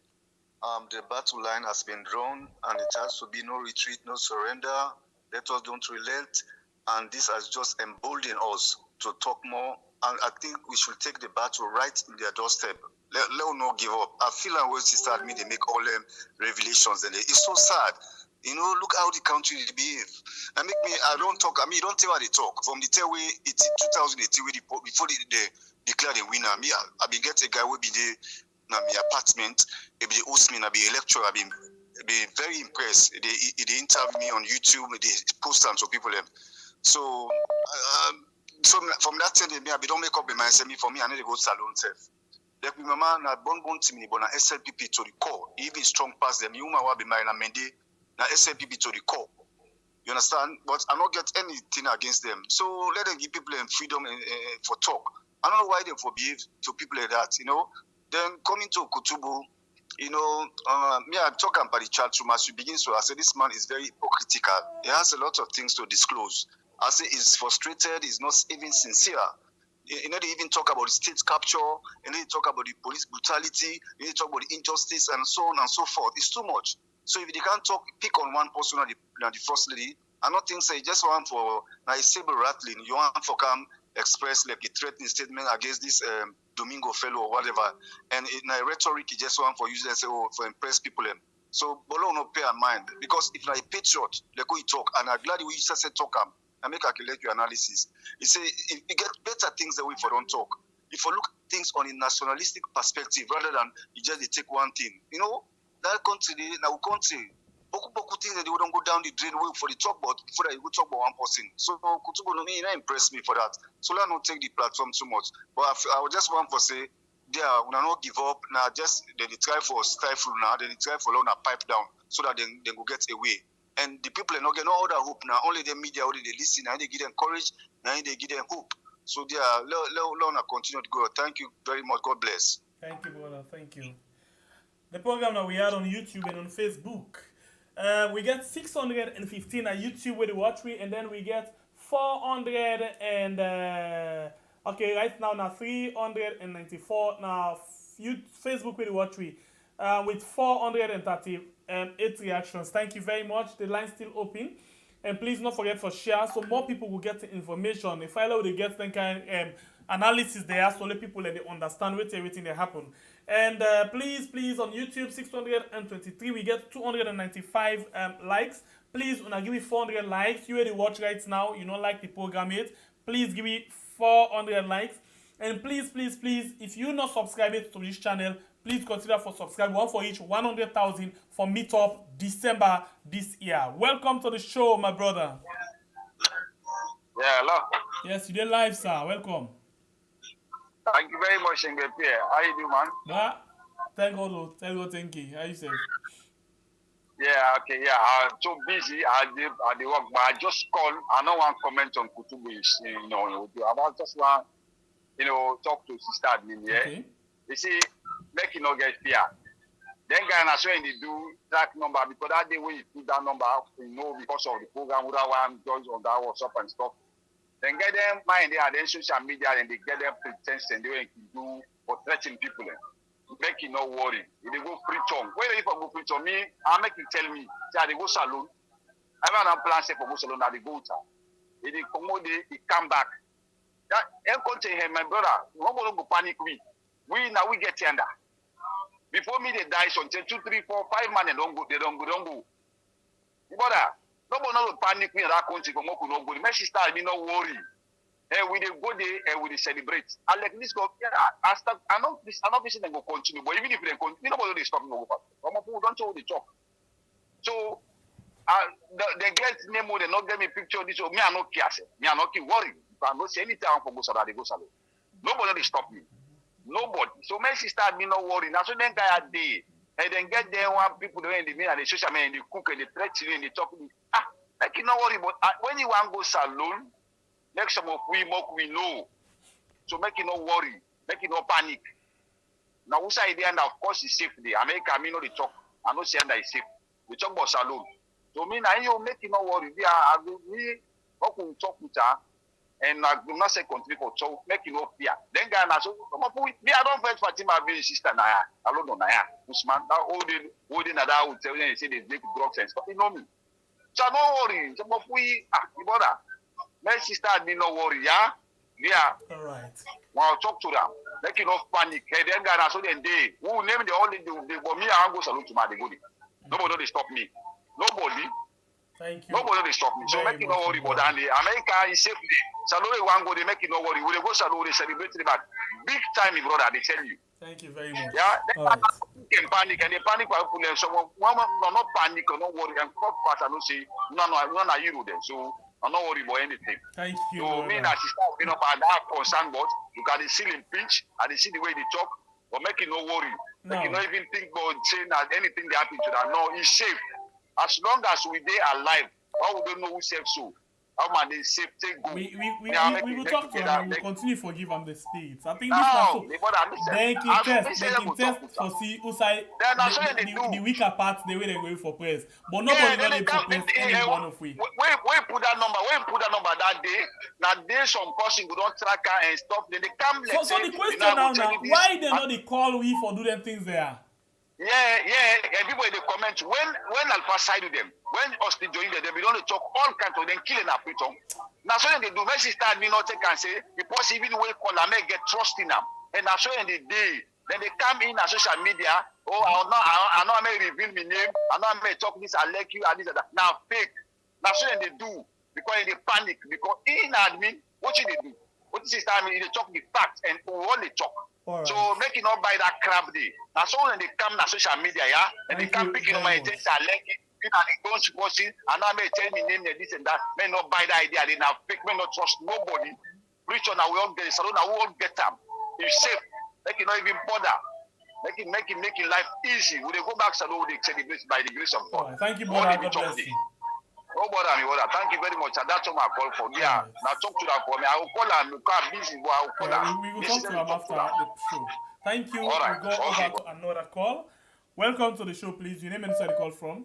[SPEAKER 17] the battle line has been drawn and it has to be no retreat, no surrender. Let us don't relent. And this has just emboldened us to talk more. And I think we should take the battle right in their doorstep. Let us not give up. I feel like when she started me, they make all them revelations. And it's so sad. You know, look how the country behave. I don't talk. You don't tell how they talk. From the tell way, it's 2018, before they declare the winner. I been get a guy who be there in my apartment. He be the host me, I be a lecturer. I be very impressed. They interview me on YouTube. They post on to people. So from that time, I don't make up in myself. For me, I need to go salon self. Like my man, I born to me, but I SLPP to the core. Even strong past them. You might be my Mende. Now SLPP to the core. You understand? But I don't get anything against them. So let them give people freedom for talk. I don't know why they forbid to people like that, you know. Then coming to Kutubu, you know, I'm talking about the chat room as we begin. So I say this man is very hypocritical. He has a lot of things to disclose. I say he's frustrated. He's not even sincere. You know, they even talk about the state capture, and they talk about the police brutality, they talk about the injustice, and so on and so forth. It's too much. So if they can't pick on one person, the first lady, I don't think say just one for a saber rattling. You want for come express like a threatening statement against this Domingo fellow or whatever, and in a rhetoric, you just want for use and say for impress people. So Bolo no pay in mind because if like a patriot, like we talk, and I'm glad we just say talk and make calculate your analysis. You say if you get better things that we for don't talk. If you look at things on a nationalistic perspective rather than you just take one thing, you know. That country, now country, boku things that they wouldn't go down the drain way for the talk about before that you go talk about one person. So Kutubu no me, impressed me for that. So let not take the platform too much. But I would just want to say, when I not give up, now just they try for stifle now, they try for long a pipe down so that they go get away. And the people are not getting no other hope now. Only the media, only they listen, and they give them courage, and they give them hope. So let continue to go. Thank you very much. God bless.
[SPEAKER 6] Thank you, brother. Thank you. The program that we had on YouTube and on Facebook. We get 615 at YouTube with the watch rate, and then we get 400 and okay, right now 394 now Facebook with the watch rate with 438 reactions. Thank you very much. The line's still open. And please don't forget for share so more people will get the information. If I will get some kind analysis there so let people let they understand with everything that happened. And please on YouTube 623 we get 295 likes. Please when I give me 400 likes, you already watch right now, you don't like the program yet. Please give me 400 likes. And please, if you're not subscribed to this channel, please consider for subscribe. One for each, 100,000 for Meetup December this year. Welcome to the show, my brother.
[SPEAKER 18] Yeah, hello.
[SPEAKER 6] Yes, you did live, sir. Welcome.
[SPEAKER 18] Thank you very much, Ngbe Pierre. How you doing, man?
[SPEAKER 6] Thank God, thank you. How you say?
[SPEAKER 18] Yeah, okay, yeah. I'm so busy. I did work, but I just called. I don't want to comment on Kutubu. You know, I just want, talk to Sister Admin, yeah? Okay. You see, make you not get fear. Then guy na so they do track number because that day when you put that number, because of the program, without one joins on that WhatsApp and stuff. Then get them mind there, then social media, and they get them pretense and they do for threatening people. Make you not worry. If they go preach on, when they go preach on me, I make you tell me, say they go salon. I have a plan say for go salon, they go to. If they come out, they come back. That country here, my brother, we don't go panic. We now we get under. Before me, they die. So 2, 3, 4, 5 man, they don't go. Brother, nobody no panic me in that country. Come on, no go. My sister, me no worry. And we dey go there and we dey celebrate. And like this go, yeah, I know this them go continue. But even if they continue, nobody dey stop me go back. Come on, people don't show the talk. So, they get name they not get me picture this. So me I not care. Me I not keep worrying. If I not say anything for go salon, they go salon. Nobody dey stop me. Nobody. So my sister me no worry. Now so then guy a day. And then get there one people doing the mean and the social media and the cook and the threatening and the talk. Like you not worry, but when you want go salon, make some of we know. So make you no worry, make you no panic. Now who's idea and of course it's safe there. America me know the talk. I know say that is safe. We talk about salon. So me now you make you no worry. We can talk with her. And I do not say continue for so make you no fear. Then guy na so me I don't fight Fatima Bio sister na ya. I don't know na ya. Usman that holding na that would tell you say they make drugs and stuff. You know me. So don't worry. So you brother. My sister me no worry, yeah? Yeah.
[SPEAKER 6] All right.
[SPEAKER 18] Well, talk to them. Make you no panic. Hey, then guy na so then they who name the only for me I go salute to my go. Nobody they stop me. Nobody.
[SPEAKER 6] Thank you.
[SPEAKER 18] Nobody they stop me. So make you no worry about that. America is safe. Salute one go, they make you no worry. We go salute, they celebrate the back. Big time, brother, they tell you.
[SPEAKER 6] Thank you very much.
[SPEAKER 18] Yeah, they
[SPEAKER 6] right.
[SPEAKER 18] can panic and they panic by people. So not panic or not worry and cut fast and don't say no, you then. So I'm not worried about anything.
[SPEAKER 6] Thank you.
[SPEAKER 18] So me and sister, I have concern, but you can see him pinch and they see the way they talk, but make you no worry. Make you not even think about saying that anything they happen to that. No, it's safe. As long as we they alive, how we don't know who safe so. How man they safe take go.
[SPEAKER 6] We will talk to him and we'll continue to forgive him the states. I think this was so. They can test for see who side the weaker part the way they're going for press. But nobody going to press any one of we.
[SPEAKER 18] Where put that number that day. Now there's some person who don't track her and stuff. Then they come.
[SPEAKER 6] So the question now, why they not they call we for do them things there?
[SPEAKER 18] Yeah, and people in the comments, when Alpha side with them, when Austin joined them, we don't talk all kinds of them killing our people. Now, so they do, Messi start me not take and say, because even when call them, get trust in them. And now, so in the day, then they come in on social media, I know I may reveal my name, I know I may talk this, I like you, and this and that. Now, fake. Now, so they do, because they panic, because in admin, what should they do? What is this time? They talk the facts and all they talk. Right. So make you not buy that crap day. Now so when they come on social media, yeah, and they come picking on my attention, I like it, and they don't support it, and now may tell me name this and that, may not buy that idea, they now fake, may not trust nobody. Preach on now we all get it, so now we all get them. It's safe. Make you not even bother. Make it life easy. When they go back, so they celebrate by the grace of God.
[SPEAKER 6] Right. Thank you, brother. God bless you.
[SPEAKER 18] No bother me, brother. Thank you very much. And that's all my call for. Yeah. Right. Now talk to that for me. I will call her. I'm busy, but I will call her.
[SPEAKER 6] We will talk to him after the show. Thank you. All right. We go over to another call. Welcome to the show, please. Your name and where you call from?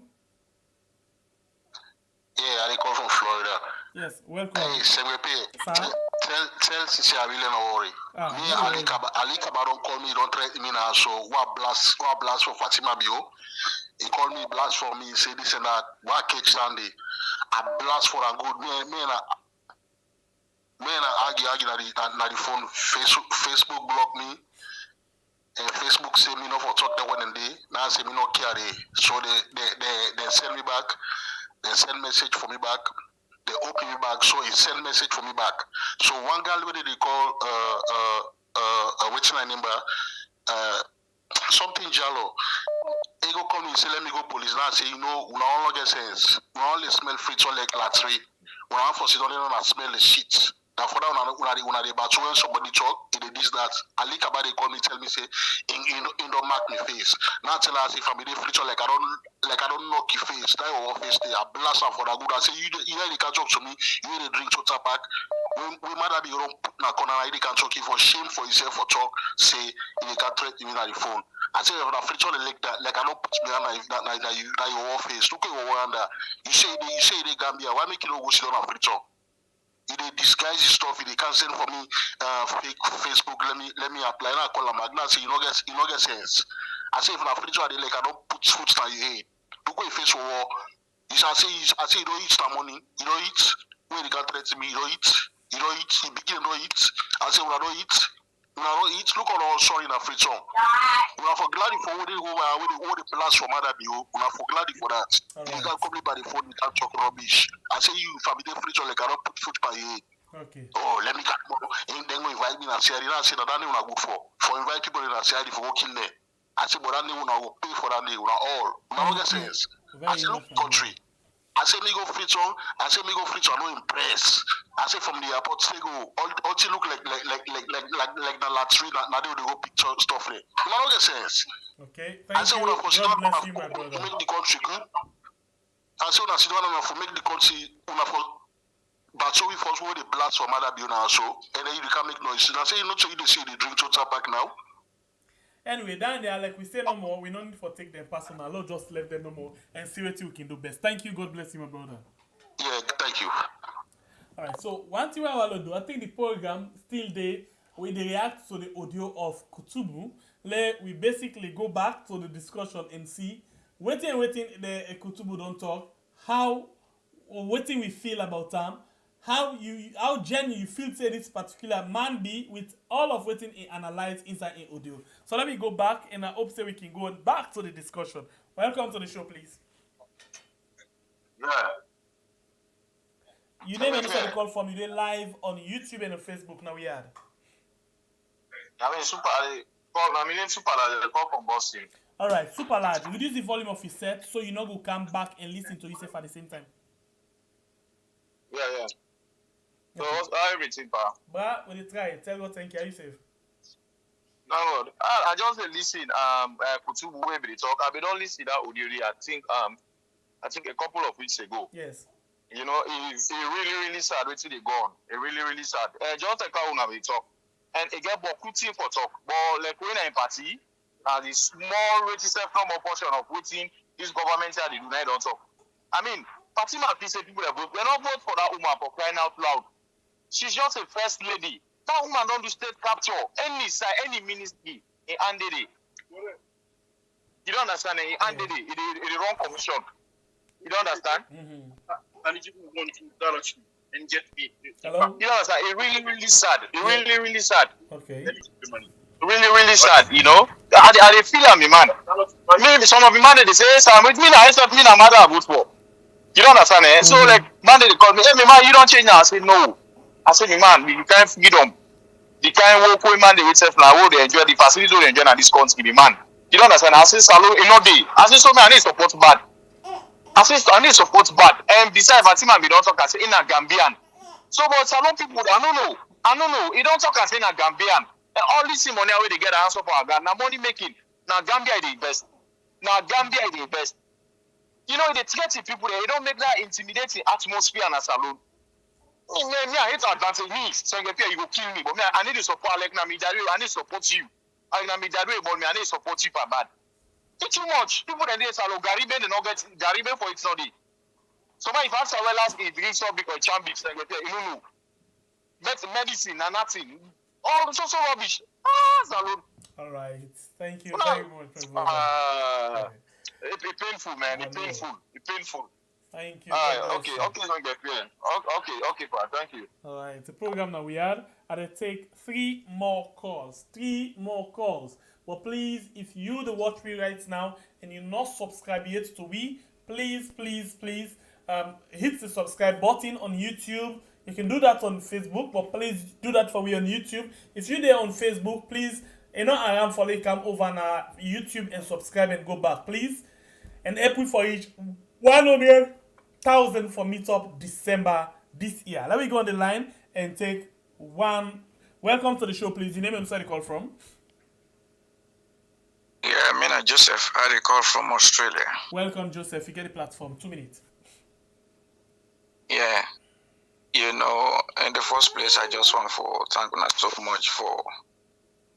[SPEAKER 15] Yeah, I call from Florida.
[SPEAKER 6] Yes, welcome.
[SPEAKER 15] Hey, tell Sisi I really no worry. Me, Ali Kaba don't call me, don't threaten me now. So what blast for Fatima Bio? He called me, blast for me, say this and that. What catch Sunday? I blast for a good me and I argue na the phone. Facebook block me. And Facebook say me no for talk that one day. Now say me no carry. So they send me back. They send message for me back. They open me back. So he send message for me back. So one girl what they call what's my number? Something Jalo. He go call me and say let me go police. Now I say we no get sense. We only smell free to like latry. We don't for sit down and smell the shit. Now for that when they batch when somebody talk, it is that Ali Kaba they call me tell me say in don't mark me face. Now tell us if I'm in the future like I don't knock your face. That your face there, I blast her for that good. I say you really can't talk to me, you really drink total pack. We might be wrong na corner I can't talk you for shame for yourself for talk, say you can't threat me on the phone. I say if I future like that, like I don't put me on that your face. Look at your wonder. You say the Gambia, why make you no go sit on a future? They disguise his stuff. They can't send for me fake Facebook. Let me apply. And I call a magna. Say you no get sense. I say if na free they like I don't put food on your head. Look what you face for war. I say you don't eat some money. You don't eat. When they can't threaten me, you don't eat. You don't eat. You begin to eat. I say when I don't eat. When I don't eat, look on all sorry in a free song. When I for glad for what they the blast from other bio. When I for glad for that. You can't come by the phone. You can't talk rubbish. I say you family free song like I don't put food by your head.
[SPEAKER 6] Okay.
[SPEAKER 15] Oh, let me get more. And then we invite me and say, I say that I don't go for invite people in a side for working there. I say, but I don't will pay for that day. We all. Now get sense. I say look country. I say me go free song. I say me go free song. No impress. I say from the airport, say go. All look like the latry. Now they go picture stuff there. Now get sense.
[SPEAKER 6] Okay. Thank you. God bless you, my brother.
[SPEAKER 15] Make the country good. I say una sit down for make the country una for. But so we first want the blast from other building also, and then you can't make noise. I say you not so you see they drink total pack now.
[SPEAKER 6] Anyway, down there, like we say no more, we don't need to take them personal. Lord just left them no more and see what we can do best. Thank you. God bless you, my brother.
[SPEAKER 15] Yeah, thank you.
[SPEAKER 6] All right. So one thing I want to do, I think the program still there. We react to the audio of Kutubu. We basically go back to the discussion and see waiting the Kutubu don't talk. How or what we feel about them. How genuine you feel say this particular man be with all of what he analyzed inside in audio. So let me go back and I hope say we can go back to the discussion. Welcome to the show, please.
[SPEAKER 15] Yeah.
[SPEAKER 6] You name and the call from you. They live on YouTube and on Facebook now we are.
[SPEAKER 15] I mean super call from Boston.
[SPEAKER 6] Alright, super large. Reduce the volume of your set so you know go come back and listen to yourself at the same time.
[SPEAKER 15] Yeah. So everything, pa.
[SPEAKER 6] But when you try, tell God thank you. Are you safe?
[SPEAKER 15] No, I just listen. Kutubu way they talk. I don't listen that audio. I think a couple of weeks ago.
[SPEAKER 6] Yes.
[SPEAKER 15] You know, it's really sad. Wait till they gone. It really sad. Just like how we talk, and it get Bokuti for talk. But like when I'm party, the small rated normal portion of waiting this government here they do not talk. I mean, Fatima Bio say people that vote. We don't vote for that woman for crying out loud. She's just a first lady. That woman don't do state capture. Any side, any ministry, he handed it. You don't understand? He handed it. It wrong commission. You don't understand? And if you want to direction and get me.
[SPEAKER 6] Hello?
[SPEAKER 15] You know what I'm saying? It's really sad. It's really sad.
[SPEAKER 6] Okay.
[SPEAKER 15] Really sad, you know? I feel me, man. Maybe some of the man they say, Sam, with me, I thought me, no matter I vote for. You don't understand, eh? So, like, man, they call me, hey, man, you don't change now. I say, no. I say, man, you can't freedom. The kind of work man, they itself now, they enjoy the facilities, they enjoy this country, man. You don't understand? I say, Salo, you know, I say, so, man, I need support bad. I say, I need support bad. And besides, Fatima Bio don't talk, I say, in a Gambian. So, but Salon people, I don't know. You don't talk, I say, in a Gambian. And all this money where they get an answer for our God. Now, money making. Now, Gambia is the best. You know, they threaten people there. They don't make that intimidating atmosphere in a salon. Me, I hate advantage me. So you go kill me. But me, I need to support like I need to support you. I need to support you for bad.
[SPEAKER 18] It's too much. People in this are Garibe, they not get Garibe for it's not it. So if answer well as it brings up because champions, like no. Medicine and nothing. All so rubbish. Salute.
[SPEAKER 6] All right. Thank you very much.
[SPEAKER 18] It's painful, man. It's painful. It's painful.
[SPEAKER 6] Thank you.
[SPEAKER 18] Okay, don't get clear. Okay, thank you.
[SPEAKER 6] All right. The program that we had, I'll take 3 more calls. 3 more calls. But please, if you the watch me right now and you're not subscribed yet to we, please, hit the subscribe button on YouTube. You can do that on Facebook, but please do that for me on YouTube. If you're there on Facebook, please, I am for come over on YouTube and subscribe and go back, please. And April for each 100,000 for Meetup December this year. Let me go on the line and take one. Welcome to the show, please. Your name and where you call from?
[SPEAKER 19] Yeah, Mina Joseph. I call from Australia.
[SPEAKER 6] Welcome, Joseph. You get the platform. 2 minutes.
[SPEAKER 19] Yeah. In the first place, I just want to thank you so much for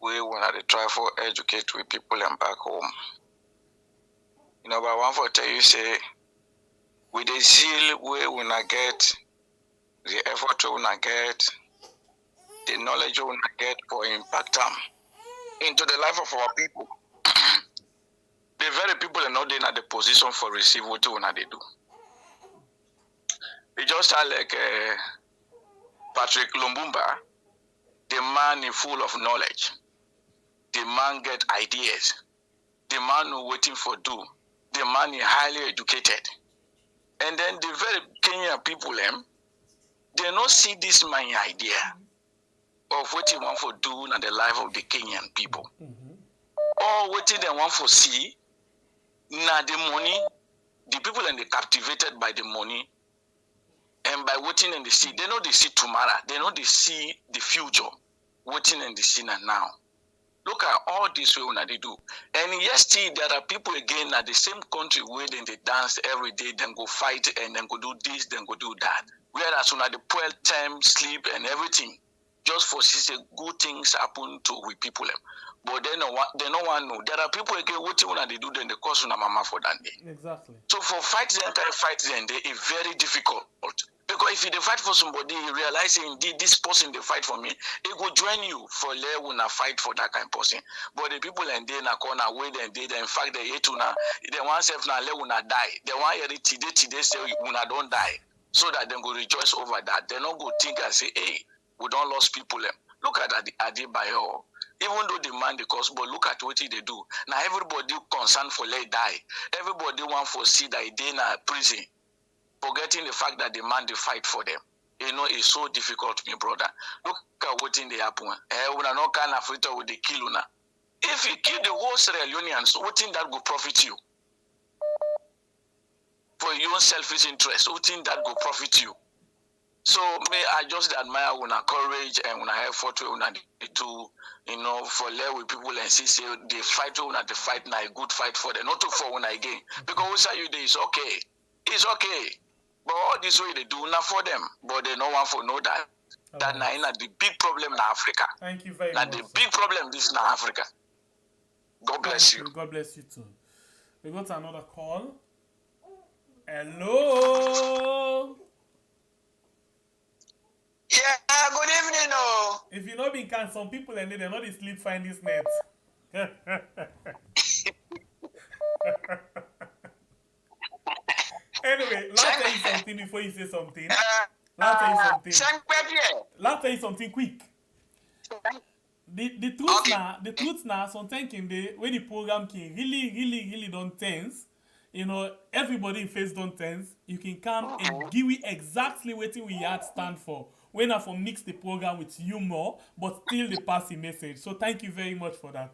[SPEAKER 19] we when I try for educate with people and back home. But I want to tell you, say, with the zeal we will not get, the effort we will not get, the knowledge we will not get for impact them into the life of our people. The very people are not in the position for receive what they do. It just like Patrick Lumumba, the man is full of knowledge. The man get ideas. The man who waiting for do. The man is highly educated. And then the very Kenyan people, they don't see this man idea of what he want to do in the life of the Kenyan people. Or what they want to see, now the money, the people and they captivated by the money, and by waiting in the sea, they know they see tomorrow. They know they see the future. Waiting in the sea now. Look at all this way when they do. And yes, still there are people again at the same country where they dance every day, then go fight and then go do this, then go do that. Whereas when the poor time, sleep and everything, just for see good things happen to we people. But they don't want to know. There are people again waiting when they do, then they cause una mama for that day.
[SPEAKER 6] Exactly.
[SPEAKER 19] So for fight them, they is very difficult. Because if you fight for somebody, realizing indeed this person they fight for me, it will join you for let una fight for that kind of person. But the people and they na corner where they did, in fact they hate una, they want self na let una die. They want hear it today say una don't die, so that they go rejoice over that. They not go think and say, hey, we don't lost people. Look at Adi Bio. Even though the man they cause, but look at what they do. Now everybody concerned for let die. Everybody want for see that they in a prison. Forgetting the fact that the man they fight for them. It's so difficult, my brother. Look at what in the happen. Una no kind of fight with the kill una. If you kill the whole Sierra Leoneans, what in that will profit you? For your own selfish interest, what in that will profit you? So I just admire una courage and una effort una to for lay with people and see they fight una the fight na a good fight for them, not to for una again. Because we say you there is okay. It's okay. But all this way they do not for them, but they no one for know that. That na the big problem in Africa.
[SPEAKER 6] Thank you very much.
[SPEAKER 19] The big problem is in Africa. God bless you.
[SPEAKER 6] God bless you too. We got another call. Hello.
[SPEAKER 19] Yeah, good evening.
[SPEAKER 6] If you know me, can some people and they not sleep find this net. Anyway, let's tell you something before you say something. Let's tell you something quick. The truth now, sometimes when the program can really don't tense, everybody in face don't tense, you can come and give me exactly what we had stand for. When I for mix the program with humor, but still the passing message. So thank you very much for that.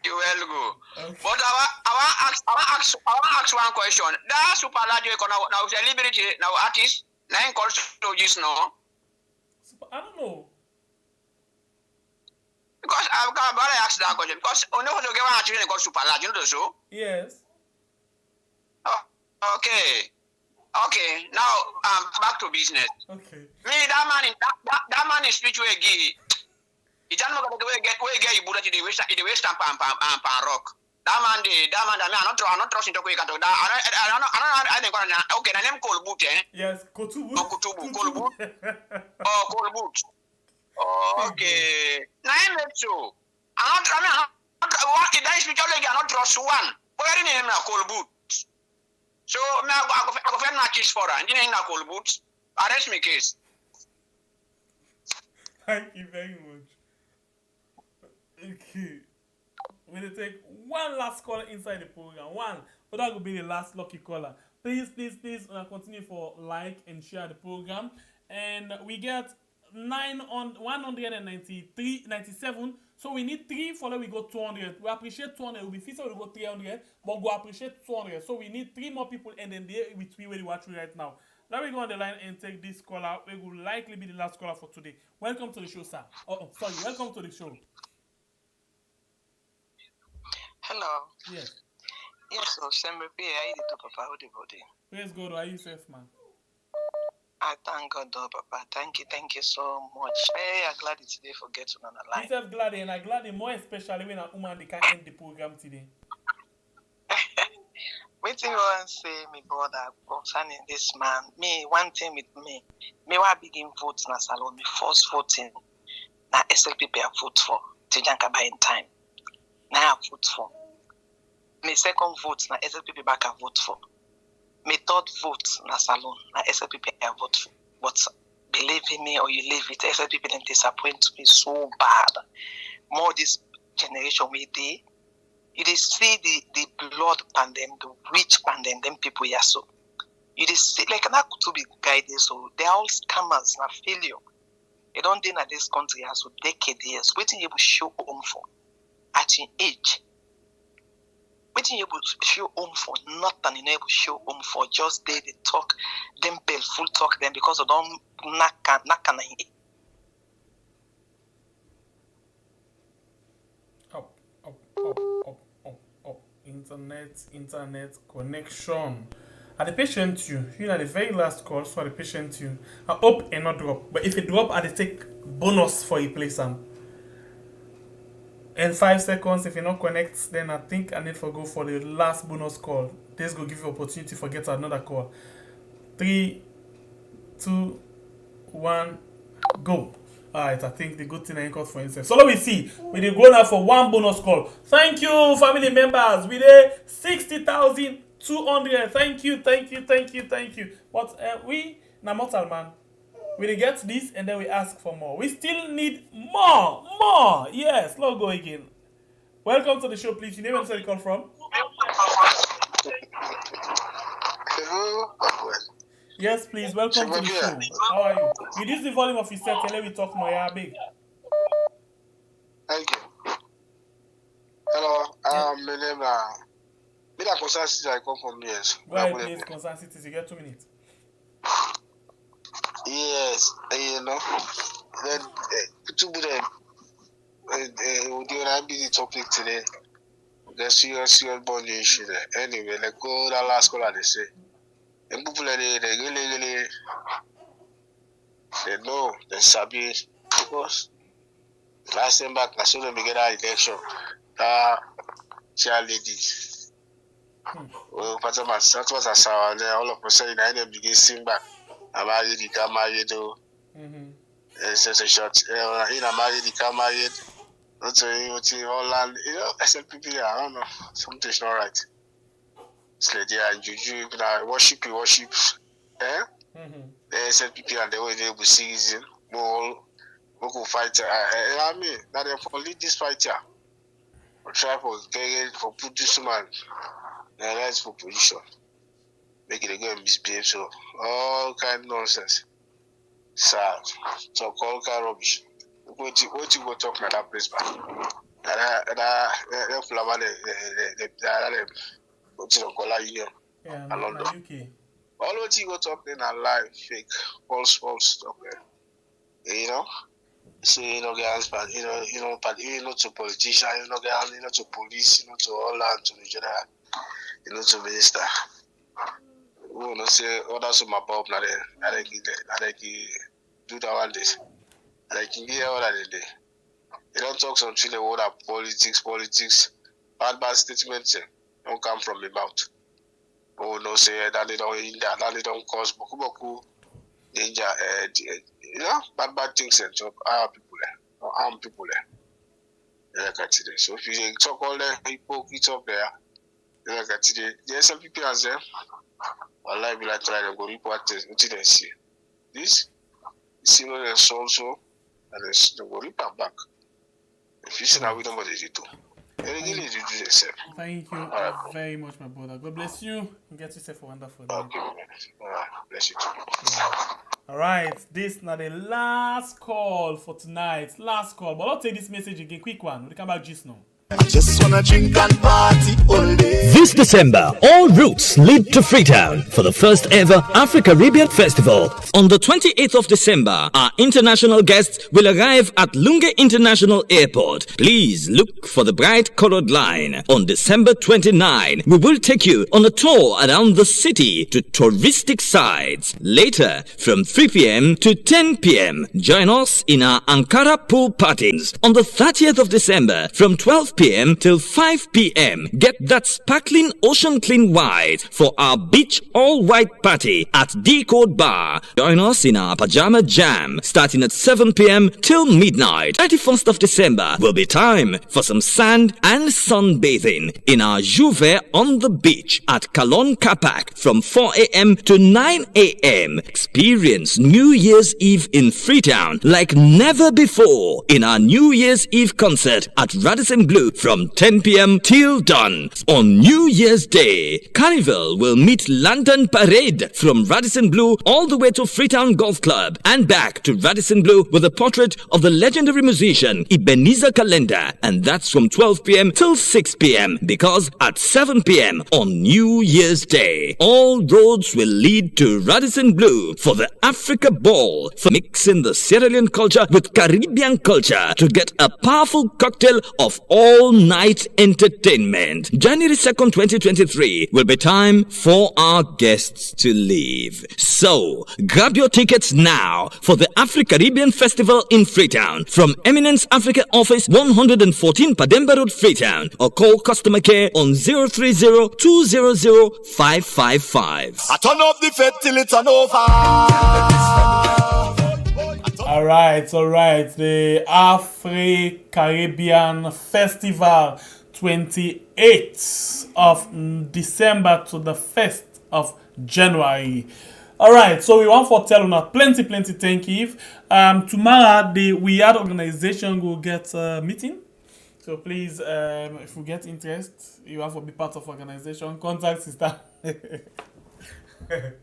[SPEAKER 19] You will go. Okay. But I want ask one question. That super radio now celebrity now artist nine calls to use no.
[SPEAKER 6] I don't know.
[SPEAKER 19] Because I'm gonna ask that question because only want to get one artist called super large, you know so?
[SPEAKER 6] Yes.
[SPEAKER 19] Oh, okay. Okay, now back to business.
[SPEAKER 6] Okay.
[SPEAKER 19] Me that man in speech we give.
[SPEAKER 20] It don't go the way get you bullet the waste and pan rock. That man, I not trusting to go to that. I think okay, I name cold boot, eh?
[SPEAKER 6] Yes, Kutubu.
[SPEAKER 20] Oh, Kutubu, cold boot. Oh, cold boot. Oh, okay. Now I met you. I'm not what that is because I not trust one. But I didn't have cold boot. So now I go find matches for her. Didn't have cold boots. Arrest me case.
[SPEAKER 6] Thank you very much. Okay. We're going to take one last caller inside the program. One. But that will be the last lucky caller. Please, continue for like and share the program. And we get 197. So we need 3 follow we go 200. We appreciate 200. We'll be fit we go 300. But we appreciate 200. So we need 3 more people and then they with me where you watch right now. Let me go on the line and take this caller. We will likely be the last caller for today. Welcome to the show, sir. Welcome to the show.
[SPEAKER 21] Hello.
[SPEAKER 6] Yes.
[SPEAKER 21] Yes, so send me pay. I need to Papa. How the body?
[SPEAKER 6] Praise God. Are you safe, man?
[SPEAKER 21] I thank God, Papa. Thank you so much. Hey, I'm glad it's today for getting on the line.
[SPEAKER 6] I'm glad, and I'm glad more especially when a woman they can end the program today.
[SPEAKER 21] What you want to say, my brother, concerning this man? Me, one thing with me wa begin vote na salon. Me first voting na SLPP I vote for. Tijanka by in time. Now I vote for. My second vote na SLPP back I vote for. My third vote na salon na SLPP I vote for. But believe in me or you leave it, SLPP then disappoint me so bad. More this generation we dey. You dey see the blood pandem, the witch pandem, them people here so. You dey see like na Kutubu guided so they are all scammers na failure. They don't dey na this country as so decade years. Waiting you show home for at your age. Waiting you show home for nothing you able show home for just they talk them bell full talk them because of don't knock
[SPEAKER 6] internet connection. At the patient you know the very last call, so at the patient you I hope and not drop. But if it drop I take bonus for you place in 5 seconds. If you not connect, then I think I need to go for the last bonus call. This will give you opportunity to get another call. 3, 2, 1, go. Alright, I think the good thing I got for himself. So let me see. We did go now for one bonus call. Thank you, family members. We did 60,200. Thank you. But we na mortal man. We get this and then we ask for more. We still need more. Yes, let's go again. Welcome to the show, please. You name and where you call from?
[SPEAKER 15] Hello.
[SPEAKER 6] Yes, please. Welcome to the show. How are you? Reduce the volume of your set and let me talk more. Yeah, big.
[SPEAKER 15] Thank you. Hello. My name is Concern City. I come from yes.
[SPEAKER 6] Go ahead, please. Concern City. You get 2 minutes.
[SPEAKER 15] Yes, you know. Then Kutubu we will be the topic today. The serious bond issue there. Anyway, let's go that last call they say. And people they really they know they sabi because last time back I saw them get our election. That child lady. Well, Fatima was a sour and all of a sudden I didn't begin sing back. I married the car married though. It's just a short. In I married the car married. Not saying all land. You know, I said people I don't know. Something's not right. It's like yeah, juju worship. Eh? They said people and the way they will season more local fighter. I mean, now they for lead this fighter. Or try for get for put this man. That's for position. Make it a go and misbehave, so all kind of nonsense. Sad. Talk all kind of rubbish. What you go talk about that place, man?
[SPEAKER 6] Yeah,
[SPEAKER 15] London.
[SPEAKER 6] UK.
[SPEAKER 15] All what you go talk in a live, fake, false stuff. You know? So you know, guys, but you know, to politicians, you know, to police, to all that, to the general, to minister. We will not say others of my Bob, not they do that one this. I can get all that day. They don't talk something the word of politics. Bad statements don't come from the mouth. Oh no, say that they don't hinder, that they don't cause boku danger. Bad things and job our people there, harm people there. Like I today. So if you talk all the hypocrites up there, like I today, there's some people out there. Allah will try to go report this until they see this. See what there's also, and they go report back. If you see now, we don't want to do.
[SPEAKER 6] Thank you very much, my brother. God bless you. Get yourself a wonderful day.
[SPEAKER 15] Okay, bless you too.
[SPEAKER 6] Yeah. All right, this is now the last call for tonight. Last call, but I'll take this message again. Quick one. We'll come back just now.
[SPEAKER 9] Just wanna drink and party all day.
[SPEAKER 11] This December, all routes lead to Freetown for the first ever Afro-Caribbean Festival. On the 28th of December, our international guests will arrive at Lunga International Airport. Please look for the bright colored line. On December 29, we will take you on a tour around the city to touristic sites. Later, from 3 p.m. to 10 p.m., join us in our Ankara pool parties. On the 30th of December, from 12 p.m. till 5 p.m. Get that sparkling ocean clean white for our beach all-white party at Decode Bar. Join us in our pajama jam starting at 7 p.m. till midnight. 31st of December will be time for some sand and sunbathing in our Juve on the beach at Kalon Kapak from 4 a.m. to 9 a.m. Experience New Year's Eve in Freetown like never before in our New Year's Eve concert at Radisson Blu from 10 p.m. till dawn. On New Year's Day, Carnival will meet Lantern Parade from Radisson Blu all the way to Freetown Golf Club and back to Radisson Blu with a portrait of the legendary musician Ebenezer Calendar, and that's from 12 p.m. till 6 p.m. because at 7 p.m. on New Year's Day, all roads will lead to Radisson Blu for the Africa Ball, for mixing the Sierra Leone culture with Caribbean culture to get a powerful cocktail of all-night entertainment. January 2nd, 2023 will be time for our guests to leave. So, grab your tickets now for the Afro-Caribbean Festival in Freetown from Eminence Africa Office 114 Pademba Road, Freetown, or call customer care on 030-200-555.
[SPEAKER 9] I turn up the fed till it's an over.
[SPEAKER 6] All right. The Afro-Caribbean Festival, 28th of December to the 1st of January. All right, so we want for telling us plenty thank you. Tomorrow, the We Are organization will get a meeting. So please, if you get interest, you have to be part of organization. Contact sister. I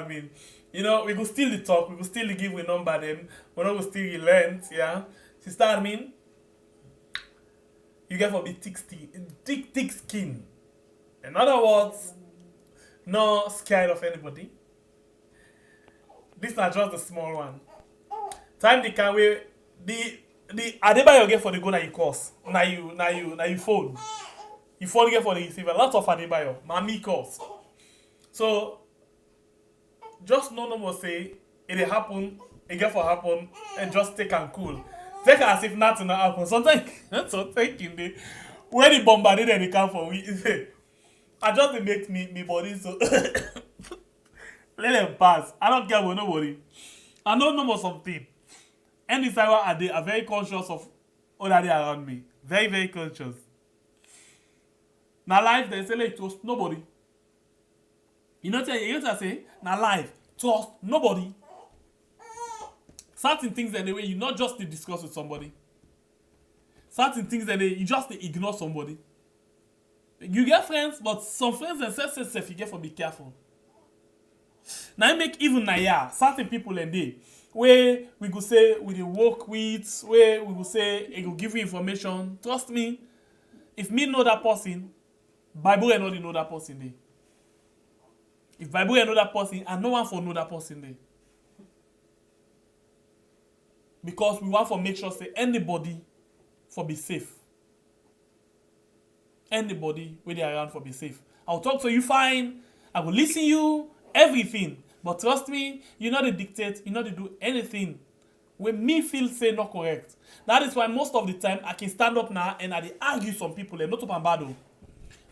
[SPEAKER 6] mean. You know, we could still talk, we could still give a number them, but we still learn, yeah. Sister, I mean, you get for be thick skin. In other words, no scared of anybody. This is not just the small one. Time they can wear the Adebayo get for the go na you course. Now you phone. You phone get for the receiver. Lots of Adebayo. Mami course. So just no more say it happen, it get for happen, and just take and cool. Take it as if nothing happen. Sometimes thinking the when the bombarded and they come for we I just make me body so let them pass. I don't care about nobody. I know no more something. And this are they are very conscious of all that they around me. Very, very conscious. Now life they say like trust nobody. You know what I say? Now life, trust nobody. Certain things anyway, you not just to discuss with somebody. Certain things anyway, you just ignore somebody. You get friends, but some friends and self you get to be careful. Now I make even certain people and they where we could say we dey work with, where we could say it will give you information. Trust me, if me know that person, Bible and not know that person there. If Bible and know that person, and no one for know that person there. Because we want to make sure say anybody for be safe. Anybody where they are around for be safe. I'll talk to you fine. I will listen to you, everything. But trust me, you know to dictate, you know to do anything when me feel say not correct. That is why most of the time I can stand up now and I argue some people and not up and bad.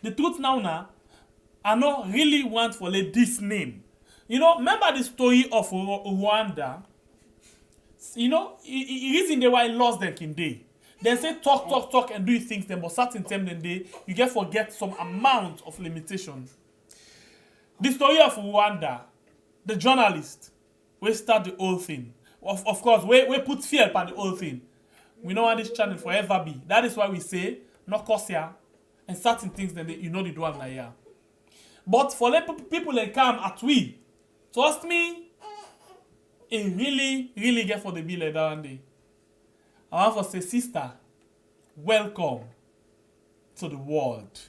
[SPEAKER 6] The truth now, I not really want for this name. You know, remember the story of Rwanda? You know, it is in the way lost them in day. They say talk and do things them, but certain time then you get forget some amount of limitation. The story of Rwanda, the journalist, we start the whole thing. Of course, we put fear upon the whole thing. We know how this channel forever be. That is why we say, no cause here, and certain things then you know the do like here. But for let people that come at we, trust me, it really get for the bill like that one day. I want to say, sister, welcome to the world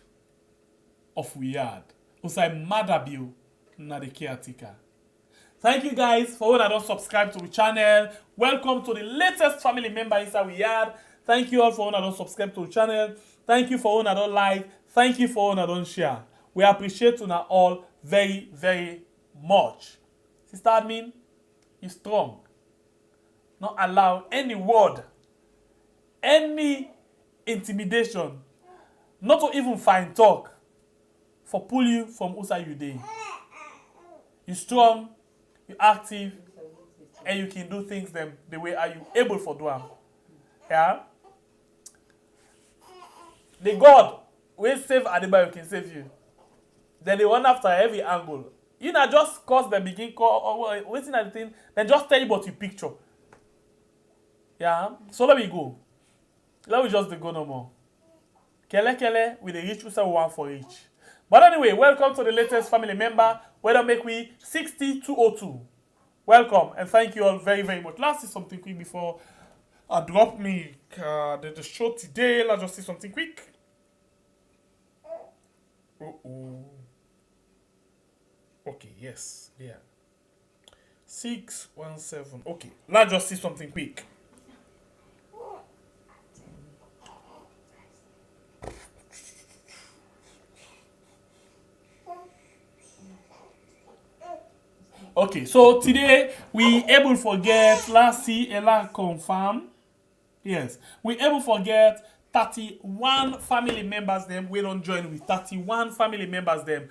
[SPEAKER 6] of Weird. Usai Fatima Bio, na the caretaker. Thank you guys for all that don't subscribe to the channel. Welcome to the latest family member inside Weird. Thank you all for all that don't subscribe to the channel. Thank you for all that don't like. Thank you for all that don't share. We appreciate you now all very, very much. Sister Admin, you strong. Not allow any word, any intimidation, not to even find talk, for pull you from outside you day. You strong, you active, and you can do things them the way are you able for do them. Yeah? The God will save Fatima can save you. Then they run after every angle. You know, just cause them begin call or waiting at the thing, then just tell you what you picture. Yeah? So let me go. Let me just go no more. Kele, with the rich user one for each. But anyway, welcome to the latest family member. Whether make we 6202. Welcome and thank you all very, very much. Let's see something quick before I drop me the show today. Let's just see something quick. Okay, yes, yeah. 617. Okay, let's just see something quick. Okay, so today we able forget, let's see, Ella confirm. Yes, we able forget 31 family members them. We don't join with 31 family members them.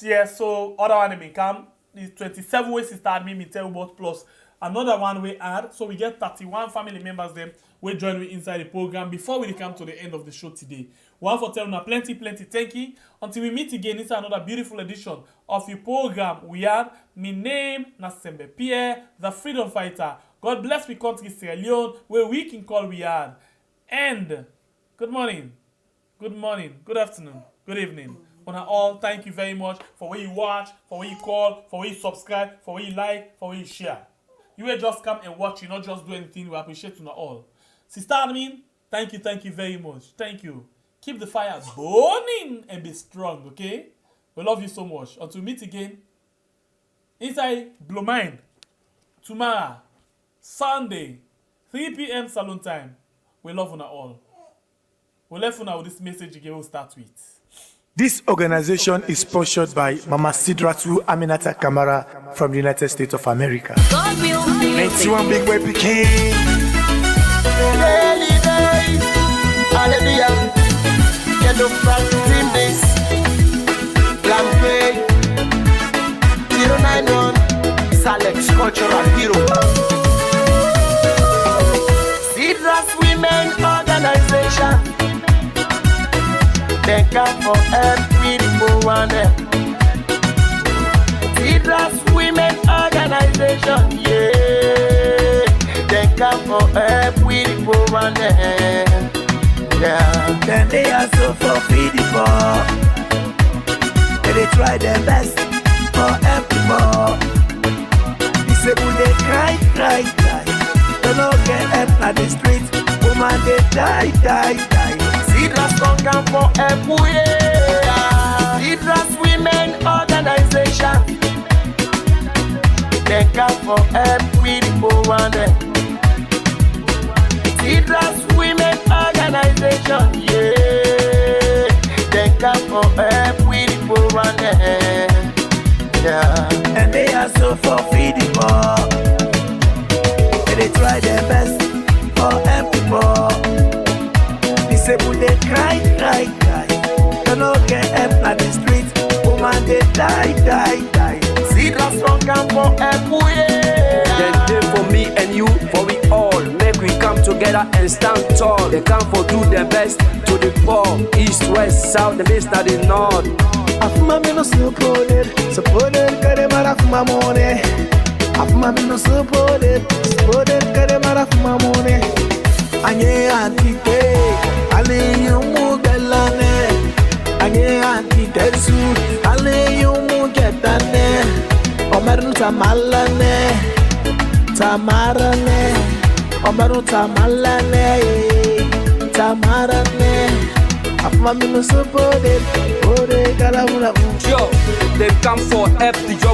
[SPEAKER 6] Yes, so other one may come. The 27 ways to start me tell about plus another one we add. So we get 31 family members them. We join me inside the program before we come to the end of the show today. One for telling plenty thank you. Until we meet again, it's another beautiful edition of your program. We are my name Nasembe Pierre, the freedom fighter. God bless we country Sierra Leone, where we can call we are. And good morning, good afternoon, good evening. On all, thank you very much for where you watch, for where you call, for where you subscribe, for where you like, for where you share. You will just come and watch, you not just do anything. We appreciate you all. Sister Admin, thank you very much. Thank you. Keep the fire burning and be strong, okay? We love you so much. Until we meet again, inside Blue Mind, tomorrow, Sunday, 3 p.m. salon time. We love you all. We left you now with this message again we'll start with.
[SPEAKER 8] This organization is sponsored by Mama Sidratu Aminata Kamara from the United States of America. Let's one big boy became.
[SPEAKER 9] Hallelujah. Get up from team this. Plan K 091 Salex Cultural Hero. Sidras Women Organization. They come for every people one day. Sidras Women Organization, yeah. They come for every people one day. Yeah.
[SPEAKER 2] Then they are so for feeding for. They try their best for everyone. Disabled they cry. They don't get help at the street. Woman they die.
[SPEAKER 9] Sidras don't come for everywhere. Sidras Women Organization. They come for every people one day. Sidras Women Organization, yeah. They come for every people one day. Yeah.
[SPEAKER 2] And they are so for feeding for. they try their best for help people. Disabled they cry. They no get help at the street. Woman they die. See that song come for help, yeah.
[SPEAKER 10] Then day for me and you, for we all. Make we come together and stand tall. They come for do their best to the poor. East, west, south, the east, and the north.
[SPEAKER 2] Afuma me no supported, kare mara afuma money. Afuma me no supported, kare mara afuma money. Anye antite, ale yumu galane. Anye antitesu, ale yumu getane. Omeru tamalane, tamarane. Omeru tamalane, tamarane. Afuma me no supported.
[SPEAKER 10] Yo, they come for help the young